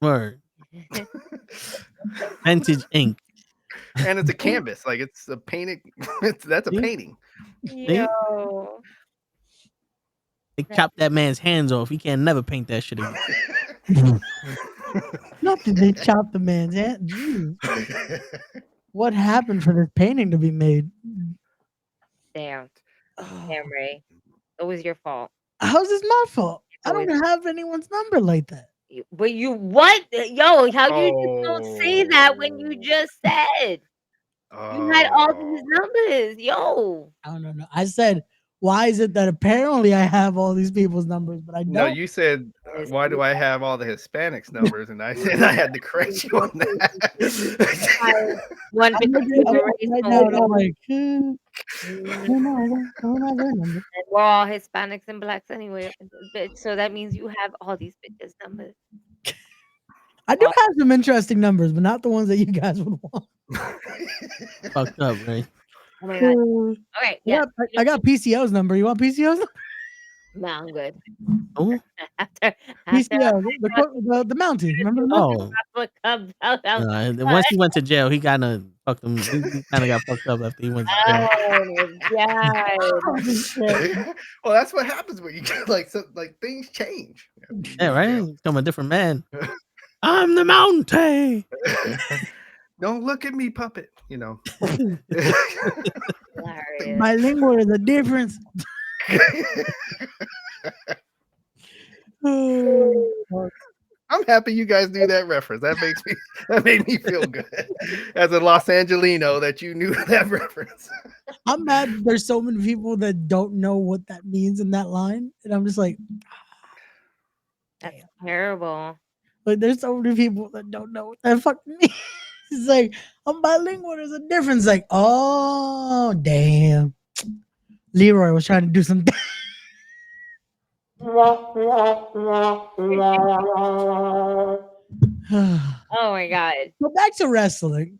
Word. Vintage ink. And it's a canvas. Like it's a painted. That's a painting. Yo. They chopped that man's hands off. He can't never paint that shit again. Not that they chopped the man's hand. Jeez. What happened for this painting to be made? Damn. Damn, Ray. It was your fault. How's this my fault? I don't have anyone's number like that. But you what? Yo, how you just don't say that when you just said you had all these numbers? Yo. I don't know. I said, why is it that apparently I have all these people's numbers, but I don't? No, you said, why do I have all the Hispanics numbers? And I said I had to correct you on that. One right now, and I'm like, I don't have their number. And we're all Hispanics and blacks anyway, bitch. So that means you have all these bitches' numbers. I do have some interesting numbers, but not the ones that you guys would want. Fucked up, right? Oh my god. Okay, yeah. I got PCO's number. You want PCO's number? No, I'm good. Oh, after PCO, the Mountie. Remember the Mountie? Once he went to jail, he kind of fucked him. He kind of got fucked up after he went to jail. Oh my god. Well, that's what happens when you get like things change. Yeah, right. Become a different man. I'm the Mountie. Don't look at me, puppet. You know. Bilingual is a difference. I'm happy you guys knew that reference. That made me feel good. As a Los Angelino, that you knew that reference. I'm mad that there's so many people that don't know what that means in that line. And I'm just like, that's terrible. Like there's so many people that don't know what that fuck means. It's like, I'm bilingual, there's a difference. Like, oh damn. Leroy was trying to do something. Oh my god. Go back to wrestling.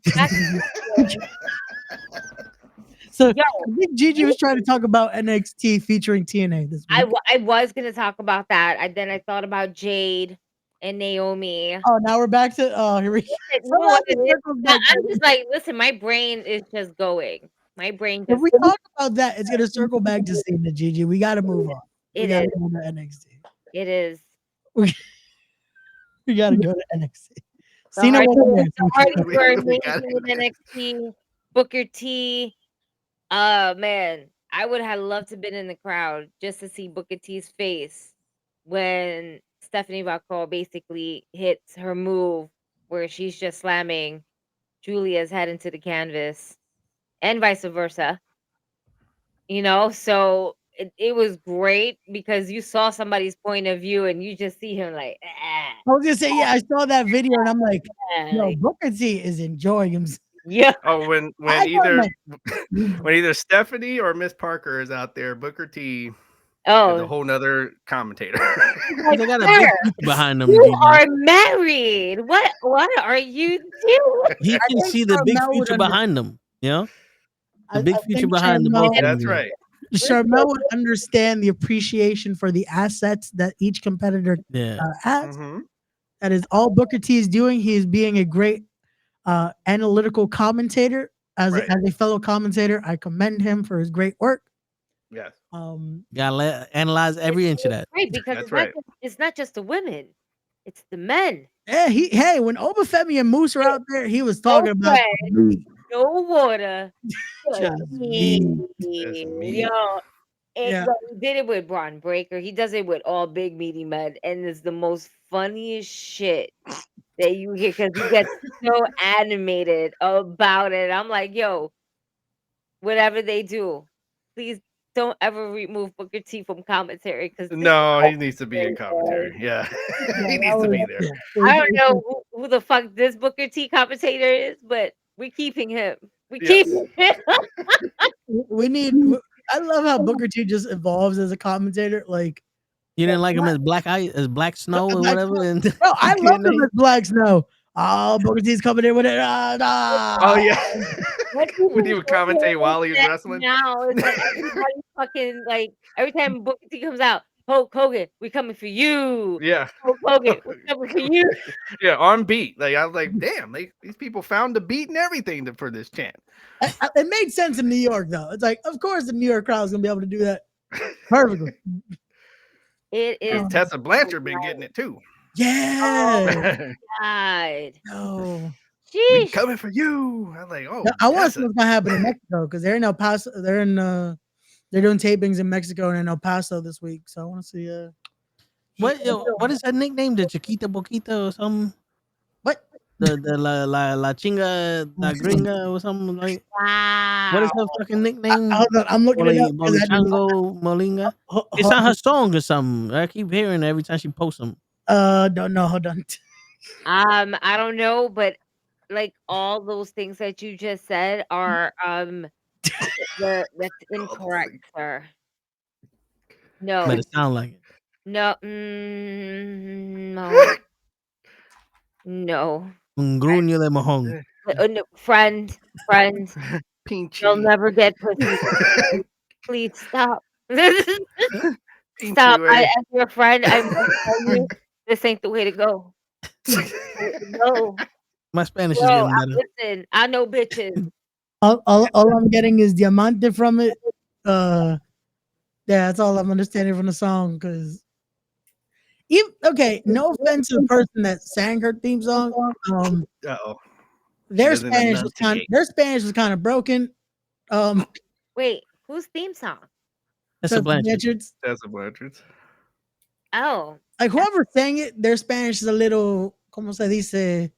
So I think Gigi was trying to talk about NXT featuring TNA this week. I was gonna talk about that. Then I thought about Jade and Naomi. Oh, now we're back to here we go. I'm just like, listen, my brain is just going. My brain just if we talk about that, it's gonna circle back to Cena, Gigi. We gotta move on. It is. Go to NXT. It is. We gotta go to NXT. Cena wasn't there. NXT, Booker T. Man, I would have loved to have been in the crowd just to see Booker T's face when Stephanie Valcor basically hits her move where she's just slamming Julia's head into the canvas and vice versa. You know, so it was great because you saw somebody's point of view and you just see him like, I was gonna say, yeah, I saw that video and I'm like, no, Booker T is enjoying himself. Yeah. Oh, when either Stephanie or Miss Parker is out there, Booker T is a whole nother commentator. They got a big future behind them. You are married. What are you doing? He can see the big future behind them. You know, the big future behind them. That's right. Charmel would understand the appreciation for the assets that each competitor has. That is all Booker T is doing. He is being a great analytical commentator. As a fellow commentator, I commend him for his great work. Yes. Gotta analyze every inch of that. Right, because it's not just the women, it's the men. Yeah, when Obafemi and Moose are out there, he was talking about no water. Just Yo, he did it with Braun Breaker. He does it with all big meaty men, and it's the most funniest shit that you hear because he gets so animated about it. I'm like, yo, whatever they do, please don't ever remove Booker T from commentary because he needs to be in commentary. Yeah, he needs to be there. I don't know who the fuck this Booker T commentator is, but we're keeping him. Keeping him. We need. I love how Booker T just evolves as a commentator. Like You didn't like him as Black Ice, as Black Snow or Black whatever? Snow. And Bro, I love him as Black Snow. Oh, Booker T's coming in with it. Oh yeah. What When he would people commentate while he was say wrestling. now is that everybody fucking like every time Booker T comes out, Hulk Hogan, we coming for you. Yeah. Hulk Hogan, we coming for you. Yeah, on beat. Like I was like, damn, these people found the beat and everything for this chant. It made sense in New York though. It's like, of course, the New York crowd is gonna be able to do that perfectly. It is. Because Tessa Blanchard been getting it too. Yeah. God. No. We Sheesh. coming for you. I'm like, oh, I want to see Tessa. what's gonna happen in Mexico because they're in El Paso. They're doing tapings in Mexico and in El Paso this week. So I want to see. what is her nickname? The Chiquita Boquita or something? What? The la chinga la gringa or something like. Wow. What is her fucking nickname? Hold on, I'm looking it up. Molichango Molinga. It's on her song or something. I keep hearing it every time she posts them. Don't know. Hold on. I don't know, but like all those things that you just said are that's incorrect, sir. No. But it sound like it. No. No. No. Un gruño de mojón. No, friend. You'll never get pussy. Please stop. Stop. As your friend, I'm gonna tell you, this ain't the way to go. No. My Spanish is getting better. Listen, I know bitches. All I'm getting is diamante from it. Yeah, that's all I'm understanding from the song. Because okay, no offense to the person that sang her theme song. Their Spanish was kind of broken. Wait, whose theme song? Tessa Blanchard's. Tessa Blanchard's. Oh, like whoever sang it, their Spanish is a little, como se dice,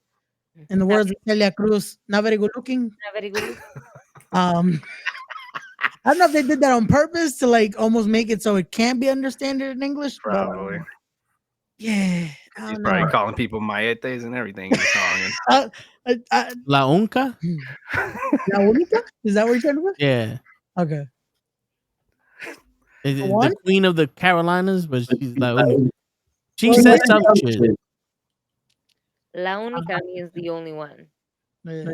in the words of Celia Cruz, not very good looking. Not very good. I don't know if they did that on purpose to like almost make it so it can't be understood in English. Probably. Yeah. He's probably calling people maetes and everything in the song. La Unca? La Única? Is that what you're trying to put? Yeah. Okay. The Queen of the Carolinas, but she's La Única. She said some shit. La Única means the only one. Yeah.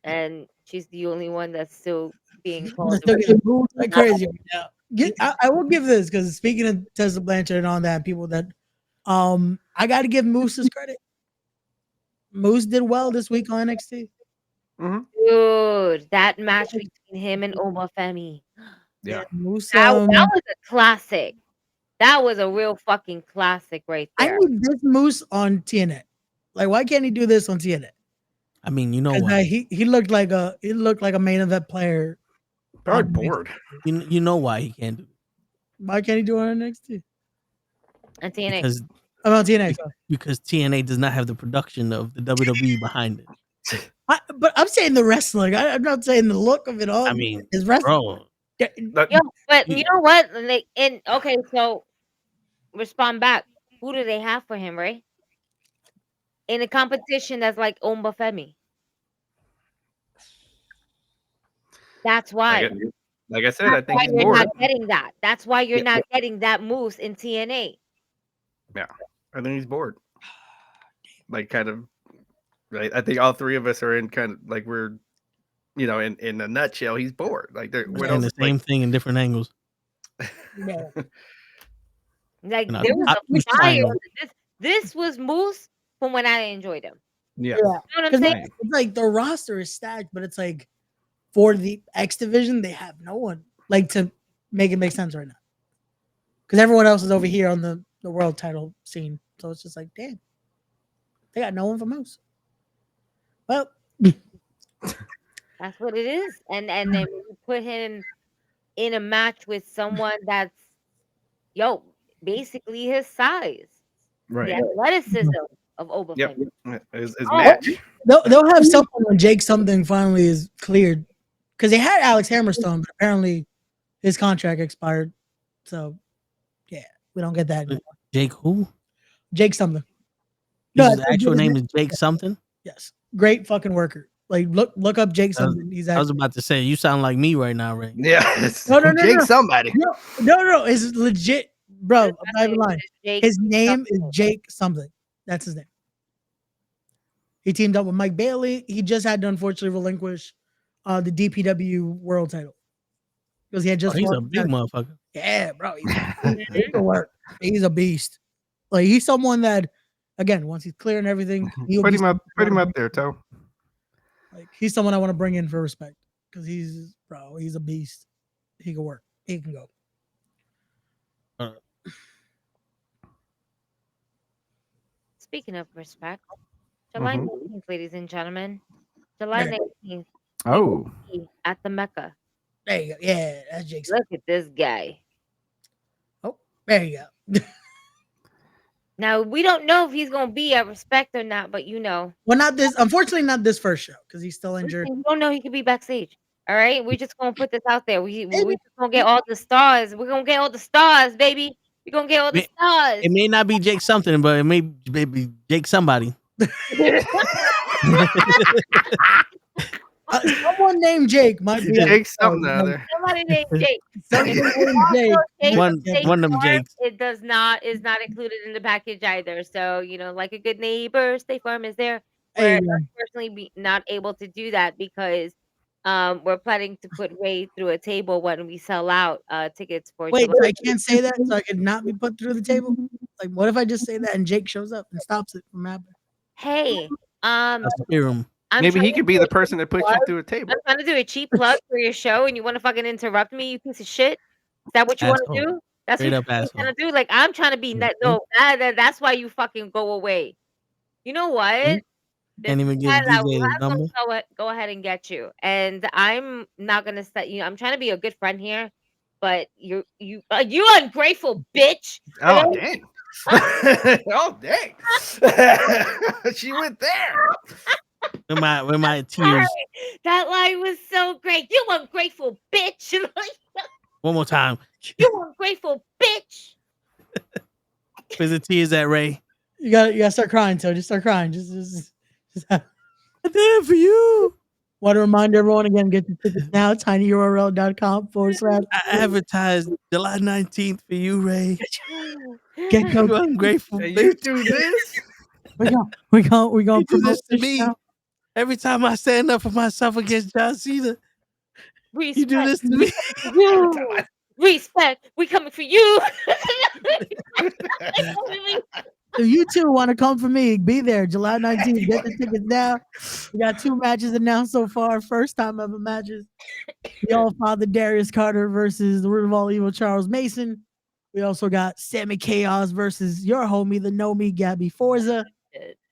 And she's the only one that's still being called. Like crazy. I will give this because speaking of Tessa Blanchard and all that, people that I got to give Moose his credit. Moose did well this week on NXT. Mm-hmm. Dude, that match between him and Obafemi. Yeah, Moose. That was a classic. That was a real fucking classic right there. I need this Moose on TNA. Like, why can't he do this on TNA? I mean, you know why? He looked like a main event player. Probably bored. You know why he can't do it. Why can't he do it on NXT? On TNA. Because I'm on TNA. Because TNA does not have the production of the WWE behind it. But I'm saying the wrestling. I'm not saying the look of it all. I mean, is wrestling. bro. Yo, but you know what? Like, okay, so respond back. Who do they have for him, right? In a competition that's like Obafemi. That's why. Like I said, I think he's you're bored. not getting that. That's why you're not getting that Moose in TNA. Yeah, I think he's bored. Like, kind of. Right, I think all three of us are in kind of like we're, in a nutshell, he's bored. Like they're saying the same thing in different angles. Yeah. Like there was a fire. This was Moose from when I enjoyed him. Yeah. You know what I'm saying? It's like the roster is stacked, but it's like for the X division, they have no one like to make it make sense right now. Because everyone else is over here on the world title scene. So it's just like, damn. They got no one for Moose. Well, that's what it is. And then you put him in a match with someone that's basically his size. Right. The athleticism of Obafemi. Yep. His match. They'll have something when Jake something finally is cleared. Because they had Alex Hammerstone, but apparently his contract expired. So yeah, we don't get that anymore. Jake who? Jake something. His actual name is Jake something? Yes. Great fucking worker. Like look up Jake something. I was about to say you sound like me right now, Ray. Yeah. No. Jake somebody. No. It's legit bro, His I'm last not even name lying. is Jake His name is something. Jake something. That's his name. He teamed up with Mike Bailey. He just had to unfortunately relinquish the DPW world title because he had just He's fought. a big motherfucker. Yeah, bro. He can work. He's a beast. Like he's someone that, again, once he's clear and everything, he'll Put be him up. someone I Put him wanna up there, Toe. Like he's someone I want to bring in for respect because he's a beast. He can work. He can go. Speaking of respect, July Mhm. 19th, ladies and gentlemen. July Yeah. 19th. Oh. At the Mecca. There you go. Yeah, that's Jake's. Look at this guy. Oh, there you go. Now we don't know if he's gonna be at respect or not, but Well, not this. Unfortunately, not this first show because he's still injured. we don't know he could be backstage. All right, we're just gonna put this out there. We just gonna get all the stars. We're gonna get all the stars, baby. We're gonna get all the stars. It may not be Jake something, but it may be Jake somebody. Someone named Jake might be Jake something or other. Somebody named Jake. Somebody And named also Jake. Jake- One Jake of them Farm, Jakes. It is not included in the package either. So like a good neighbor, State Farm is there. We're unfortunately not able to do that because we're planning to put Ray through a table when we sell out tickets for Wait, July. so I can't say that, so I could not be put through the table. Like, what if I just say that and Jake shows up and stops it from happening? Hey, Maybe he could be the person that puts you through a table. I'm trying to do a cheap plug for your show, and you want to fucking interrupt me, you piece of shit. Is that what you want to Asshole. do? That's Straight what up you're asshole. trying to do. Like I'm trying to be net. No, that's why you fucking go away. You know what? Can't even give I DJ will the have number. them go ahead and get you. And I'm not gonna set I'm trying to be a good friend here, but you ungrateful bitch. Oh dang! Oh dang! She went there. With my tears. That line was so great. You ungrateful bitch. One more time. You ungrateful bitch. Where's the tears at, Ray? You gotta start crying, so just start crying. Just I did it for you. Want to remind everyone again, get the tickets now, tinyurl.com /. I advertised July 19th for you, Ray. Get your You ungrateful Hey, bitch. you do this? we gonna You do promote this to this me. show. Every time I stand up for myself against John Cena, you do this to me. You. Respect. We coming for you. If you two want to come for me, be there July 19th. Get the tickets now. We got 2 matches announced so far. First time ever matches. The All Father Darius Carter versus the Root of All Evil Charles Mason. We also got Sammy Chaos versus your homie, the Know Me Gabby Forza.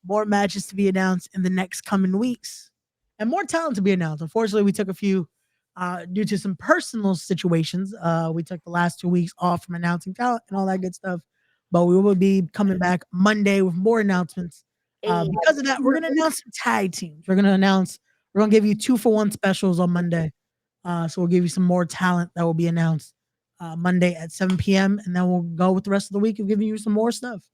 More matches to be announced in the next coming weeks. And more talent to be announced. Unfortunately, we took a few due to some personal situations. We took the last 2 weeks off from announcing talent and all that good stuff. But we will be coming back Monday with more announcements. Because of that, we're going to announce some tag teams. We're going to give you 2-for-1 specials on Monday. So we'll give you some more talent that will be announced Monday at 7 p.m. And then we'll go with the rest of the week of giving you some more stuff.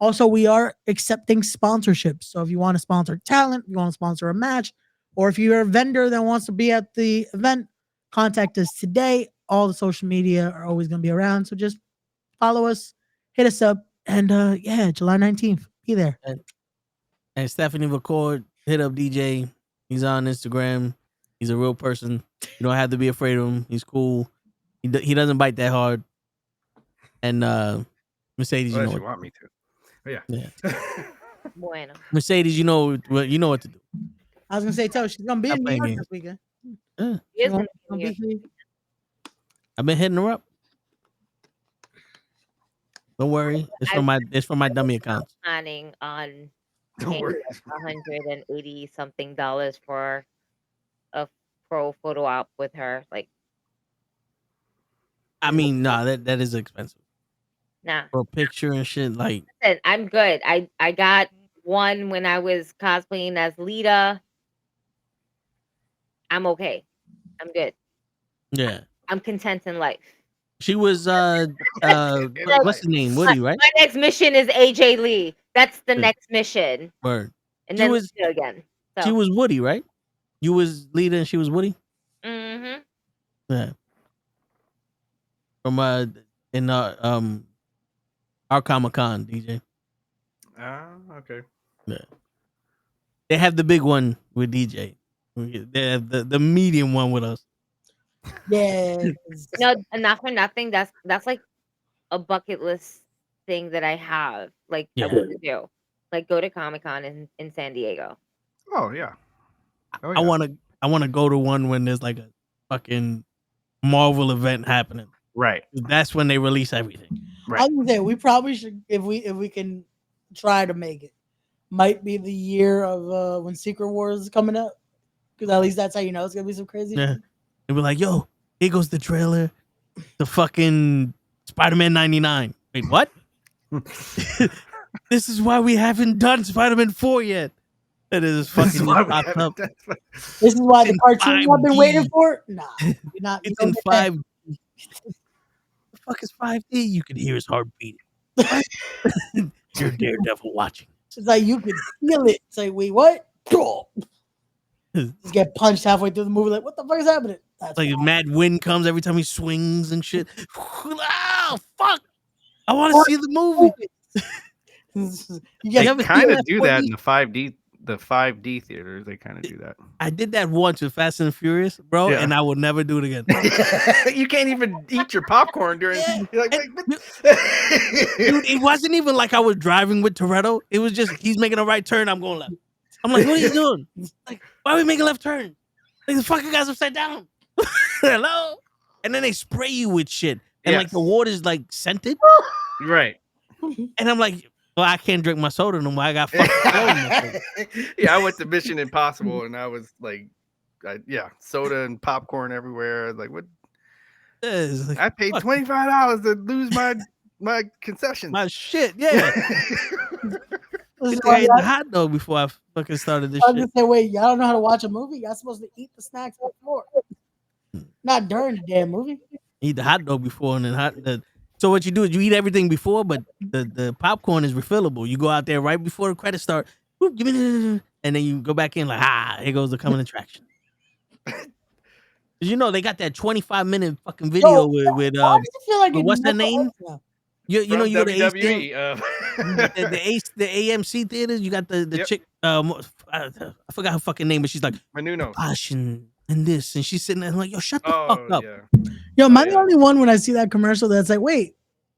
Also, we are accepting sponsorships. So if you want to sponsor talent, if you want to sponsor a match, or if you're a vendor that wants to be at the event, contact us today. All the social media are always going to be around. So just follow us, hit us up, and July 19th, be there. And Stephanie Record, hit up DJ. He's on Instagram. He's a real person. You don't have to be afraid of him. He's cool. He doesn't bite that hard. And Mercedes, Unless you know you want me to. But yeah. Bueno. Mercedes, you know what to do. I was gonna say, tell she's gonna be in New York this weekend. Yeah. She's gonna be here. I've been hitting her up. Don't worry, it's from my dummy accounts. Planning on Don't paying worry. $180 something for a pro photo op with her. Like, I mean, nah, that is expensive. nah. For a picture and shit, like Listen, I'm good. I got one when I was cosplaying as Lita. I'm okay. I'm good. yeah. I'm content in life. She was what's his name? Woody, right? My next mission is AJ Lee. That's the next mission. Word. And She then was Lita again. So. She was Woody, right? You was Lita and she was Woody? Mm-hmm. Yeah. From in Our Comic-Con, DJ. Okay. Yeah. They have the big one with DJ. They have the medium one with us. Yeah. No, not for nothing. That's like a bucket list thing that I have. Like I Yeah. want to do. Like go to Comic-Con in San Diego. Oh yeah. Oh, I wanna go to one when there's like a fucking Marvel event happening. Right. That's when they release everything. I was gonna say we probably should if we can try to make it. Might be the year of when Secret Wars is coming up. Because at least that's how you know it's gonna be some crazy Yeah. shit. They'll be like, yo, here goes the trailer. The fucking Spider-Man 99. Wait, what? This is why we haven't done Spider-Man 4 yet. It is fucking just popped up. This is why It's the cartoon I've been 5D. waiting for. Nah, you're not. It's in 5. The fuck is 5D? You can hear his heart beating. You're Daredevil watching. It's like you can feel it. It's like, wait, what? Just get punched halfway through the movie. Like, what the fuck is happening? That's Like mad wind comes every time he swings and shit. Oh fuck! I want to see the movie. They kind of do that in the 5D theaters. They kind of do that. I did that once with Fast and Furious, bro, Yeah. and I will never do it again. You can't even eat your popcorn during. You're like, Dude, it wasn't even like I was driving with Toretto. It was just he's making a right turn. I'm going left. I'm like, what are you doing? Like, why are we making a left turn? Like, the fucking guy's upside down. Hello? And then they spray you with shit. And like the water's like scented. Right. And I'm like, well, I can't drink my soda no more. I got fucking flow in my face. Yeah, I went to Mission Impossible and I was like, soda and popcorn everywhere. I was like, what? Like, I paid $25 to lose my concessions. My shit, yeah. This is I why ate the hot dog before I fucking started this I was shit. gonna say, wait, y'all don't know how to watch a movie? Y'all supposed to eat the snacks before, not during the damn movie. Eat the hot dog before and then so what you do is you eat everything before, but the popcorn is refillable. You go out there right before the credits start, whoop, give me the, and then you go back in like, here goes the coming attraction. You know they got that 25-minute fucking video with why does it feel like it what's her never name? ends now? You know you go to WWE. the AMC theaters. You got the chick. I forgot her fucking name, but she's like Manuno. passion and this, and she's sitting there like, yo, shut the fuck up. Yeah. Yo, am I the only one when I see that commercial that's like, wait,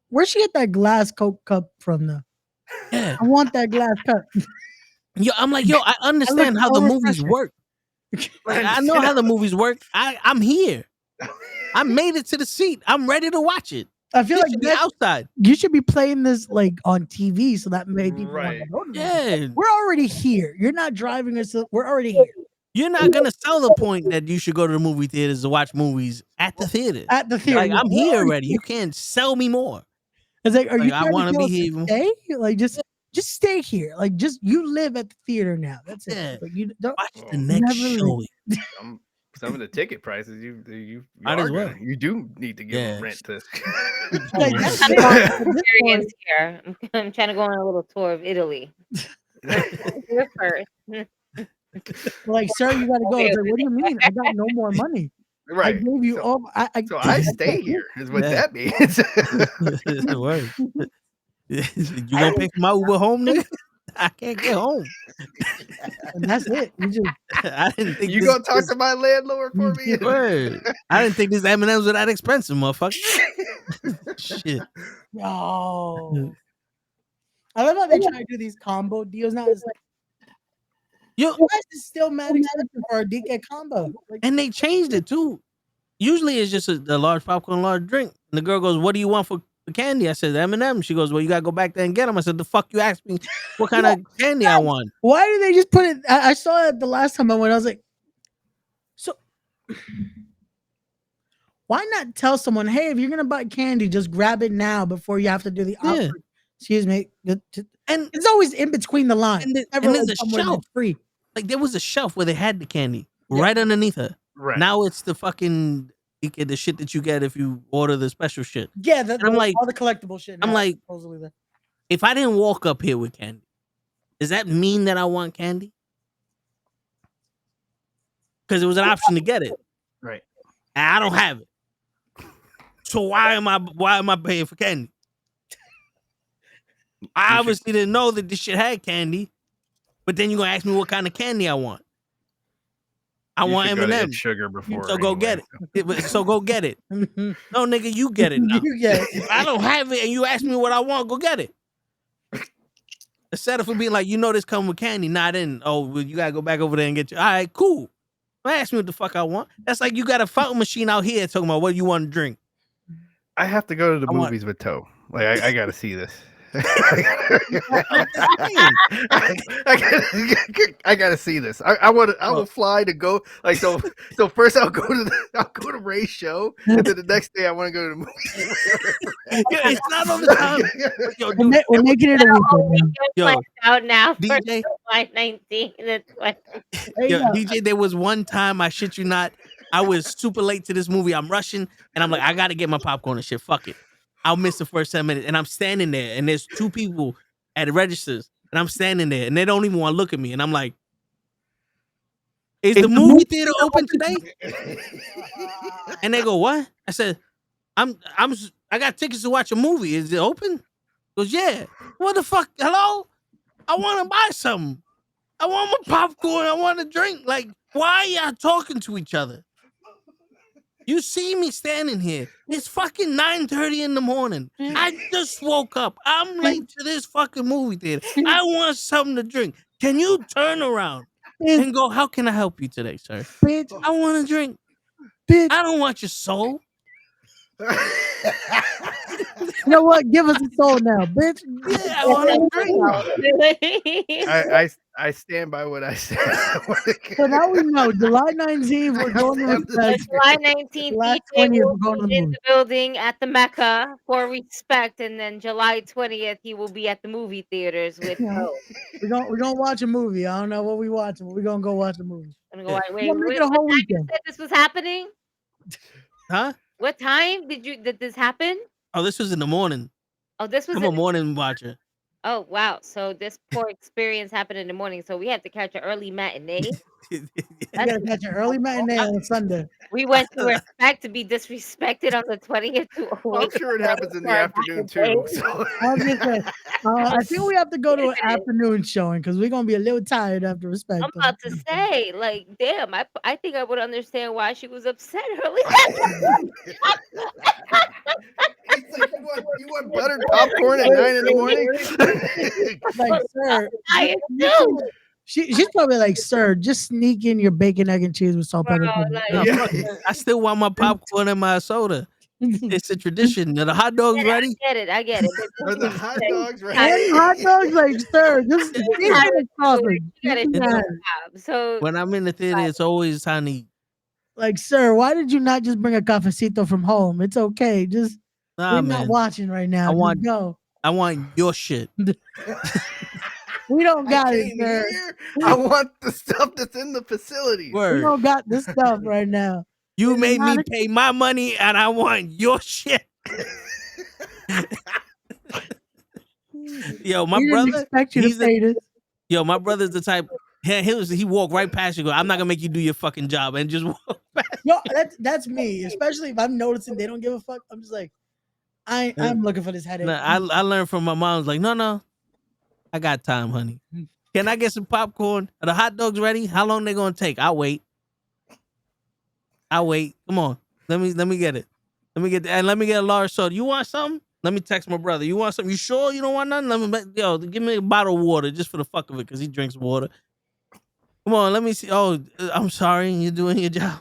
where'd she get that glass Coke cup from? Though, Yeah, I want that glass cup. Yo, I'm like, yo, I understand how the movies work. Like, I know how the movies work. I'm here. I made it to the seat. I'm ready to watch it. I feel You like should be that- outside. You should be playing this like on TV so that maybe people want to go to Yeah. We're already here. You're not driving us. We're already here. You're not gonna sell the point that you should go to the movie theaters to watch movies at the theater. At the theater, Like, yeah, I'm we're here already already. You can't sell me more. It's like, are you Like, I trying wanna to tell be us here to even- stay? Like, just stay here. Like, just you live at the theater now. That's it. Yeah. Like, you don't Watch the next never show. Some of the ticket prices you Might as well. you do need to give them rent to. Like, that's I'm it. going At to this experience point- here. I'm trying to go on a little tour of Italy. Here first. Like, sir, you gotta go. It's like, what do you mean? I got no more money. I Right. gave you all. So I stay here is what Yeah. that means. Word. You gonna pay for my Uber home, nigga? I can't get home. And that's it. You just I didn't think You this- gonna talk to my landlord for me? Word. I didn't think this M&M's were that expensive, motherfucker. Shit. no. I love how they try to do these combo deals now. It's like, Yo, why is it still mad expensive for a DK combo? Like, and they changed it too. Usually it's just a large popcorn, large drink. And the girl goes, "What do you want for candy?" I said, M&M. She goes, "Well, you gotta go back there and get them." I said, "The fuck you asked me what kind of candy I want?" why did they just put it? I saw it the last time I went. I was like, so why not tell someone, hey, if you're gonna buy candy, just grab it now before you have to do the Yeah. offer. Excuse me. And it's always in between the lines. and Never there's like a somewhere shelf. that's free. Like there was a shelf where they had the candy right underneath her. Right. Now it's the fucking the shit that you get if you order the special shit. Yeah, And I'm like, all the collectible shit. I'm now like, supposedly there. if I didn't walk up here with candy, does that mean that I want candy? Because it was an option to get it. Right. And I don't have it. So why am I paying for candy? I obviously didn't know that this shit had candy. But then you're gonna ask me what kind of candy I want. I want M&M. Sugar before. So go get it. So go get it. No, nigga, you get it now. You get it. If I don't have it and you ask me what I want, go get it. Instead of being like, this come with candy. Nah, I didn't. Oh, well, you gotta go back over there and get you. All right, cool. Don't ask me what the fuck I want. That's like you got a fountain machine out here talking about what you want to drink. I have to go to the movies with Toe. Like I gotta see this. I gotta see this. I will fly to go. Like so first I'll go to Ray's show, and then the next day I want to go to the movie. It's not all the time. Yo, dude, we're making it a weekend. Yo, out now for DJ, July 19th and 20th. Yo, DJ, there was one time, I shit you not, I was super late to this movie. I'm rushing, and I'm like, I gotta get my popcorn and shit. Fuck it. I'll miss the first 10 minutes. And I'm standing there, and there's two people at the registers, and I'm standing there, and they don't even want to look at me. And I'm like, is the movie theater open today? And they go, what? I said, I got tickets to watch a movie. Is it open? He goes, yeah. What the fuck? Hello? I want to buy something. I want my popcorn. I want to drink. Like, why are y'all talking to each other? You see me standing here. It's fucking 9:30 in the morning. I just woke up. I'm late to this fucking movie theater. I want something to drink. Can you turn around and go, how can I help you today, sir? Bitch. I want to drink. Bitch. I don't want your soul. You know what? Give us a soul now, bitch. Yeah, I want to drink. I stand by what I said. So now we know July 19th we're going to respect. July 19th, July DJ 20th will we're going to be in move. the building at the Mecca for respect, and then July 20th he will be at the movie theaters with Poe. We're gonna watch a movie. I don't know what we watching, but we're gonna go watch a movie. I'm gonna go, wait, We're gonna make it a whole what time you weekend. said this was happening? Huh? What time did this happen? Oh, this was in the morning. Oh, this was I'm a morning watcher. Oh, wow. So this poor experience happened in the morning. So we had to catch an early matinee. We gotta catch an early matinee on Sunday. We went to respect to be disrespected on the 20th. I'm sure it happens in the afternoon too. So. I think we have to go to an afternoon showing because we're gonna be a little tired after respect. I'm about to say, like, damn, I think I would understand why she was upset early. It's like, you want buttered popcorn at 9 in the morning? Like, sir, she's probably like, sir, just sneak in your bacon, egg, and cheese with salt, pepper. I still want my popcorn and my soda. It's a tradition. Are the hot dogs ready? I get it. Are the hot dogs ready? And hot dogs, like, sir, just so when I'm in the theater, it's always time to eat. Like, sir, why did you not just bring a cafecito from home? It's okay. Just we're not watching right now. I want your shit. We don't got it, sir. I want the stuff that's in the facility. We don't got this stuff right now. You made me pay my money, and I want your shit. Yo, my brother. Yo, my brother's the type. He walked right past you. Go, I'm not gonna make you do your fucking job, and just walk past. Yo, that's me. Especially if I'm noticing they don't give a fuck. I'm just like, I'm looking for this headache. Nah, I learned from my mom. Like, no, I got time, honey. Can I get some popcorn? Are the hot dogs ready? How long they gonna take? I'll wait. Come on. Let me get it. Let me get a large soda. You want something? Let me text my brother. You want something? You sure you don't want nothing? Give me a bottle of water just for the fuck of it, because he drinks water. Come on, let me see. Oh, I'm sorry. You're doing your job.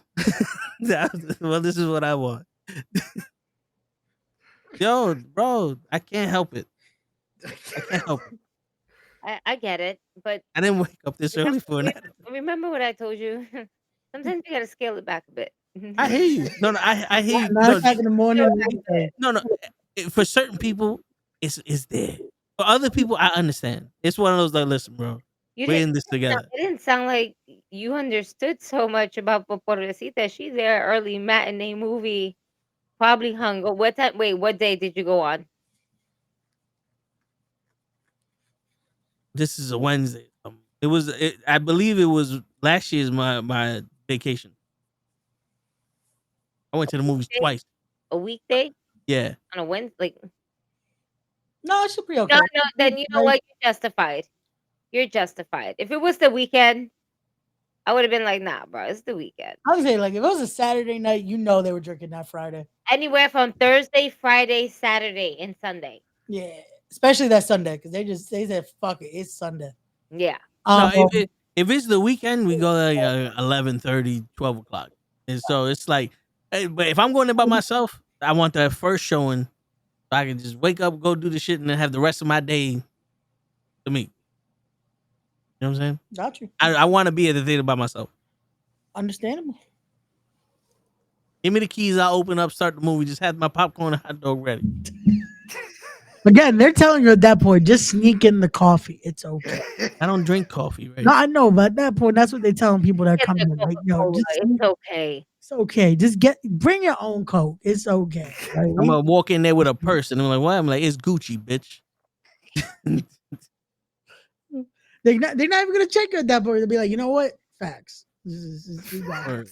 Well, this is what I want. Yo, bro, I can't help it. I get it, but I didn't wake up this early for that. Remember what I told you? Sometimes you gotta scale it back a bit. I hear you. No, I hear you. 9 o'clock in the morning. No. For certain people, it's there. For other people, I understand. It's one of those like, listen, bro, we're in this together. It didn't sound like you understood so much about Pobrecita. She's there early matinee movie. Probably hung. What time? Wait, what day did you go on? This is a Wednesday. I believe it was last year's my vacation. I went to the movies twice. A weekday? Yeah. On a Wednesday? No, it should be okay. No, then you know what? You're justified. You're justified. If it was the weekend, I would have been like, nah, bro, it's the weekend. I would say, like, if it was a Saturday night, you know they were drinking that Friday. Anywhere from Thursday, Friday, Saturday, and Sunday. Yeah, especially that Sunday because they said fuck it, it's Sunday. Yeah. No, if it's the weekend, we go like 11:30, 12 o'clock, and so it's like, hey, but if I'm going there by myself, I want that first showing, so I can just wake up, go do the shit, and then have the rest of my day to me. You know what I'm saying? Got you. I want to be at the theater by myself. Understandable. Give me the keys. I'll open up, start the movie. Just have my popcorn and hot dog ready. Again, they're telling you at that point, just sneak in the coffee. It's okay. I don't drink coffee, right? No, I know, but at that point, that's what they're telling people that come in. Like, yo, just, it's okay. It's okay. Just bring your own coat. It's okay. Right? I'm gonna walk in there with a purse, and I'm like, "What?" I'm like, "It's Gucci, bitch." They're not even gonna check you at that point. They'll be like, you know what? Facts. We got it.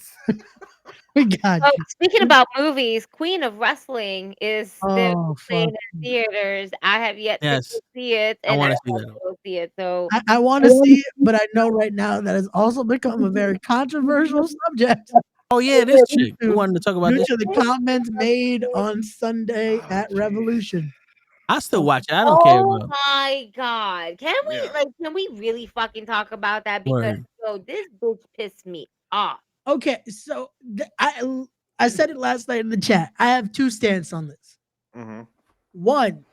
We got Oh, you. speaking about movies, Queen of Wrestling is still playing fuck. in theaters. I have yet to Yes. go see it, I and I wanna want see to that. go see it. So I want to see it, but I know right now that has also become a very controversial subject. Oh yeah, this chick. We wanted to talk about Due this. to the comments made on Sunday at Revolution. I still watch it. I don't care oh about. my god, can we really fucking talk about that? Because Word. yo, this bitch pissed me off. Okay, so I said it last night in the chat. I have two stances on this. Mm-hmm. One,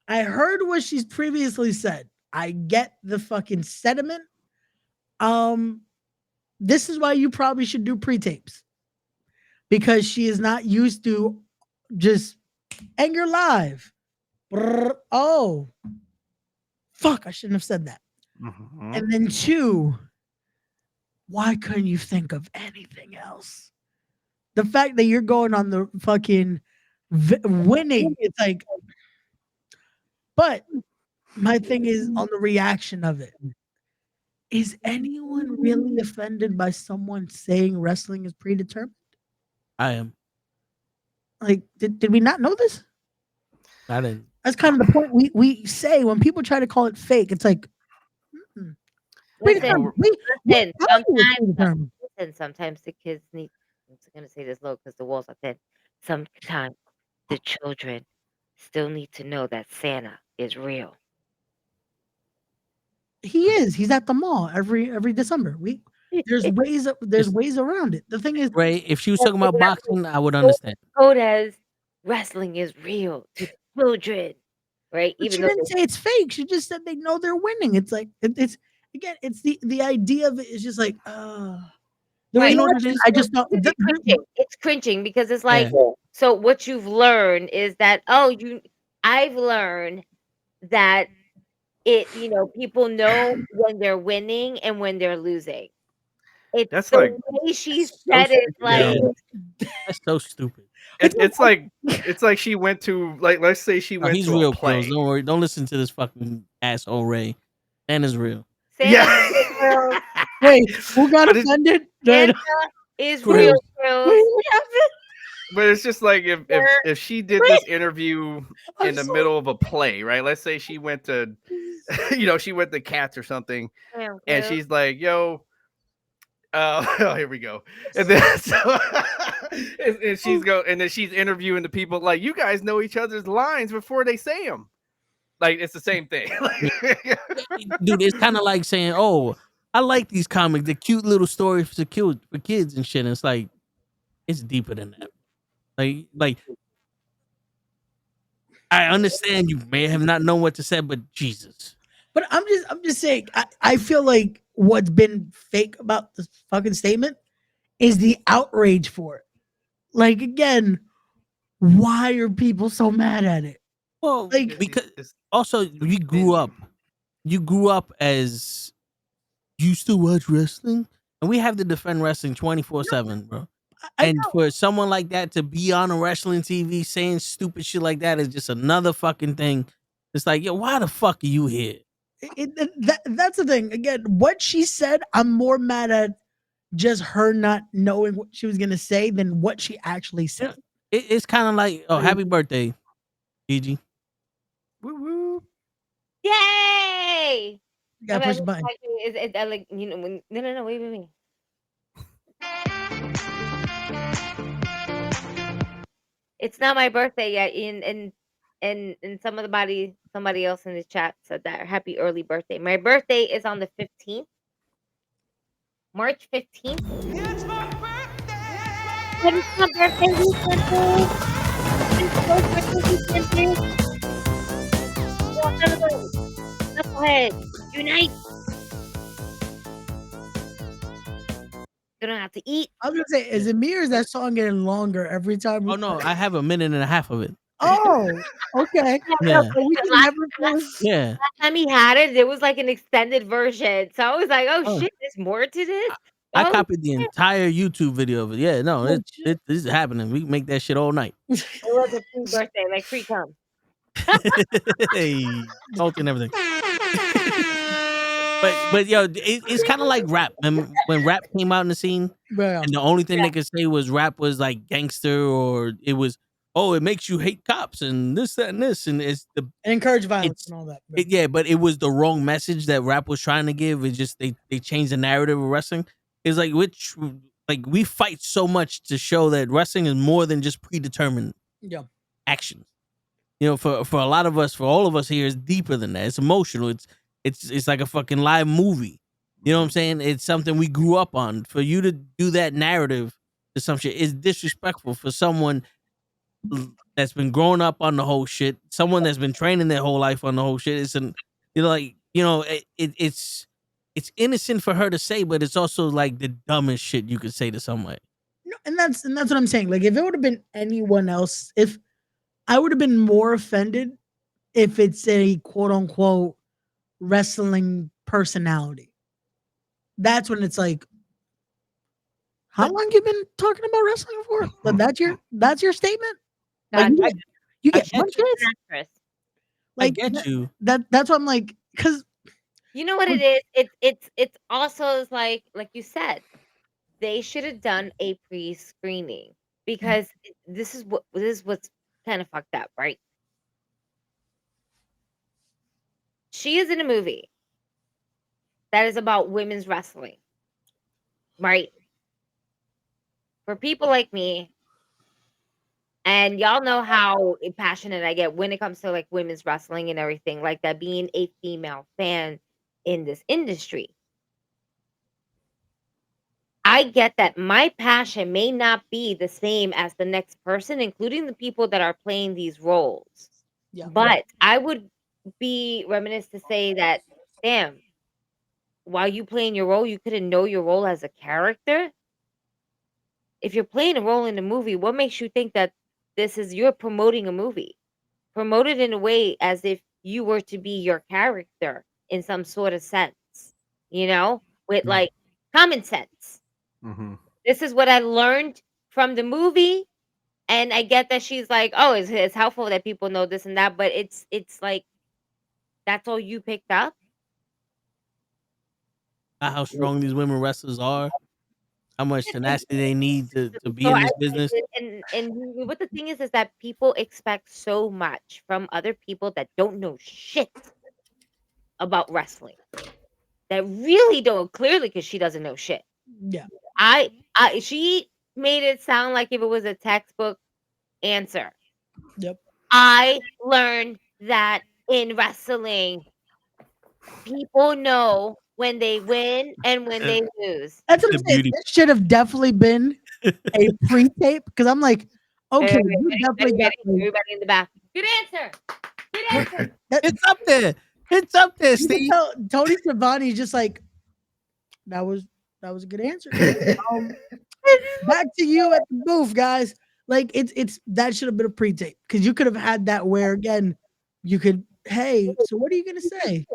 I heard what she's previously said. I get the fucking sentiment. This is why you probably should do pre-tapes. Because she is not used to just anger live. Brrr, oh. Fuck, I shouldn't have said that. Mm-hmm. And then two, why couldn't you think of anything else? The fact that you're going on the fucking winning, it's like, but my thing is on the reaction of it. Is anyone really offended by someone saying wrestling is predetermined? I am. Like, did we not know this? I didn't. That's kind of the point we say when people try to call it fake. It's like, Listen, predetermined. sometimes the kids need. I'm just gonna say this low because the walls are thin. Sometimes the children still need to know that Santa is real. He is. He's at the mall every December. There's ways around it. The thing is, Ray, if she was talking about boxing, I would understand. Koda's wrestling is real to children, right? But Even she though didn't say it's fake. She just said they know they're winning. It's like it's again. It's the idea of it is just like the right. reaction, I just thought it's cringing because it's like so. What you've learned is that I've learned that people know when they're winning and when they're losing. It's the way she said it, like that's so stupid. It's like she went to let's say she went he's to real a play. close. Don't worry. Don't listen to this fucking asshole Ray. Santa's real. Yeah. Wait, who got offended? Santa is real. But it's just like if she did this interview in the middle of a play, right? Let's say she went to, she went to Cats or something, and she's like, "Yo, oh, here we go," and then and then she's interviewing the people like, "You guys know each other's lines before they say them." Like it's the same thing, dude. It's kind of like saying, "Oh, I like these comics. The cute little stories for kids and shit." And it's like it's deeper than that. Like, I understand you may have not known what to say, but Jesus. But I'm just saying, I feel like what's been fake about this fucking statement is the outrage for it. Like again, why are people so mad at it? Well, because also you grew up as you still watch wrestling, and we have to defend wrestling 24/7, bro. And for someone like that to be on a wrestling TV saying stupid shit like that is just another fucking thing. It's like, yo, why the fuck are you here? That's the thing. Again, what she said, I'm more mad at just her not knowing what she was gonna say than what she actually said. It's kind of like, oh, happy birthday, Gigi. Woo woo. Yay! You gotta push the button. It's like, you know, when, no, wait. It's not my birthday yet, and somebody else in the chat said that happy early birthday. My birthday is on the 15th, March 15th. It's my birthday weekend, dude. It's my birthday weekend, dude. Knucklehead, unite. You don't have to eat. I was gonna say, is it me or is that song getting longer every time? Oh no, I have a minute and a half of it. Oh, okay. Yeah. So we can never finish. Yeah. Last time he had it, there was like an extended version. So I was like, oh, Oh. shit, there's more to this. I Oh, copied the shit. entire YouTube video of it. Yeah, no, Oh, this is happening. We can make that shit all night. It was a pre-birthday, like pre-cum. Hey, salty and everything. but yo, it's kind of like rap. When rap came out in the scene, Yeah. and the only thing they could say was rap was like gangster, or it was it makes you hate cops and this, that, and this, and it's the And encourage violence it's and all that. yeah, but it was the wrong message that rap was trying to give. It's just they changed the narrative of wrestling. It's like we fight so much to show that wrestling is more than just predetermined Yeah. actions. You know, for a lot of us, for all of us here, it's deeper than that. It's emotional. It's like a fucking live movie. You know what I'm saying? It's something we grew up on. For you to do that narrative to some shit is disrespectful for someone that's been growing up on the whole shit. Someone that's been training their whole life on the whole shit. It's innocent for her to say, but it's also like the dumbest shit you could say to someone. No, and that's what I'm saying. Like, if it would have been anyone else, if I would have been more offended if it's a quote unquote wrestling personality. That's when it's like, how long you been talking about wrestling for? But that's your statement. Like, you get one chance. Like, I get you. That's what I'm like, because you know what it is. It's also like you said, they should have done a pre-screening because this is what's kind of fucked up, right? She is in a movie that is about women's wrestling, right? For people like me, and y'all know how passionate I get when it comes to like women's wrestling and everything like that, being a female fan in this industry. I get that my passion may not be the same as the next person, including the people that are playing these roles. Yeah. But I would be remiss to say that, damn, while you playing your role, you couldn't know your role as a character. If you're playing a role in a movie, what makes you think that you're promoting a movie? Promote it in a way as if you were to be your character in some sort of sense, with like common sense. Mm-hmm. This is what I learned from the movie. And I get that she's like, oh, it's helpful that people know this and that, but it's like, that's all you picked up? Not how strong these women wrestlers are, how much tenacity they need to be in this business. And what the thing is that people expect so much from other people that don't know shit about wrestling. That really don't, clearly, because she doesn't know shit. Yeah. She made it sound like if it was a textbook answer. Yep. I learned that in wrestling, people know when they win and when they lose. That's what I'm saying. This should have definitely been a pre-tape because I'm like, okay, you definitely got everybody in the back. Good answer. Good answer. It's up there. It's up there, Steve. Tony Schiavone's just like, that was a good answer. Back to you at the booth, guys. Like it's that should have been a pre-tape because you could have had that where again you could, hey, so what are you gonna say?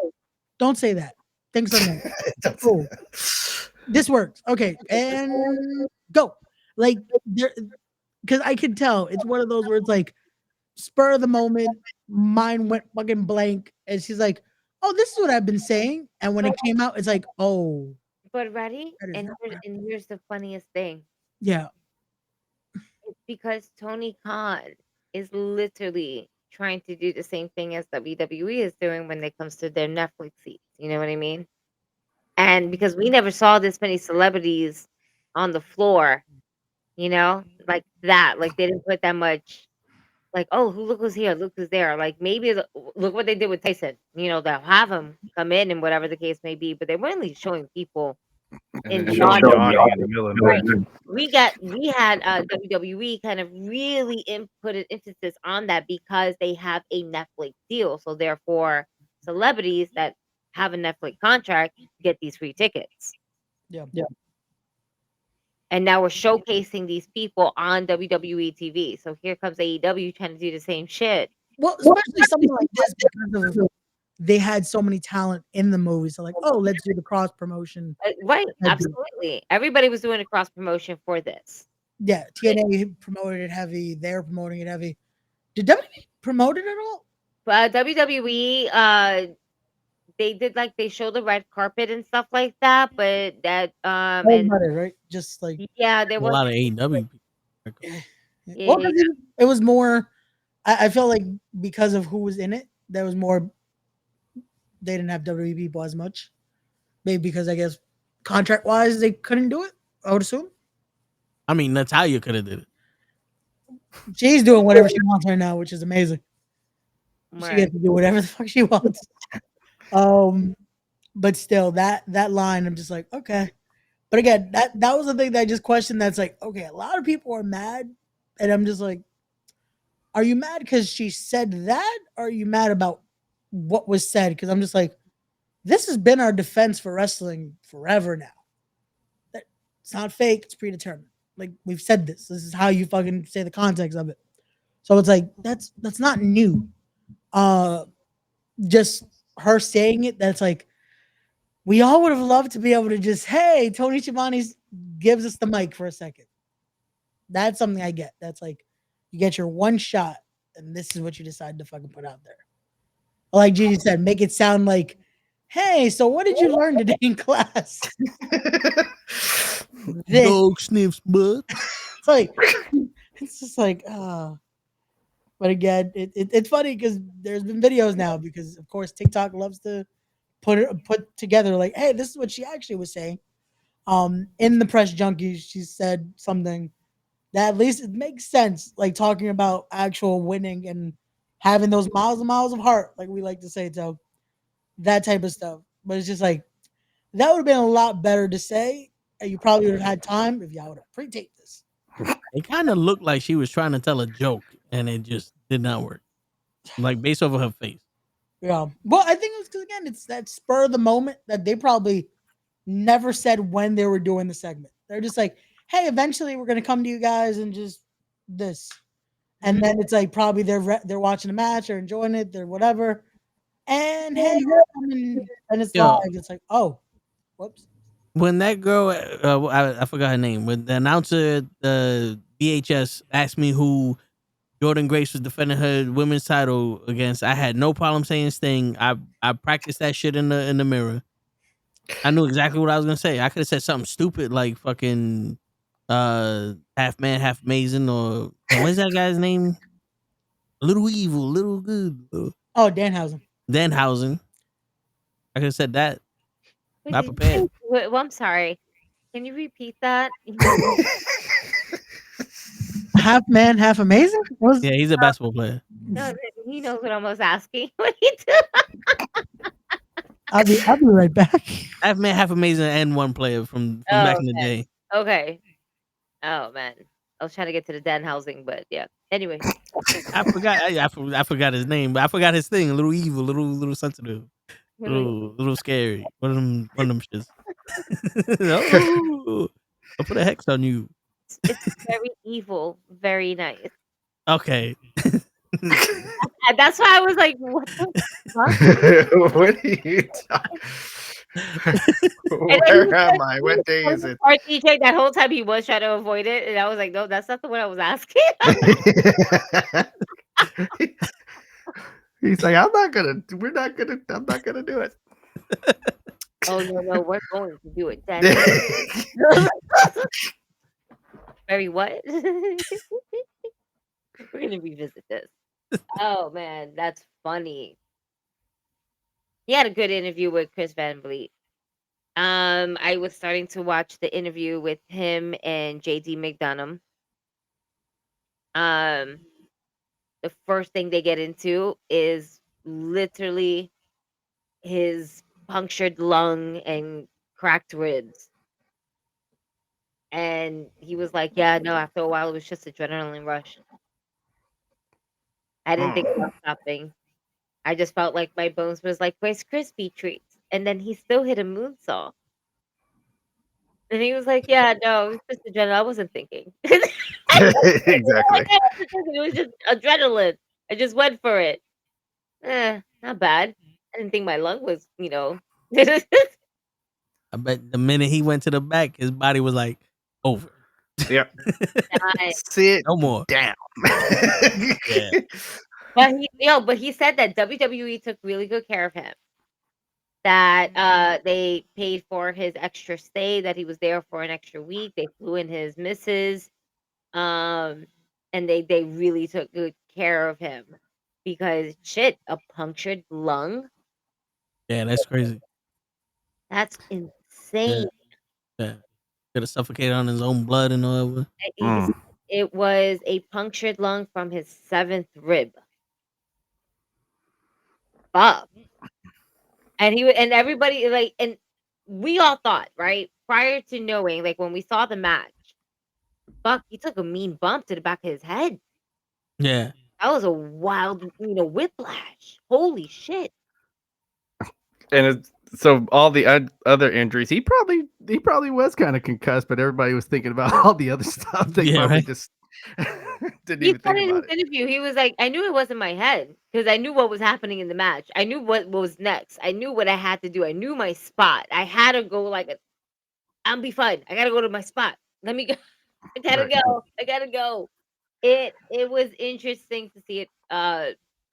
Don't say that. Things are nice. Cool. This works. Okay, and go. Like there, because I can tell it's one of those where it's like spur of the moment, mind went fucking blank, and she's like, "Oh, this is what I've been saying." And when it came out, it's like, "Oh." But ready? And here's the funniest thing. Yeah. It's because Tony Khan is literally trying to do the same thing as WWE is doing when it comes to their Netflix seats. You know what I mean? And because we never saw this many celebrities on the floor, like that. Like they didn't put that much. Like, oh, look who's here, look who's there. Like maybe look what they did with Tyson. They'll have him come in and whatever the case may be, but they weren't really showing people And in then the showing the audience. audience in the middle of the Right. match. We had WWE kind of really put an emphasis on that because they have a Netflix deal. So therefore, celebrities that have a Netflix contract get these free tickets. Yeah. And now we're showcasing these people on WWE TV. So here comes AEW trying to do the same shit. Well, especially something like this because of they had so many talent in the movie. So like, oh, let's do the cross promotion. Right, absolutely. Everybody was doing a cross promotion for this. Yeah, TNA promoted it heavy. They're promoting it heavy. Did WWE promote it at all? WWE, they did they show the red carpet and stuff like that, but that That was about it, right? Just like yeah, there A was lot of AEW. well, it was more. I felt like because of who was in it, there was more. They didn't have WWE people as much. Maybe because I guess contract wise they couldn't do it. I would assume. I mean, Natalia could have did it. She's doing whatever she wants right now, which is amazing. Right. She gets to do whatever the fuck she wants. But still, that line, I'm just like, okay. But again, that was the thing that I just questioned. That's like, okay, a lot of people are mad, and I'm just like, are you mad because she said that, or are you mad about what was said? Because I'm just like, this has been our defense for wrestling forever now. It's not fake, it's predetermined. Like we've said this. This is how you fucking say the context of it. So it's like that's not new. Just her saying it, that's like we all would have loved to be able to just, hey, Tony Schiavone gives us the mic for a second. That's something I get. That's like you get your one shot, and this is what you decide to fucking put out there. Like Gigi said, make it sound like, hey, so what did you learn today in class? Dog sniffs butt. It's like it's just like but again, it's funny because there's been videos now because of course TikTok loves to put together like, hey, this is what she actually was saying. In the press junkie, she said something that at least it makes sense, like talking about actual winning and having those miles and miles of heart, like we like to say, so that type of stuff. But it's just like that would have been a lot better to say, and you probably would have had time if y'all would have pre-taped this. It kind of looked like she was trying to tell a joke, and it just did not work. Like based over her face. Yeah. Well, I think it's because again, it's that spur of the moment that they probably never said when they were doing the segment. They're just like, hey, eventually we're gonna come to you guys and just this. And then it's like probably they're watching a match or enjoying it, they're whatever. And hey, and it's live. It's like, oh, whoops. When that girl, I forgot her name. When the announcer, VHS, asked me who Jordan Grace was defending her women's title against, I had no problem saying Sting. I practiced that shit in the mirror. I knew exactly what I was gonna say. I could have said something stupid like fucking half man, half amazing, or what's that guy's name? Little evil, little good. Oh, Danhausen. Danhausen. I could have said that. Wait, Not prepared. well, I'm sorry. Can you repeat that? Half man, half amazing? Yeah, he's a basketball player. No, he knows what I was asking. What he do? I'll be right back. Half man, half amazing, and one player from back in the day. Okay. Oh man, I was trying to get to the Dan housing, but yeah. Anyway, I forgot his name, but I forgot his thing. A little evil, little sensitive, little scary. One of them shits. Oh, I'll put a hex on you. it's very evil, very nice. Okay. That's why I was like, what the fuck? What are you talking? Where am I? What day is it? Our DJ, that whole time he was trying to avoid it, and I was like, no, that's not the one I was asking. He's like, I'm not gonna do it. Oh no, we're going to do it. Very what? We're gonna revisit this. Oh man, that's funny. He had a good interview with Chris Van Vliet. I was starting to watch the interview with him and JD McDonough. Um, the first thing they get into is literally his punctured lung and cracked ribs. And he was like, "Yeah, no, after a while, it was just adrenaline rush. I didn't think about stopping. I just felt like my bones was like Rice Krispie treats." And then he still hit a moonsault. And he was like, "Yeah, no, it was just adrenaline. I wasn't thinking." Exactly. It was just adrenaline. I just went for it. Not bad. I didn't think my lung was, I bet the minute he went to the back, his body was like, over. Yep. dying. Sit No more. down. Yeah. But he said that WWE took really good care of him. That they paid for his extra stay, that he was there for an extra week. They flew in his missus. And they really took good care of him because shit, a punctured lung, Yeah, that's crazy. that's Yeah. insane. Yeah. Could have suffocated on his own blood and all that. It was a punctured lung from his 7th rib. Fuck. And everybody and we all thought, right? Prior to knowing, like when we saw the match, fuck, he took a mean bump to the back of his head. Yeah. That was a wild, whiplash. Holy shit. And so all the other injuries, he probably was kind of concussed, but everybody was thinking about all the other stuff. They probably right? just didn't He even said think in his about it. interview, he was like, "I knew it wasn't my head because I knew what was happening in the match. I knew what was next. I knew what I had to do. I knew my spot. I had to go I'll be fine. I gotta go to my spot. Let me go. I gotta Right. go. I gotta go." It was interesting to see it.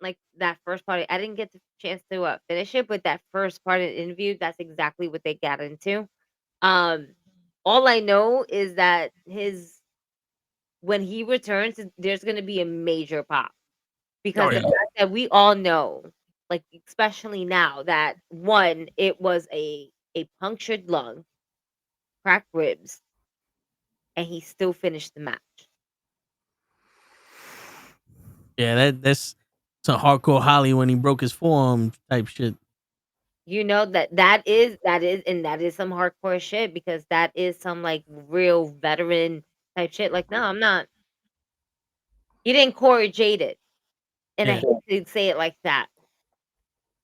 Like that first part. I didn't get the chance to finish it, but that first part of the interview, that's exactly what they got into. Um, all I know is that when he returns, there's gonna be a major pop. Oh, Because the yeah. fact that we all know, like, especially now that one, it was a punctured lung, cracked ribs, and he still finished the match. Yeah, that's some hardcore Holly when he broke his forearm type shit. You know that is some hardcore shit because that is some like real veteran type shit. Like, no, I'm not. He didn't Cora Jade it, and I Yeah. hate to say it like that.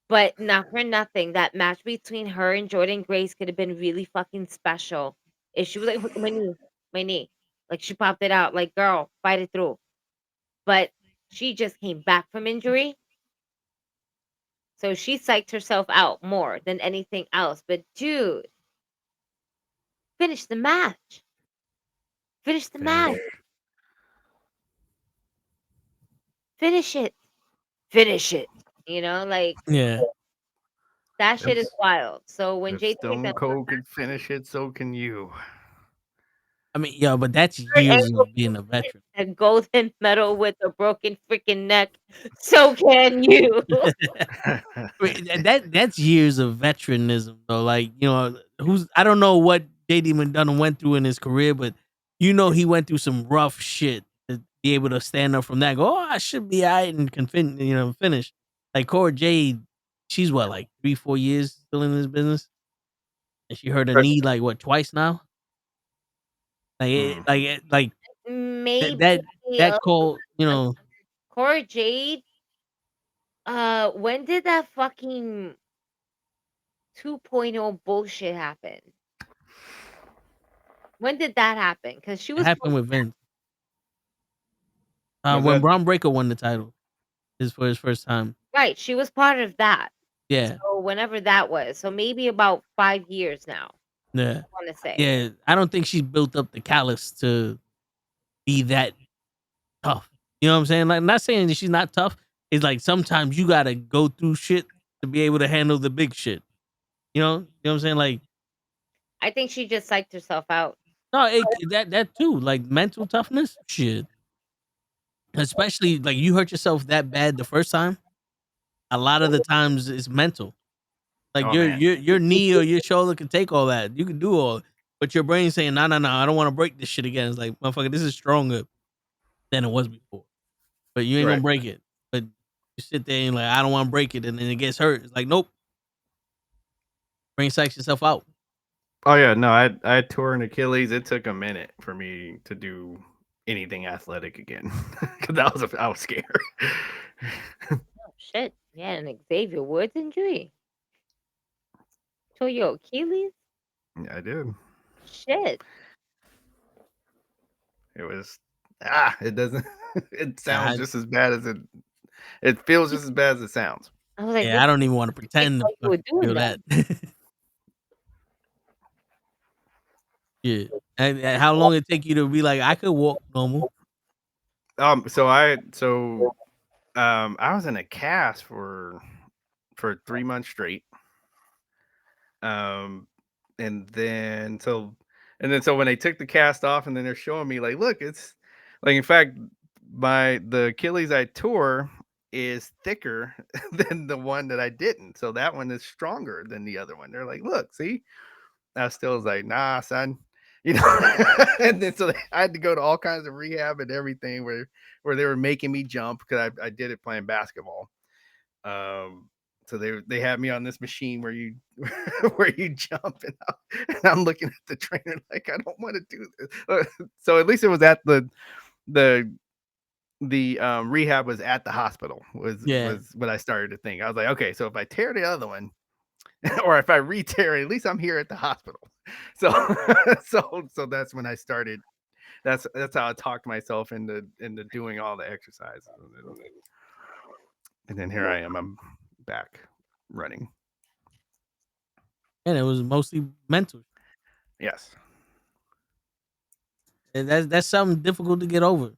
But not for nothing, that match between her and Jordan Grace could have been really fucking special. If she was like, my knee," like she popped it out, like, "Girl, fight it through." But she just came back from injury, so she psyched herself out more than anything else. But dude, finish the match. Finish the match. Finish it. Finish it. Like Yeah. that shit is If, wild. So when if JT Stone Cold could finish it, so can you. I mean, yeah, but that's years of being a veteran. a golden medal with a broken freaking neck, so can you. That's years of veteranism though. Like, I don't know what JD McDonough went through in his career, but he went through some rough shit to be able to stand up from that. And go, oh, I should be alright and can finish. Like Cora Jade, she's what, like 3-4 years still in this business, and she hurt her knee like what, twice now. Like Maybe that called Cora Jade. When did that fucking 2.0 bullshit happen? When did that happen? Because she it was happened with Vince. Was When that Braun Breaker won the title, for his first time. right. She was part of that. Yeah. So whenever that was, so maybe about 5 years now. Yeah. I want to say. Yeah. I don't think she's built up the callus to be that tough. You know what I'm saying? Like, not saying that she's not tough. It's like sometimes you gotta go through shit to be able to handle the big shit. You know what I'm saying? Like, I think she just psyched herself out. no, that too. Like mental toughness, shit. especially like you hurt yourself that bad the first time. A lot of the times it's mental. Like Oh man. your knee or your shoulder can take all that. You can do all, but your brain's saying, no, no, no, I don't want to break this shit again. It's like, motherfucker, this is stronger than it was before. But you ain't gonna Right. break it. But you sit there and like, I don't want to break it, and then it gets hurt. It's like, nope. Brain psychs yourself out. Oh yeah, no, I tore an Achilles. It took a minute for me to do anything athletic again because I was scared. Oh, shit. Yeah, an Xavier Woods injury. Tore your Achilles? Yeah, I did. Shit. It was it doesn't. It sounds I, just as bad as it. It feels just as bad as it sounds. I was like, yeah, what I don't even want to the fuck pretend to you were fucking doing feel that? that. Yeah. And how long it take you to be like, I could walk normal? I was in a cast for 3 months straight. Um, and then so when they took the cast off, and then they're showing me like, look, it's like, in fact, the Achilles I tore is thicker than the one that I didn't. So that one is stronger than the other one. They're like, look, see. I still was like, nah, son. And then so I had to go to all kinds of rehab and everything where they were making me jump because I did it playing basketball. So they had me on this machine where you where you jump, and I'm looking at the trainer like, I don't want to do this. So at least it was at the rehab was at the hospital was what I started to think. I was like, okay, so if I tear the other one, or if I re-tear it, at least I'm here at the hospital. So so that's when I started. That's how I talked myself into doing all the exercises. And then here I am. I'm back running. And it was mostly mental. Yes. And that's something difficult to get over.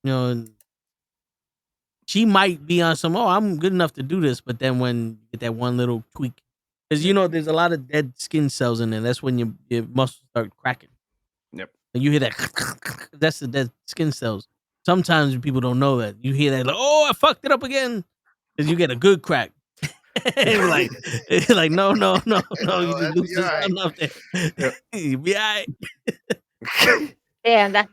You know, and she might be on some, I'm good enough to do this, but then when you get that one little tweak, because there's a lot of dead skin cells in there. That's when your muscles start cracking. Yep. And you hear that, that's the dead skin cells. Sometimes people don't know that. You hear that, like, I fucked it up again. Because you get a good crack. like, no, you just loosen something up there. Yep. You be all right. Damn, that's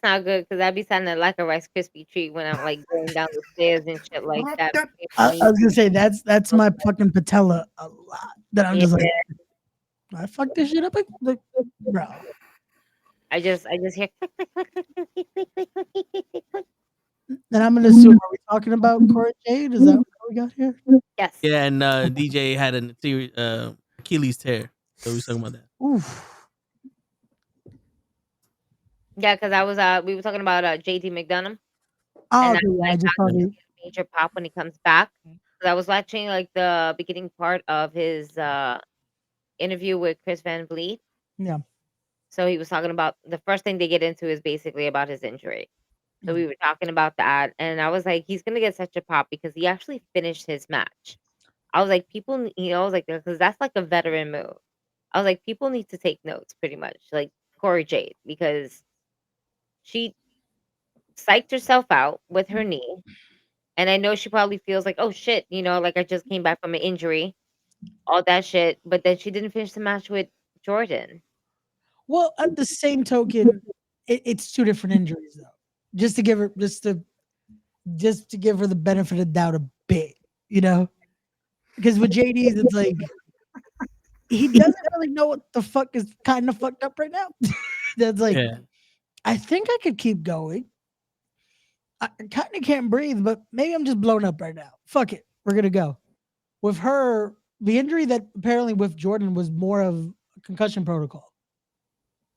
not good because I be sounding like a Rice Krispie treat when I'm like going down the stairs and shit like that. I was gonna say that's my fucking patella a lot. That I'm just like, I fucked this shit up, like, bro. I just hear click, click, click, click, click, click, click, click, click, click, click, click. Then I'm gonna assume, are we talking about Cora Jade? Is that what we got here? Yes. Yeah, and DJ had an Achilles tear. So we was talking about that. Oof. Yeah, because we were talking about JD McDonough. Oh, and okay, I just saw he's the gonna get a major pop when he comes back. Because I was watching like the beginning part of his interview with Chris Van Vliet. yeah. So he was talking about the first thing they get into is basically about his injury. So we were talking about that, and I was like, he's gonna get such a pop because he actually finished his match. I was like, I was like, because that's like a veteran move. I was like, people need to take notes, pretty much, like Corey Jade, because she psyched herself out with her knee, and I know she probably feels like, oh shit, like I just came back from an injury, all that shit, but then she didn't finish the match with Jordan. Well, at the same token, it's two different injuries though. Just to give her the benefit of the doubt a bit, because with JD's it's like he doesn't really know what the fuck is kind of fucked up right now. That's like, I think I could keep going. I kind of can't breathe, but maybe I'm just blown up right now. Fuck it, we're gonna go. With her, the injury that apparently with Jordan was more of a concussion protocol.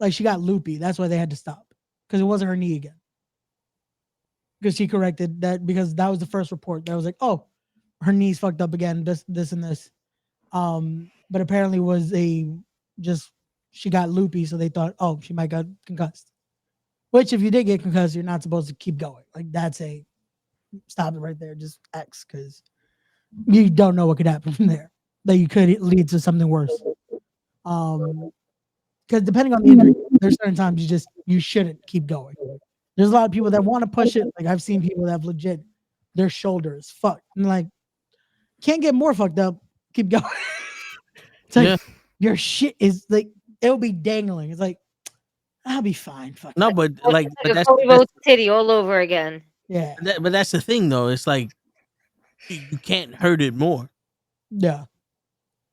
Like she got loopy. That's why they had to stop because it wasn't her knee again. Because she corrected that because that was the first report that was like, oh, her knee's fucked up again. This and this. But apparently was she got loopy, so they thought, oh, she might got concussed. Which if you did get concussed, you're not supposed to keep going. Like that's a stop it right there, just X, because you don't know what could happen from there. That you could lead to something worse. Because depending on the injury, there's certain times you shouldn't keep going. There's a lot of people that want to push it. Like I've seen people that have legit their shoulders fucked. And like, can't get more fucked up. Keep going. It's like your shit is like it'll be dangling. It's like I'll be fine. Fuck No, that. but Well, like, it's but like a that's Cody Rhodes titty all over again. Yeah. but that's the thing though. It's like you can't hurt it more. Yeah.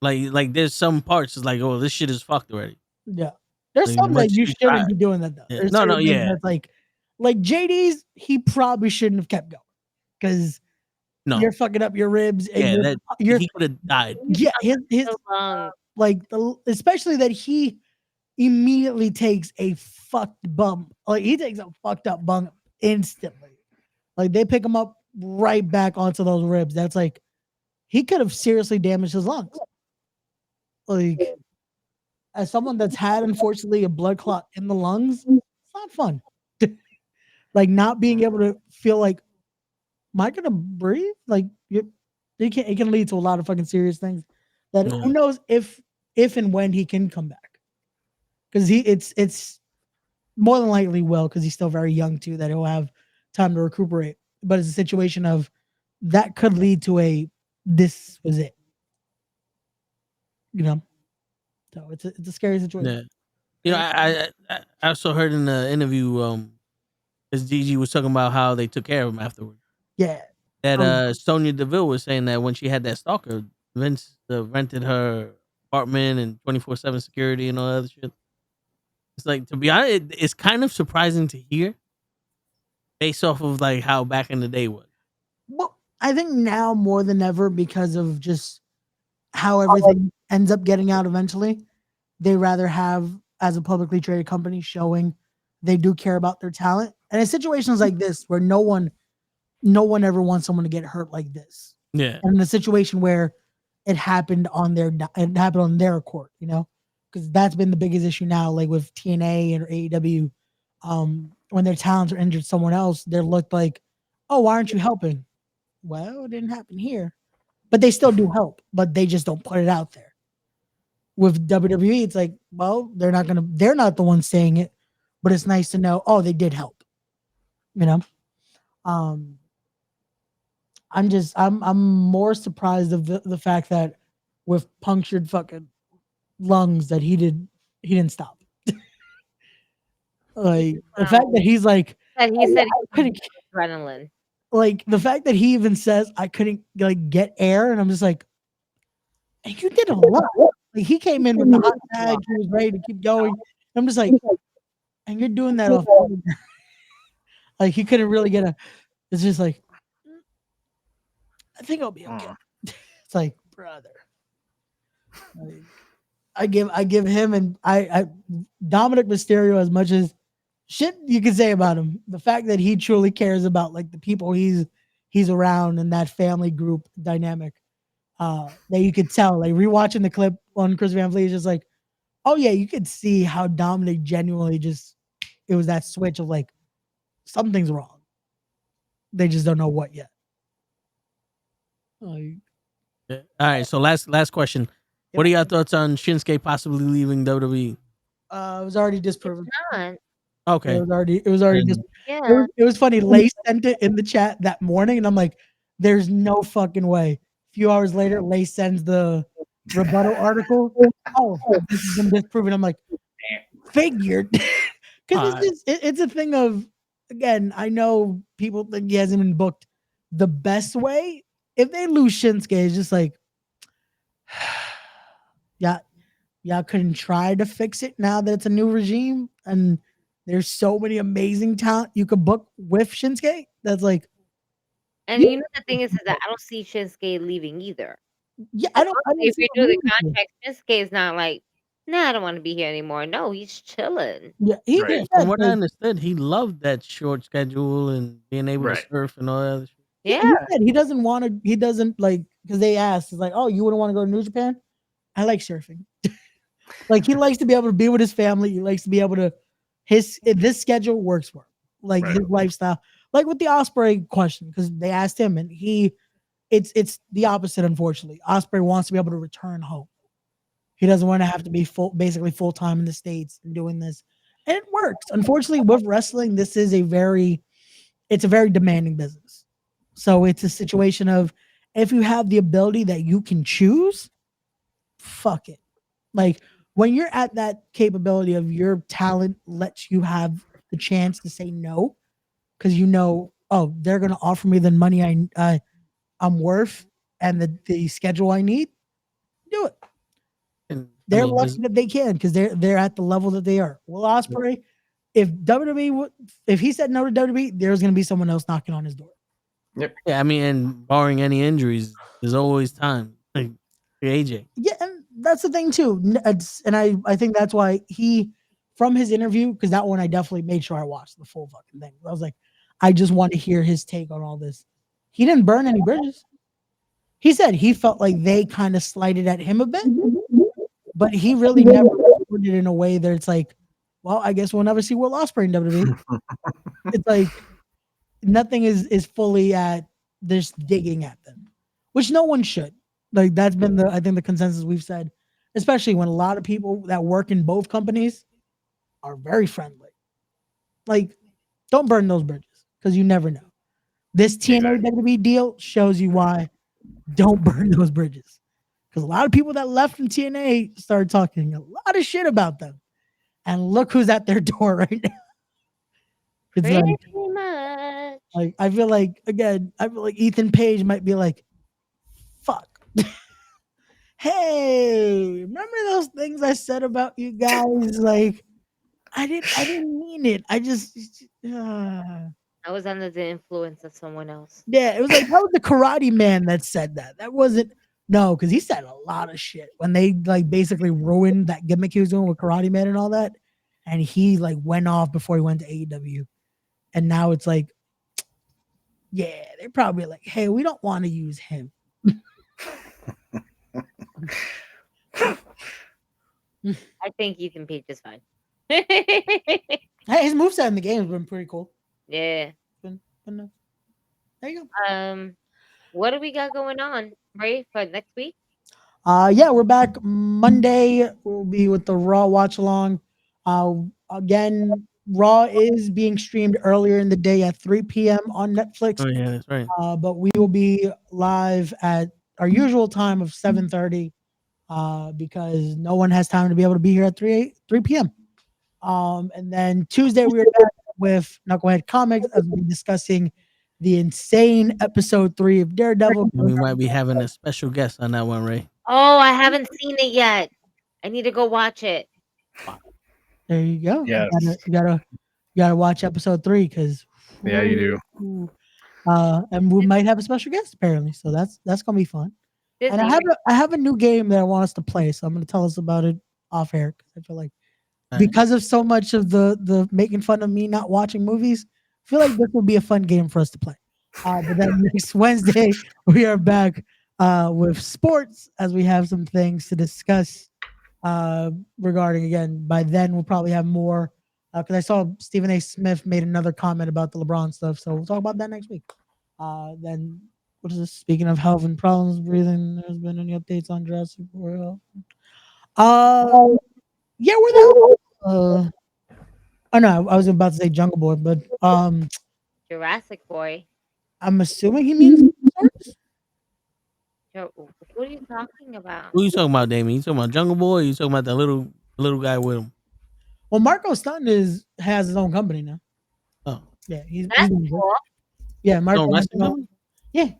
Like there's some parts. It's like, oh, this shit is fucked already. Yeah. There's Like, some that once you you try- shouldn't be doing that though. Yeah. There's No, certain things yeah. that's like JD's, he probably shouldn't have kept going because No. you're fucking up your ribs and Yeah, you're he could have died. yeah, his So long. like especially that he immediately takes a fucked bump. Like he takes a fucked up bump instantly. Like they pick him up right back onto those ribs. That's like he could have seriously damaged his lungs. Like as someone that's had unfortunately a blood clot in the lungs, it's not fun. Like not being able to feel like, am I gonna breathe? Like it can lead to a lot of fucking serious things. That who knows if and when he can come back. Because it's more than likely will, because he's still very young too, that he'll have time to recuperate. But it's a situation of that could lead to this was it. You know? So it's a scary situation. Yeah. You know, I also heard in the interview, as Gigi was talking about how they took care of him afterwards. Yeah. That Sonya Deville was saying that when she had that stalker, Vince rented her apartment and 24/7 security and all that other shit. It's like, to be honest, it's kind of surprising to hear, based off of like how back in the day was. Well, I think now more than ever, because of just how everything ends up getting out eventually, they rather have, as a publicly traded company, showing they do care about their talent. And in situations like this, where no one ever wants someone to get hurt like this. Yeah. And in a situation where it happened on their accord, you know, because that's been the biggest issue now, like with TNA and AEW, when their talents are injured someone else, they're looked like, oh, why aren't you helping? Well, it didn't happen here, but they still do help, but they just don't put it out there. With WWE, it's like, well, they're not the ones saying it, but it's nice to know, oh, they did help, you know? I'm more surprised of the fact that with punctured fucking lungs that he didn't stop. Like the fact that he's like, That he said I couldn't, adrenaline. like the fact that he even says I couldn't like get air, and I'm just like, hey, you did a lot. Like he came in with the hot tag, he was ready to keep going. I'm just like, and you're doing that off. Like he couldn't really get a. It's just like, I think I'll be okay. It's like, brother. Like, I give him and I Dominic Mysterio, as much as shit you can say about him, the fact that he truly cares about like the people he's around and that family group dynamic, that you could tell. Like rewatching the clip on Chris Van Vliet is just like, oh yeah, you could see how Dominic genuinely just, it was that switch of like, something's wrong. They just don't know what yet. Like, All right, so last question. What are your thoughts on Shinsuke possibly leaving WWE? it was already disproven. Okay. It was already And- just. It was funny. Lace sent it in the chat that morning, and I'm like, "There's no fucking way." A few hours later, Lace sends the rebuttal article. Oh, this has been disproven. I'm like, figured, because it's a thing of, again, I know people think he hasn't been booked the best way. If they lose Shinsuke, it's just like, y'all couldn't try to fix it now that it's a new regime and there's so many amazing talent you could book with Shinsuke. That's like, And you know the thing is that I don't see Shinsuke leaving either. yeah, I don't If see you no do the reason to. contract, Shinsuke is not like, nah, I don't want to be here anymore. No, he's chilling. Yeah, he Yeah, from what I understood, he loved that short schedule and being able to surf and all that other shit. Yeah. He said he doesn't want to. He doesn't like, because they asked, it's like, oh, you wouldn't want to go to New Japan? I like surfing. Like he likes to be able to be with his family. He likes to be able to this schedule works for him. Like his lifestyle. Like with the Osprey question, because they asked him and it's the opposite, unfortunately. Osprey wants to be able to return home. He doesn't want to have to be basically full time in the States and doing this. and it works. Unfortunately, with wrestling, it's a very demanding business. So it's a situation of if you have the ability that you can choose, fuck it. Like when you're at that capability of your talent lets you have the chance to say no because oh, they're gonna offer me the money I'm worth and the schedule I need. Do it. And, They're lucky that they can because they're at the level that they are. Will Ospreay, if WWE if he said no to WWE, there's gonna be someone else knocking on his door. Yep. Yeah, I mean, and barring any injuries, there's always time. Like AJ. Yeah, and that's the thing too. And I think that's why he from his interview because that one I definitely made sure I watched the full fucking thing. I was like, I just want to hear his take on all this. He didn't burn any bridges. He said he felt like they kind of slighted at him a bit, but he really never put it in a way that it's like, well, I guess we'll never see Will Ospreay in WWE. It's like nothing is fully at this digging at them, which no one should. Like that's been I think the consensus we've said, especially when a lot of people that work in both companies are very friendly. Like, don't burn those bridges because you never know. This TNA WWE deal shows you why. Don't burn those bridges because a lot of people that left from TNA started talking a lot of shit about them, and look who's at their door right now. It's Pretty much. like I feel like Ethan Page might be like, "Fuck, hey, remember those things I said about you guys? Like, I didn't mean it. I just." I was under the influence of someone else. Yeah, it was like that was the Karate Man that said that. That wasn't because he said a lot of shit when they like basically ruined that gimmick he was doing with Karate Man and all that, and he like went off before he went to AEW, and now it's like, yeah, they're probably like, hey, we don't want to use him. I think Ethan Page is fine. Hey, his moveset in the game has been pretty cool. Yeah. There you go. What do we got going on, Ray, for next week? Yeah, we're back Monday. We'll be with the Raw watch along. Again, Raw is being streamed earlier in the day at 3 p.m. on Netflix. Oh yeah, that's right. But we will be live at our usual time of 7:30 because no one has time to be able to be here at 3 p.m. And then Tuesday we are back with NuKKle Head Comics as we'll be discussing the insane episode 3 of Daredevil. And we might be having a special guest on that one, Ray. Oh, I haven't seen it yet. I need to go watch it. There you go. Yes. You gotta watch episode 3 because Yeah, you do. And we might have a special guest apparently, so that's gonna be fun. Disney. And I have a new game that I want us to play, so I'm gonna tell us about it off air because I feel like because of so much of the making fun of me not watching movies, I feel like this will be a fun game for us to play. But then next Wednesday we are back with sports as we have some things to discuss regarding again. By then we'll probably have more because I saw Stephen A. Smith made another comment about the LeBron stuff, so we'll talk about that next week. Then what is this? Speaking of health and problems breathing, there's been any updates on Jurassic World? Yeah, we're the oh no, I was about to say Jungle Boy, but Jurassic Boy. I'm assuming he means What are you talking about? Who you talking about, Damien? You talking about Jungle Boy? Or you talking about the little guy with him? Well, Marco Stunt has his own company now. Oh, yeah, he's cool. Yeah, Marco. Wrestling? Yeah,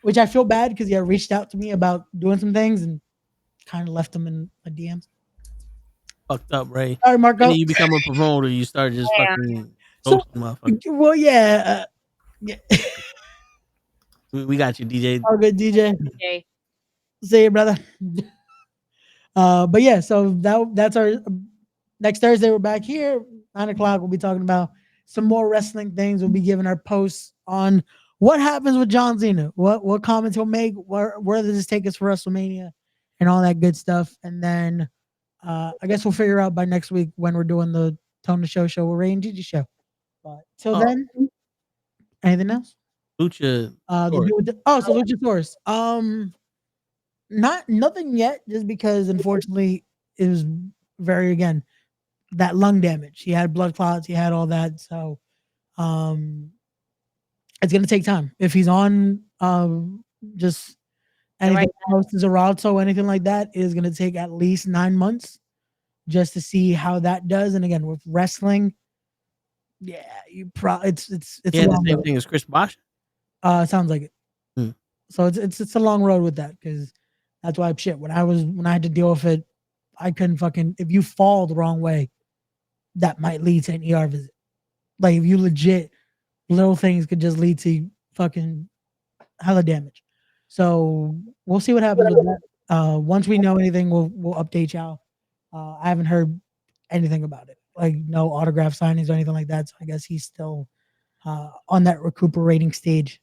which I feel bad because he reached out to me about doing some things and kind of left him in my DMs. Fucked up, Ray. Sorry, Marco. And then you become a promoter. You start just fucking ghosting motherfuckers. Well, yeah. We got you, DJ. Oh, good, DJ. Okay. See you, brother. But yeah, so that's our next Thursday. We're back here 9:00. We'll be talking about some more wrestling things. We'll be giving our posts on what happens with John Cena, what comments he'll make, where does this take us for WrestleMania, and all that good stuff. And then I guess we'll figure out by next week when we're doing the Tone the Show with Ray and Gigi show. But till then, anything else? Lucha. So Luchasaurus. Nothing yet, just because unfortunately it was very that lung damage. He had blood clots. He had all that. So it's gonna take time. If he's on just anything close to Xarelto or anything like that, it is gonna take at least 9 months just to see how that does. And again, with wrestling, yeah, you probably it's He had the same thing as Chris Bosh. Sounds like it. So it's a long road with that, because that's why shit. When I had to deal with it, I couldn't fucking, if you fall the wrong way, that might lead to an ER visit. Like if you legit, little things could just lead to fucking hella damage. So we'll see what happens with that. Once we know anything, we'll update y'all. I haven't heard anything about it, like no autograph signings or anything like that. So I guess he's still on that recuperating stage.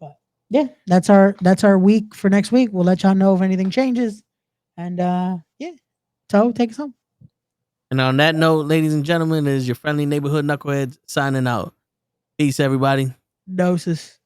But yeah, that's our week for next week. We'll let y'all know if anything changes. And yeah, so take us home. And on that note, ladies and gentlemen, is your friendly neighborhood knuckleheads signing out. Peace, everybody. Doses.